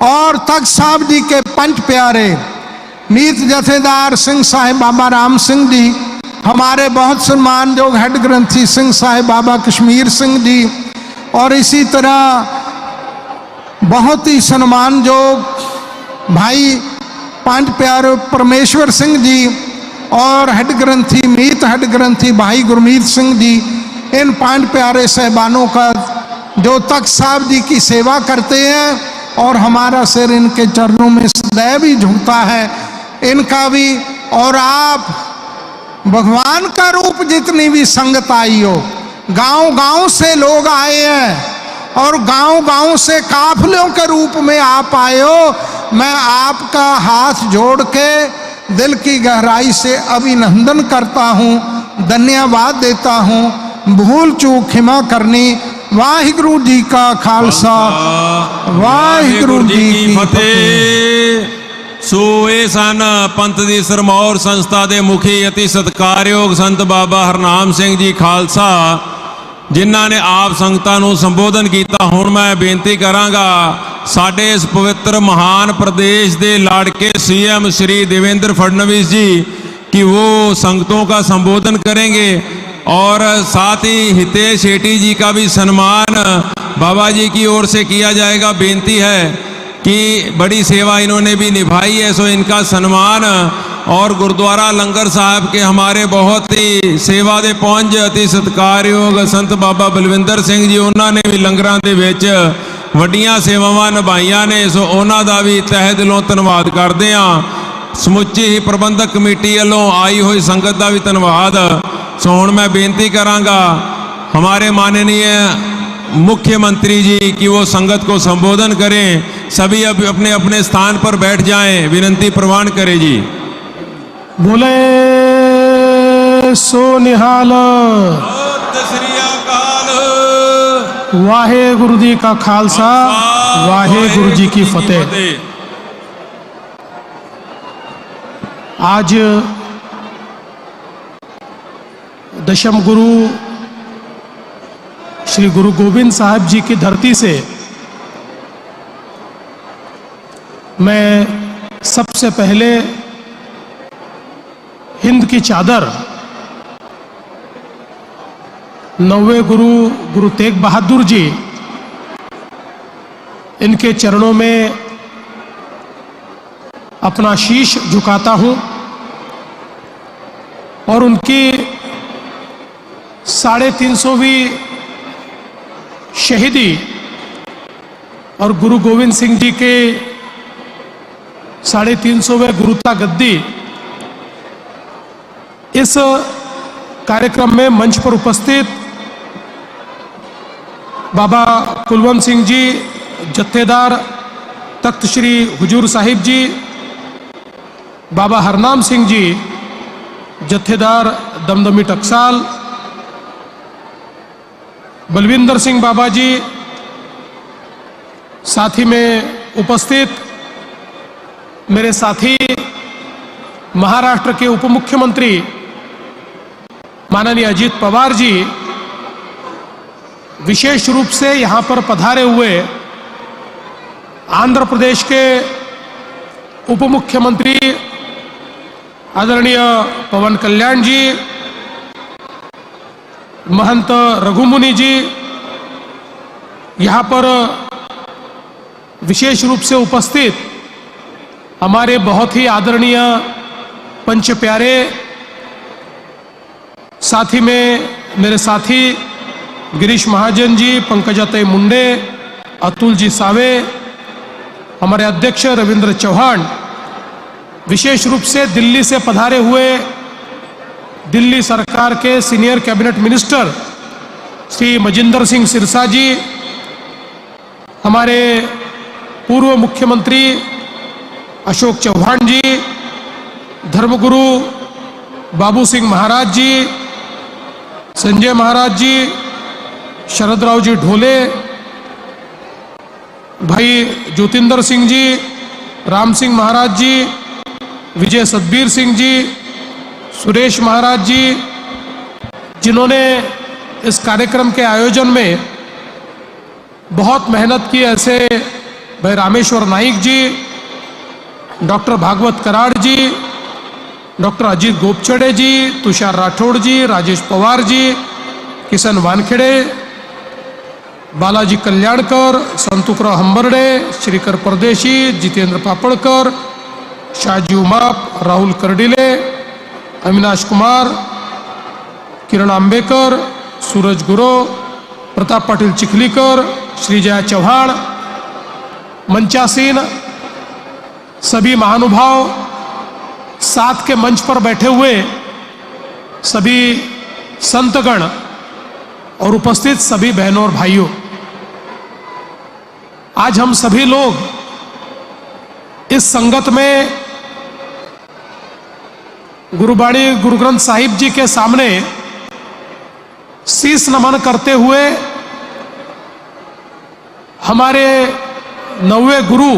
और तख्त साहब जी के पंच प्यारे मीत जथेदार सिंह साहिब बाबा राम सिंह जी, हमारे बहुत सम्मानयोग हेड ग्रंथी सिंह साहिब बाबा कश्मीर सिंह जी, और इसी तरह बहुत ही सम्मानयोग भाई पंच प्यारे परमेश्वर सिंह जी, और हेड ग्रंथी मीत हेड ग्रंथी भाई गुरमीत सिंह जी, इन पंच प्यारे साहबानों का जो तख्त साहब जी की सेवा करते हैं, और हमारा सिर इनके चरणों में सदैव ही झुकता है, इनका भी। और आप भगवान का रूप जितनी भी संगत आई हो, गांव गांव से लोग आए हैं, और गांव गांव से काफिलों के रूप में आप आए हो, मैं आपका हाथ जोड़ के दिल की गहराई से अभिनंदन करता हूँ, धन्यवाद देता हूँ। भूल चूक क्षमा करनी। वाहिगुरु जी का खालसा, वाहिगुरु जी की फतेह। सो ਇਹ ਸਨ ਪੰਥ ਦੀ ਸਰਮੌਰ ਸੰਸਥਾ ਦੇ ਮੁਖੀ ਅਤੀ ਸਤਿਕਾਰਯੋਗ ਸੰਤ ਬਾਬਾ ਹਰਨਾਮ ਸਿੰਘ ਜੀ ਖਾਲਸਾ, ਜਿਨ੍ਹਾਂ ਨੇ ਆਪ ਸੰਗਤਾਂ ਨੂੰ ਸੰਬੋਧਨ ਕੀਤਾ। ਹੁਣ ਮੈਂ ਬੇਨਤੀ ਕਰਾਂਗਾ ਸਾਡੇ ਇਸ ਪਵਿੱਤਰ महान प्रदेश ਦੇ लाड़के सीएम श्री देवेंद्र फडणवीस जी कि वो संगतों का संबोधन करेंगे, और साथ ही हितेश शेट्टी जी का भी सम्मान बाबा जी की ओर से किया जाएगा। बेनती है कि बड़ी सेवा इन्होंने भी निभाई है, सो इनका सम्मान। और गुरुद्वारा लंगर साहब के हमारे बहुत ही सेवा दे पहुंच अति सत्कारयोग संत बाबा बलविंदर सिंह जी, उन्होंने भी लंगरां दे विच वड्डियां सेवावां निभाईਆਂ ने, सो उन्हां दा भी तहे दिलों धन्नवाद करदे हां। समुची ही प्रबंधक कमेटी वालों आई हुई संगत का भी धन्यवाद। सो हुण मैं बेनती करांगा हमारे माननीय मुख्यमंत्री जी कि वो संगत को संबोधन करें। सभी अब अपने अपने स्थान पर बैठ जाएं, विनंती प्रवान करें जी। बोले सो निहाल। सत श्री अकाल। वाहे गुरु जी का खालसा, वाहे गुरु जी की फतेह। आज दशम गुरु श्री गुरु गोविंद साहब जी की धरती से मैं सबसे पहले हिंद की चादर नौवे गुरु गुरु तेग बहादुर जी, इनके चरणों में अपना शीश झुकाता हूं और उनकी 350वीं शहीदी और गुरु गोविंद सिंह जी के 350वें गुरुता गद्दी, इस कार्यक्रम में मंच पर उपस्थित बाबा कुलवंत सिंह जी जत्थेदार तख्त श्री हुजूर साहिब जी, बाबा हरनाम सिंह जी जत्थेदार दमदमी टकसाल, बलविंदर सिंह बाबा जी, साथ ही में उपस्थित मेरे साथी महाराष्ट्र के उप मुख्यमंत्री माननीय अजीत पवार जी, विशेष रूप से यहां पर पधारे हुए आंध्र प्रदेश के उप मुख्यमंत्री आदरणीय पवन कल्याण जी, महंत रघुमुनि जी, यहां पर विशेष रूप से उपस्थित हमारे बहुत ही आदरणीय पंच प्यारे, साथी में मेरे साथी गिरीश महाजन जी, पंकजाताई मुंडे, अतुल जी सावे, हमारे अध्यक्ष रविंद्र चौहान, विशेष रूप से दिल्ली से पधारे हुए दिल्ली सरकार के senior cabinet minister Shri Manjinder Singh Sirsa ji, हमारे पूर्व मुख्यमंत्री अशोक चौहान जी, धर्मगुरु बाबू सिंह महाराज जी, संजय महाराज जी, शरदराव जी ढोले, भाई ज्योतिंदर सिंह जी, राम सिंह महाराज जी, विजय सतबीर सिंह जी, सुरेश महाराज जी, जिन्होंने इस कार्यक्रम के आयोजन में बहुत मेहनत की, ऐसे भाई रामेश्वर नाइक जी, डॉक्टर भागवत कराड़ जी, डॉक्टर अजीत गोपछड़े जी, तुषार राठौड़ जी, राजेश पवार जी, किशन वानखेड़े, बालाजी कल्याणकर, संतुकराव हंबर्डे, श्रीकर परदेशी, जितेंद्र पापड़कर, शाहजी उमाप, राहुल करडिले, अविनाश कुमार, किरण आंबेकर, सूरज गुरो, प्रताप पाटिल चिखलीकर, श्रीजया चौहान, मंचासीन सभी महानुभाव, साथ के मंच पर बैठे हुए सभी संतगण और उपस्थित सभी बहनों और भाइयों, आज हम सभी लोग इस संगत में गुरुबाणी गुरु ग्रंथ साहिब जी के सामने शीश नमन करते हुए हमारे नौवे गुरु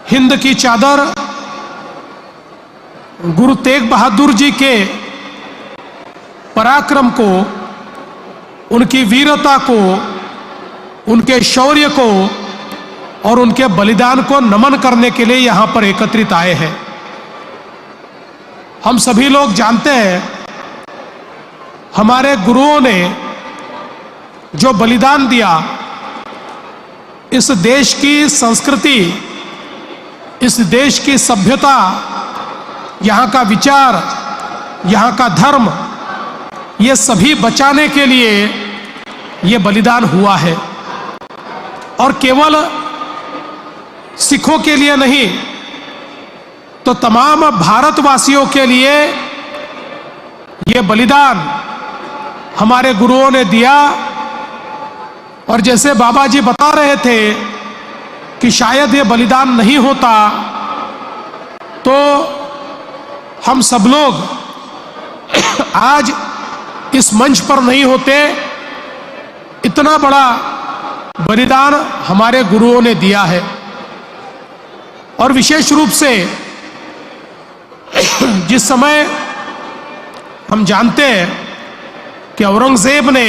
हिंद की चादर गुरु तेग बहादुर जी के पराक्रम को, उनकी वीरता को, उनके शौर्य को और उनके बलिदान को नमन करने के लिए यहां पर एकत्रित आए हैं। हम सभी लोग जानते हैं हमारे गुरुओं ने जो बलिदान दिया, इस देश की संस्कृति, इस देश की सभ्यता, यहाँ का विचार, यहाँ का धर्म, ये सभी बचाने के लिए ये बलिदान हुआ है। और केवल सिखों के लिए नहीं, तो तमाम भारतवासियों के लिए ये बलिदान हमारे गुरुओं ने दिया। और जैसे बाबा जी बता रहे थे कि शायद ये बलिदान नहीं होता तो हम सब लोग आज इस मंच पर नहीं होते, इतना बड़ा बलिदान हमारे गुरुओं ने दिया है। और विशेष रूप से जिस समय हम जानते हैं कि औरंगजेब ने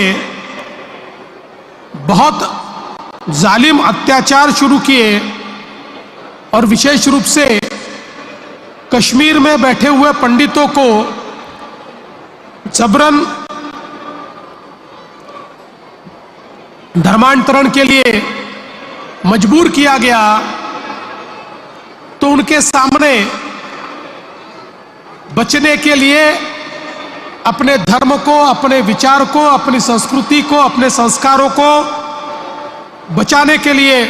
बहुत जालिम अत्याचार शुरू किए और विशेष रूप से कश्मीर में बैठे हुए पंडितों को जबरन धर्मांतरण के लिए मजबूर किया गया, तो उनके सामने बचने के लिए अपने धर्म को, अपने विचार को, अपनी संस्कृति को, अपने संस्कारों को बचाने के लिए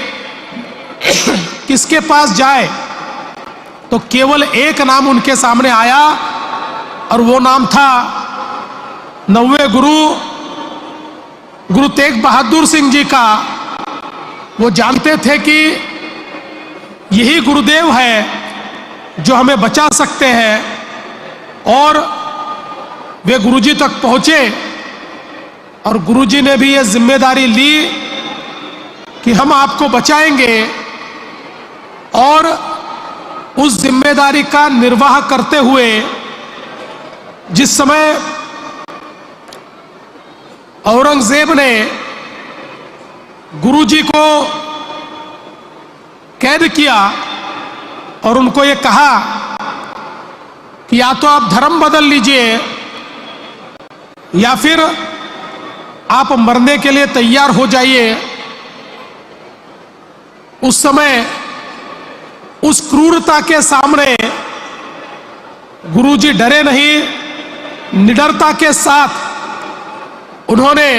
किसके पास जाए, तो केवल एक नाम उनके सामने आया और वो नाम था 9वें गुरु तेग बहादुर सिंह जी का। वो जानते थे कि यही गुरुदेव है जो हमें बचा सकते हैं, और वे गुरुजी तक पहुंचे और गुरुजी ने भी ये जिम्मेदारी ली कि हम आपको बचाएंगे, और उस जिम्मेदारी का निर्वाह करते हुए जिस समय औरंगजेब ने गुरुजी को कैद किया और उनको ये कहा कि या तो आप धर्म बदल लीजिए या फिर आप मरने के लिए तैयार हो जाइए, उस समय उस क्रूरता के सामने गुरुजी डरे नहीं, निडरता के साथ उन्होंने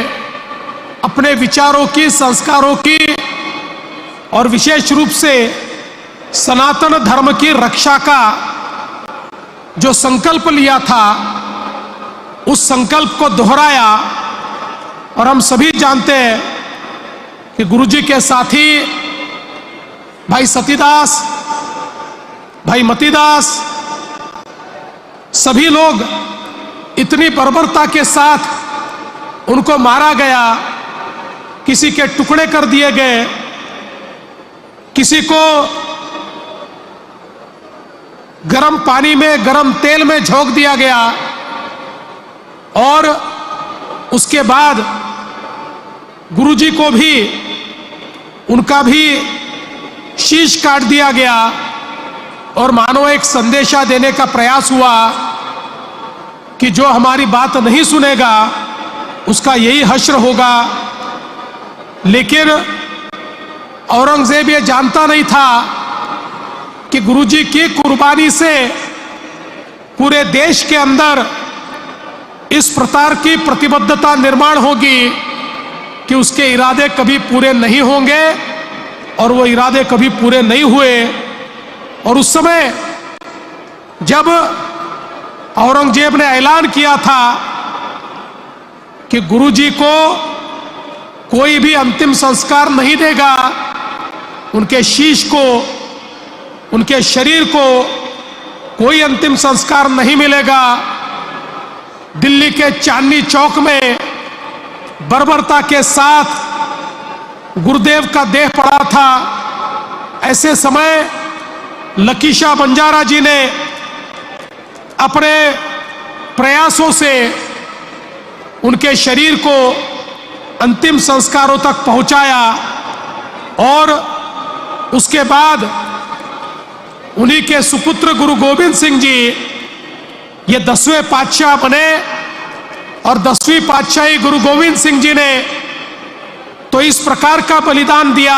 अपने विचारों की, संस्कारों की और विशेष रूप से सनातन धर्म की रक्षा का जो संकल्प लिया था, उस संकल्प को दोहराया। और हम सभी जानते हैं कि गुरुजी के साथी भाई सतीदास, भाई मतीदास, सभी लोग इतनी बर्बरता के साथ उनको मारा गया, किसी के टुकड़े कर दिए गए, किसी को गरम पानी में, गरम तेल में झोंक दिया गया, और उसके बाद गुरुजी को भी, उनका भी शीश काट दिया गया, और मानो एक संदेशा देने का प्रयास हुआ कि जो हमारी बात नहीं सुनेगा उसका यही हश्र होगा। लेकिन औरंगजेब ये जानता नहीं था कि गुरुजी की कुर्बानी से पूरे देश के अंदर इस प्रकार की प्रतिबद्धता निर्माण होगी कि उसके इरादे कभी पूरे नहीं होंगे, और वो इरादे कभी पूरे नहीं हुए। और उस समय जब औरंगजेब ने ऐलान किया था कि गुरुजी को कोई भी अंतिम संस्कार नहीं देगा, उनके शीश को, उनके शरीर को कोई अंतिम संस्कार नहीं मिलेगा, दिल्ली के चांदनी चौक में बर्बरता के साथ गुरुदेव का देह पड़ा था। ऐसे समय लकीशा बंजारा जी ने अपने प्रयासों से उनके शरीर को अंतिम संस्कारों तक पहुंचाया, और उसके बाद उन्हीं के सुपुत्र गुरु गोविंद सिंह जी ये 10वें पातशाह बने, और 10वीं पातशाही गुरु गोविंद सिंह जी ने तो इस प्रकार का बलिदान दिया।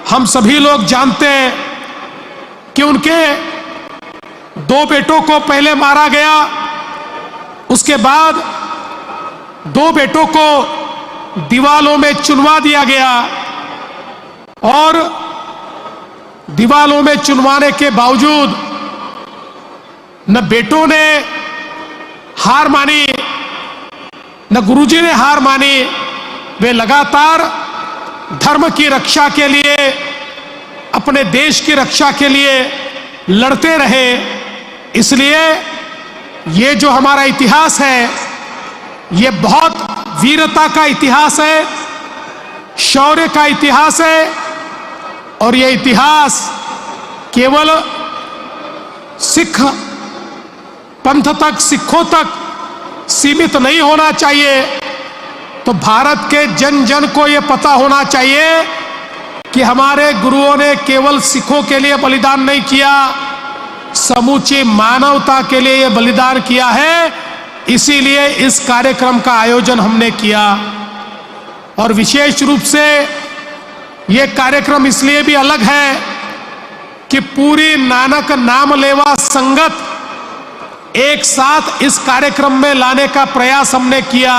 हम सभी लोग जानते हैं कि उनके 2 बेटों को पहले मारा गया, उसके बाद 2 बेटों को दीवालों में चुनवा दिया गया, और दीवालों में चुनवाने के बावजूद न बेटों ने हार मानी, न गुरुजी ने हार मानी। वे लगातार धर्म की रक्षा के लिए, अपने देश की रक्षा के लिए लड़ते रहे। इसलिए ये जो हमारा इतिहास है, ये बहुत वीरता का इतिहास है, शौर्य का इतिहास है। और यह इतिहास केवल सिख पंथ तक, सिखों तक सीमित नहीं होना चाहिए। तो भारत के जन जन को यह पता होना चाहिए कि हमारे गुरुओं ने केवल सिखों के लिए बलिदान नहीं किया, समूची मानवता के लिए यह बलिदान किया है। इसीलिए इस कार्यक्रम का आयोजन हमने किया। और विशेष रूप से यह कार्यक्रम इसलिए भी अलग है कि पूरी नानक नाम लेवा संगत एक साथ इस कार्यक्रम में लाने का प्रयास हमने किया।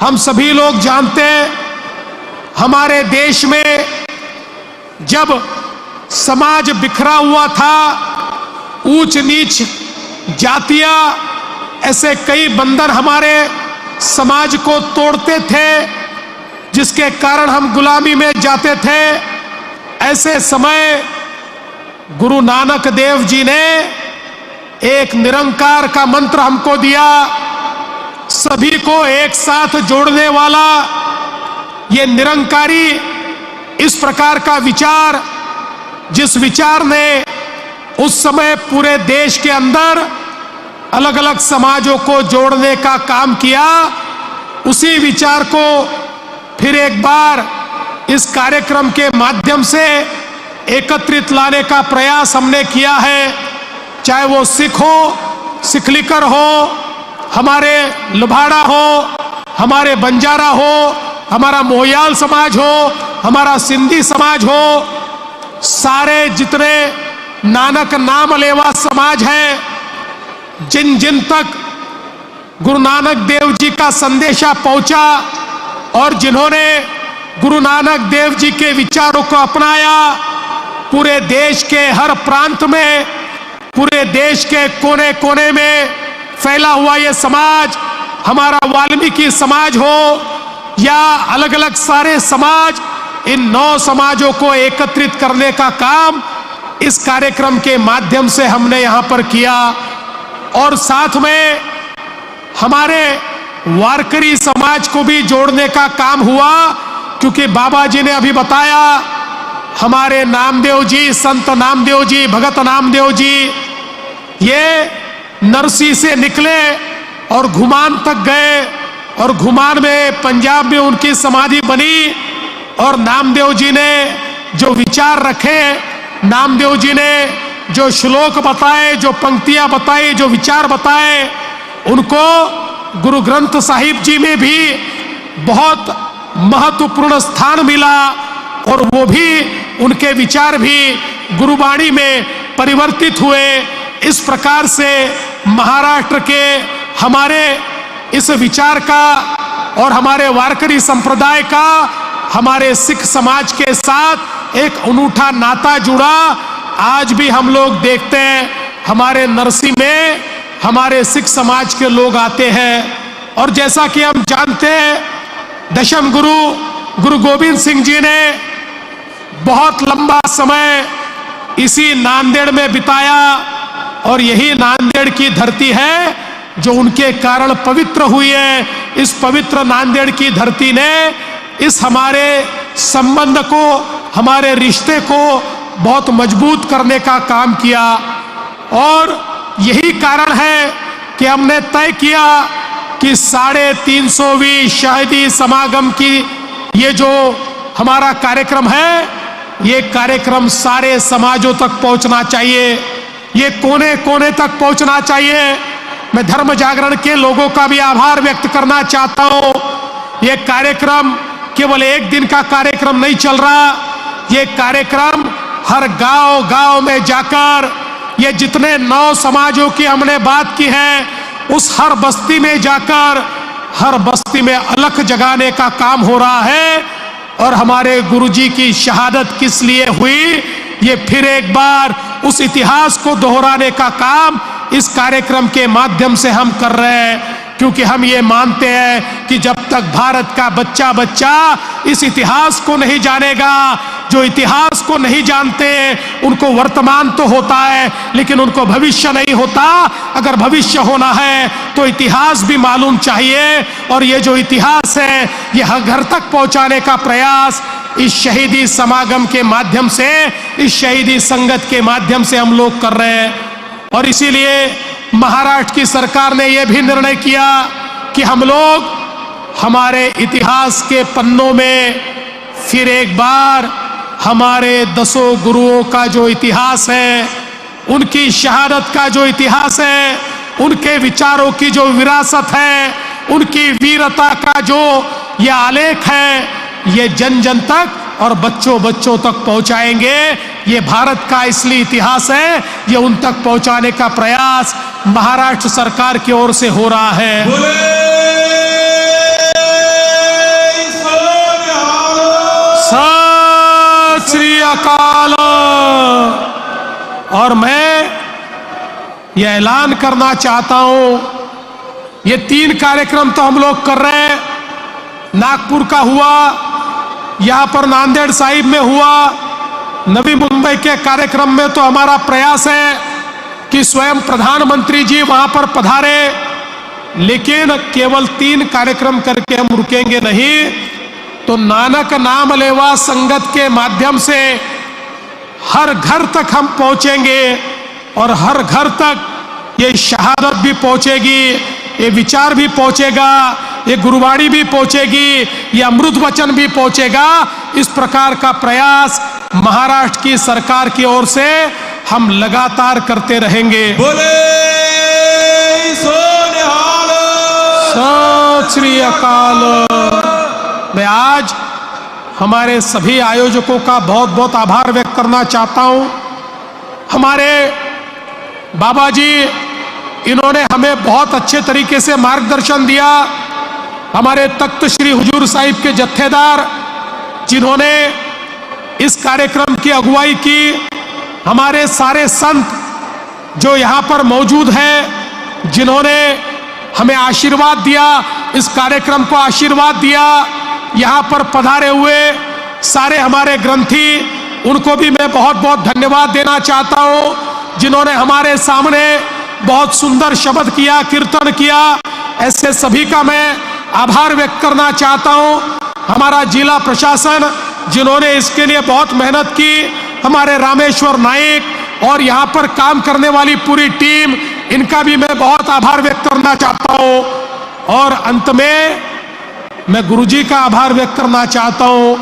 हम सभी लोग जानते हैं, हमारे देश में जब समाज बिखरा हुआ था, ऊंच नीच जातियां, ऐसे कई बंधन हमारे समाज को तोड़ते थे, जिसके कारण हम गुलामी में जाते थे। ऐसे समय गुरु नानक देव जी ने एक निरंकार का मंत्र हमको दिया, सभी को एक साथ जोड़ने वाला। ये निरंकारी इस प्रकार का विचार, जिस विचार ने उस समय पूरे देश के अंदर अलग अलग समाजों को जोड़ने का काम किया, उसी विचार को फिर एक बार इस कार्यक्रम के माध्यम से एकत्रित लाने का प्रयास हमने किया है। चाहे वो सिख हो, सिखलिकर हो, हमारे लुभाड़ा हो, हमारे बंजारा हो, हमारा मोहयाल समाज हो, हमारा सिंधी समाज हो, सारे जितने नानक नाम लेवा समाज है, जिन जिन तक गुरु नानक देव जी का संदेशा पहुंचा और जिन्होंने गुरु नानक देव जी के विचारों को अपनाया, पूरे देश के हर प्रांत में, पूरे देश के कोने कोने में फैला हुआ ये समाज, हमारा वाल्मीकि समाज हो या अलग अलग सारे समाज, इन 9 समाजों को एकत्रित करने का काम इस कार्यक्रम के माध्यम से हमने यहां पर किया। और साथ में हमारे वारकरी समाज को भी जोड़ने का काम हुआ, क्योंकि बाबा जी ने अभी बताया, हमारे नामदेव जी, संत नामदेव जी, भगत नामदेव जी, ये नरसी से निकले और घुमान तक गए, और घुमान में पंजाब में उनकी समाधि बनी। और नामदेव जी ने जो विचार रखे, नामदेव जी ने जो श्लोक बताए, जो पंक्तियां बताई, जो विचार बताए, उनको गुरु ग्रंथ साहिब जी में भी बहुत महत्वपूर्ण स्थान मिला। और वो भी, उनके विचार भी गुरुवाणी में परिवर्तित हुए। इस प्रकार से महाराष्ट्र के हमारे इस विचार का और हमारे वारकरी संप्रदाय का हमारे सिख समाज के साथ एक अनूठा नाता जुड़ा। आज भी हम लोग देखते हैं, हमारे नरसी में हमारे सिख समाज के लोग आते हैं। और जैसा कि हम जानते हैं, दशम गुरु गुरु गोविंद सिंह जी ने बहुत लंबा समय इसी नांदेड़ में बिताया, और यही नांदेड़ की धरती है जो उनके कारण पवित्र हुई है। इस पवित्र नांदेड़ की धरती ने इस हमारे संबंध को, हमारे रिश्ते को बहुत मजबूत करने का काम किया। और यही कारण है कि हमने तय किया कि 350वीं शहीदी समागम की ये जो हमारा कार्यक्रम है, ये कार्यक्रम सारे समाजों तक पहुंचना चाहिए, ये कोने कोने तक पहुंचना चाहिए। मैं धर्म जागरण के लोगों का भी आभार व्यक्त करना चाहता हूं। ये कार्यक्रम केवल एक दिन का कार्यक्रम नहीं चल रहा, ये कार्यक्रम हर गांव गांव में जाकर, ये जितने 9 समाजों की हमने बात की है, उस हर बस्ती में जाकर हर बस्ती में अलख जगाने का काम हो रहा है। और हमारे गुरुजी की शहादत किस लिए हुई, ये फिर एक बार उस इतिहास को दोहराने का काम इस कार्यक्रम के माध्यम से हम कर रहे हैं। क्योंकि हम ये मानते हैं कि जब तक भारत का बच्चा बच्चा इस इतिहास को नहीं जानेगा, जो इतिहास को नहीं जानते उनको वर्तमान तो होता है लेकिन उनको भविष्य नहीं होता। अगर भविष्य होना है तो इतिहास भी मालूम चाहिए, और ये जो इतिहास है ये हर घर तक पहुंचाने का प्रयास इस शहीदी समागम के माध्यम से, इस शहीदी संगत के माध्यम से हम लोग कर रहे हैं। और इसीलिए महाराष्ट्र की सरकार ने यह भी निर्णय किया कि हम लोग हमारे इतिहास के पन्नों में फिर एक बार हमारे 10 गुरुओं का जो इतिहास है, उनकी शहादत का जो इतिहास है, उनके विचारों की जो विरासत है, उनकी वीरता का जो ये आलेख है, ये जन जन तक और बच्चों बच्चों तक पहुंचाएंगे। ये भारत का इसलिए इतिहास है, ये उन तक पहुंचाने का प्रयास महाराष्ट्र सरकार की ओर से हो रहा है। सत श्री अकाल। और मैं ये ऐलान करना चाहता हूं, ये 3 कार्यक्रम तो हम लोग कर रहे हैं। नागपुर का हुआ, यहां पर नांदेड़ साहिब में हुआ, नवी मुंबई के कार्यक्रम में तो हमारा प्रयास है कि स्वयं प्रधानमंत्री जी वहां पर पधारे, लेकिन केवल 3 कार्यक्रम करके हम रुकेंगे नहीं। तो नानक नाम लेवा संगत के माध्यम से हर घर तक हम पहुंचेंगे, और हर घर तक ये शहादत भी पहुंचेगी, ये विचार भी पहुंचेगा, ये गुरुवाणी भी पहुंचेगी, ये अमृत वचन भी पहुंचेगा। इस प्रकार का प्रयास महाराष्ट्र की सरकार की ओर से हम लगातार करते रहेंगे। बोले सोनिहाल। सत श्री अकाल। मैं आज हमारे सभी आयोजकों का बहुत बहुत आभार व्यक्त करना चाहता हूं। हमारे बाबा जी, इन्होंने हमें बहुत अच्छे तरीके से मार्गदर्शन दिया। हमारे तख्त श्री हुजूर साहिब के जत्थेदार, जिन्होंने इस कार्यक्रम की अगुवाई की, हमारे सारे संत जो यहाँ पर मौजूद हैं, जिन्होंने हमें आशीर्वाद दिया, इस कार्यक्रम को आशीर्वाद दिया, यहाँ पर पधारे हुए सारे हमारे ग्रंथी, उनको भी मैं बहुत बहुत धन्यवाद देना चाहता हूँ, जिन्होंने हमारे सामने बहुत सुंदर शब्द किया, कीर्तन किया। ऐसे सभी का मैं आभार व्यक्त करना चाहता हूँ। हमारा जिला प्रशासन, जिन्होंने इसके लिए बहुत मेहनत की, हमारे रामेश्वर नाइक और यहाँ पर काम करने वाली पूरी टीम, इनका भी मैं बहुत आभार व्यक्त करना चाहता हूँ। और अंत में मैं गुरुजी का आभार व्यक्त करना चाहता हूँ।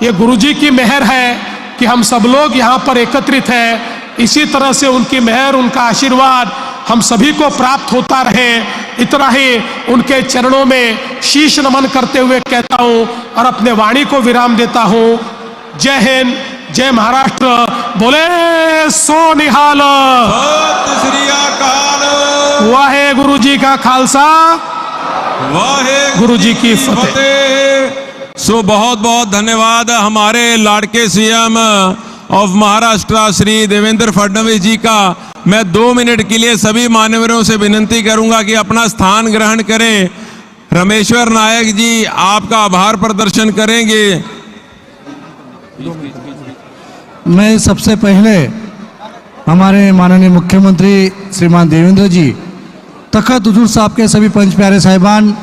ये गुरुजी की मेहर है कि हम सब लोग यहाँ पर एकत्रित हैं। इसी तरह से उनकी मेहर, उनका आशीर्वाद हम सभी को प्राप्त होता रहे, इतना ही उनके चरणों में शीश नमन करते हुए कहता हूँ और अपने वाणी को विराम देता हूँ। जय हिंद, जय महाराष्ट्र। बोले सोनिहाल। सत श्री अकाल। वाहे गुरु जी का खालसा, वाहे गुरु जी की फतेह। सो बहुत बहुत धन्यवाद हमारे लाड़के सीएम ऑफ महाराष्ट्र श्री देवेंद्र फडणवीस जी का। मैं 2 मिनट के लिए सभी मान्यवरों से विनती करूंगा कि अपना स्थान ग्रहण करें। रामेश्वर नायक जी आपका आभार प्रदर्शन करेंगे। मैं सबसे पहले हमारे माननीय मुख्यमंत्री श्रीमान देवेंद्र जी, तखत हुजूर साहब के सभी पंच प्यारे साहिबान,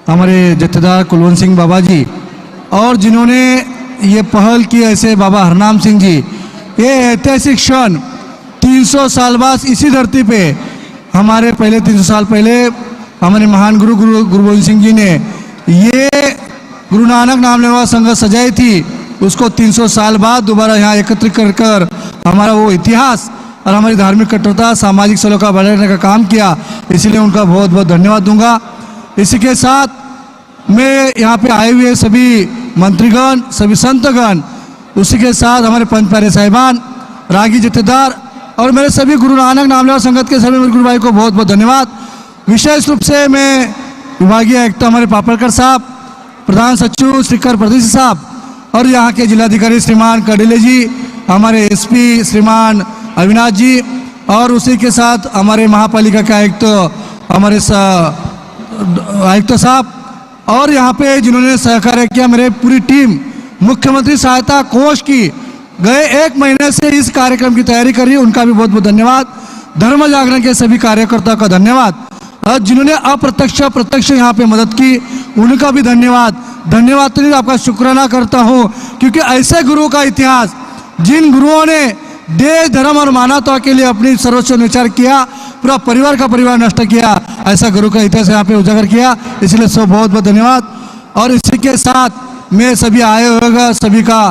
हमारे जत्थेदार कुलवंत सिंह बाबा जी, और जिन्होंने ये पहल की, ऐसे बाबा हरनाम सिंह जी, ये ऐतिहासिक क्षण 300 साल बाद इसी धरती पे, हमारे पहले 300 साल पहले हमारे महान गुरु गोविंद सिंह जी ने ये गुरु नानक नाम लेवा संगत सजाई थी, उसको 300 साल बाद दोबारा यहाँ एकत्रित कर हमारा वो इतिहास और हमारी धार्मिक कट्टरता, सामाजिक सलोखा बढ़ाने का काम किया। इसलिए उनका बहुत बहुत धन्यवाद दूंगा। इसी के साथ मैं यहाँ पे आए हुए सभी मंत्रीगण, सभी संतगण, उसी के साथ हमारे पंच प्यारे साहिबान, रागी जत्थेदार और मेरे सभी गुरु नानक नाम लेवा संगत के सभी गुरु भाई को बहुत बहुत धन्यवाद। विशेष रूप से मैं विभागीय आयुक्त हमारे पापड़कर साहब, प्रधान सचिव श्रीकर प्रदेश साहब और यहाँ के जिलाधिकारी श्रीमान कडेले जी, हमारे एसपी श्रीमान अविनाश जी, और उसी के साथ हमारे महापालिका के आयुक्त हमारे आयुक्त साहब, और यहाँ पे जिन्होंने सहकार्य किया मेरे पूरी टीम, मुख्यमंत्री सहायता कोष की गए 1 महीने से इस कार्यक्रम की तैयारी कर रही है, उनका भी बहुत बहुत धन्यवाद। धर्म जागरण के सभी कार्यकर्ताओं का धन्यवाद और जिन्होंने अप्रत्यक्ष प्रत्यक्ष यहाँ पे मदद की उनका भी धन्यवाद। धन्यवाद तो नहीं, आपका शुक्राना करता हूँ, क्योंकि ऐसे गुरुओं का इतिहास, जिन गुरुओं ने देश धर्म और मानवता के लिए अपनी सर्वोच्च विचार किया, पूरा परिवार का परिवार नष्ट किया, ऐसा गुरु का इतिहास यहाँ पे उजागर किया, इसलिए सब बहुत बहुत धन्यवाद। और इसी के साथ मैं सभी आए होगा सभी का,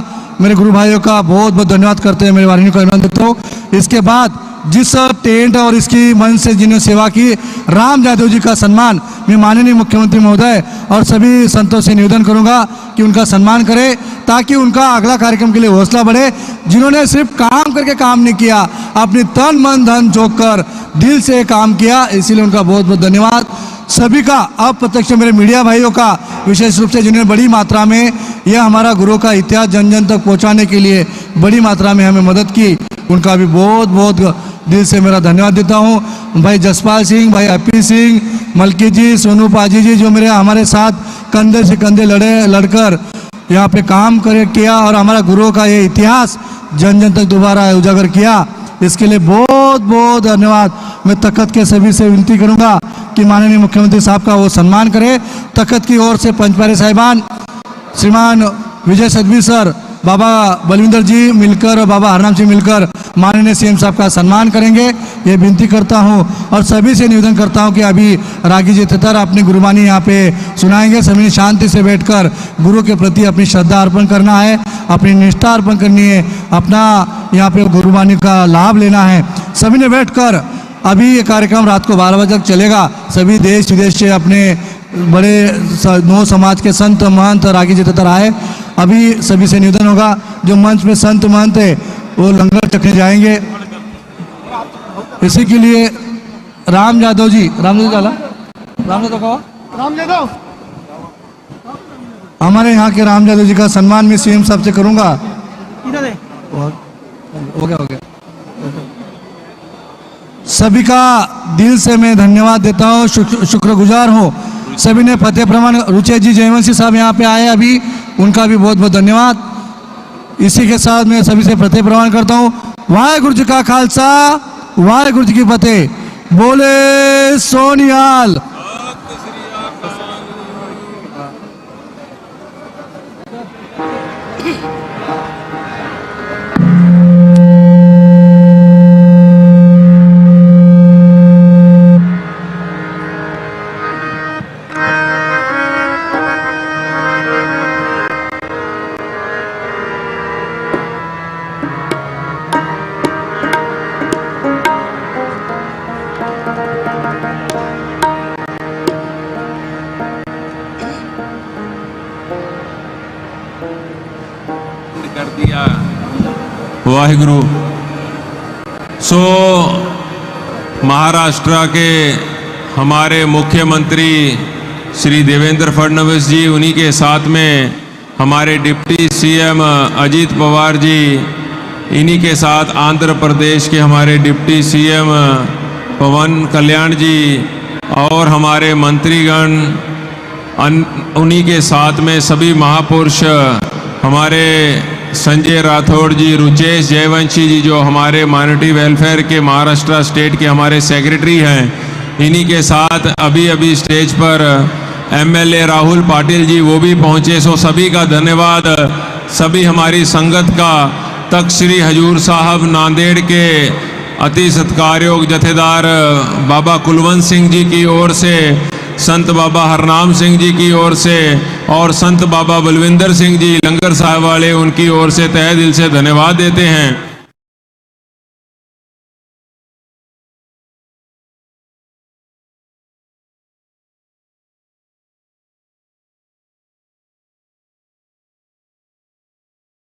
मेरे गुरु भाइयों का बहुत बहुत धन्यवाद करते हैं, मेरे वाहिनी को अभिनंदन देता हूँ। इसके बाद जिस टेंट और इसकी मन से जिन्होंने सेवा की, राम यादव जी का सम्मान मैं माननीय मुख्यमंत्री महोदय और सभी संतों से निवेदन करूंगा कि उनका सम्मान करें, ताकि उनका अगला कार्यक्रम के लिए हौसला बढ़े। जिन्होंने सिर्फ काम करके काम नहीं किया, अपनी तन मन धन झोंक कर दिल से काम किया, इसीलिए उनका बहुत बहुत धन्यवाद। सभी का अप्रत्यक्ष मेरे मीडिया भाइयों का विशेष रूप से, जिन्होंने बड़ी मात्रा में यह हमारा गुरु का इतिहास जन जन तक पहुँचाने के लिए बड़ी मात्रा में हमें मदद की, उनका भी बहुत बहुत दिल से मेरा धन्यवाद देता हूँ। भाई जसपाल सिंह, भाई अपी सिंह, मलकी जी, सोनू पाजी जी, जो मेरे हमारे साथ कंधे से कंधे लड़कर यहाँ पे काम किया और हमारा गुरुओं का ये इतिहास जन जन तक दोबारा उजागर किया, इसके लिए बहुत बहुत धन्यवाद। मैं तखत के सभी से विनती करूँगा कि माननीय मुख्यमंत्री साहब का वो सम्मान करें। तखत की ओर से पंच प्यारे साहिबान श्रीमान विजय सदवी सर, बाबा बलविंदर जी मिलकर और बाबा हरनाम सिंह मिलकर माननीय सीएम साहब का सम्मान करेंगे, ये विनती करता हूँ। और सभी से निवेदन करता हूँ कि अभी रागी जी तितर अपनी गुरुबानी यहाँ पे सुनाएंगे, सभी शांति से बैठकर गुरु के प्रति अपनी श्रद्धा अर्पण करना है, अपनी निष्ठा अर्पण करनी है, अपना यहाँ पे गुरुबानी का लाभ लेना है। सभी ने बैठकर, अभी ये कार्यक्रम रात को 12 बजे तक चलेगा। सभी देश विदेश से अपने बड़े 9 समाज के संत महंत रागी जी तितर आए। अभी सभी से निवेदन होगा, जो मंच में संत महंत है वो लंगर चखने जाएंगे। इसी के लिए राम यादव जी डाला, राम यादव कहा, राम यादव, हमारे यहाँ के राम यादव जी का सम्मान मैं सीएम साहब से करूंगा। हो गया। सभी का दिल से मैं धन्यवाद देता हूँ, शुक्रगुजार हूँ। सभी ने फतेह प्रमाण, रुचि जी जयवंशी साहब यहाँ पे आए अभी, उनका भी बहुत बहुत धन्यवाद। इसी के साथ मैं सभी से फतेह प्रमाण करता हूँ। वाहेगुरु जी का खालसा, वाहेगुरु जी की फतेह। बोले सोनिहाल। कर दिया वाहिगुरु। सो महाराष्ट्र के हमारे मुख्यमंत्री श्री देवेंद्र फडणवीस जी, उन्हीं के साथ में हमारे डिप्टी सीएम अजीत पवार जी, इन्हीं के साथ आंध्र प्रदेश के हमारे डिप्टी सीएम पवन कल्याण जी और हमारे मंत्रीगण, उन्हीं के साथ में सभी महापुरुष हमारे संजय राठौड़ जी, रुचेश जयवंशी जी, जो हमारे माइनॉरिटी वेलफेयर के महाराष्ट्र स्टेट के हमारे सेक्रेटरी हैं, इन्हीं के साथ अभी स्टेज पर एमएलए राहुल पाटिल जी वो भी पहुंचे। सो सभी का धन्यवाद। सभी हमारी संगत का तख्त श्री हजूर साहब नांदेड़ के अति सत्कारयोग जथेदार बाबा कुलवंत सिंह जी की ओर से, संत बाबा हरनाम सिंह जी की ओर से और संत बाबा बलविंदर सिंह जी लंगर साहब वाले, उनकी ओर से तहे दिल से धन्यवाद देते हैं।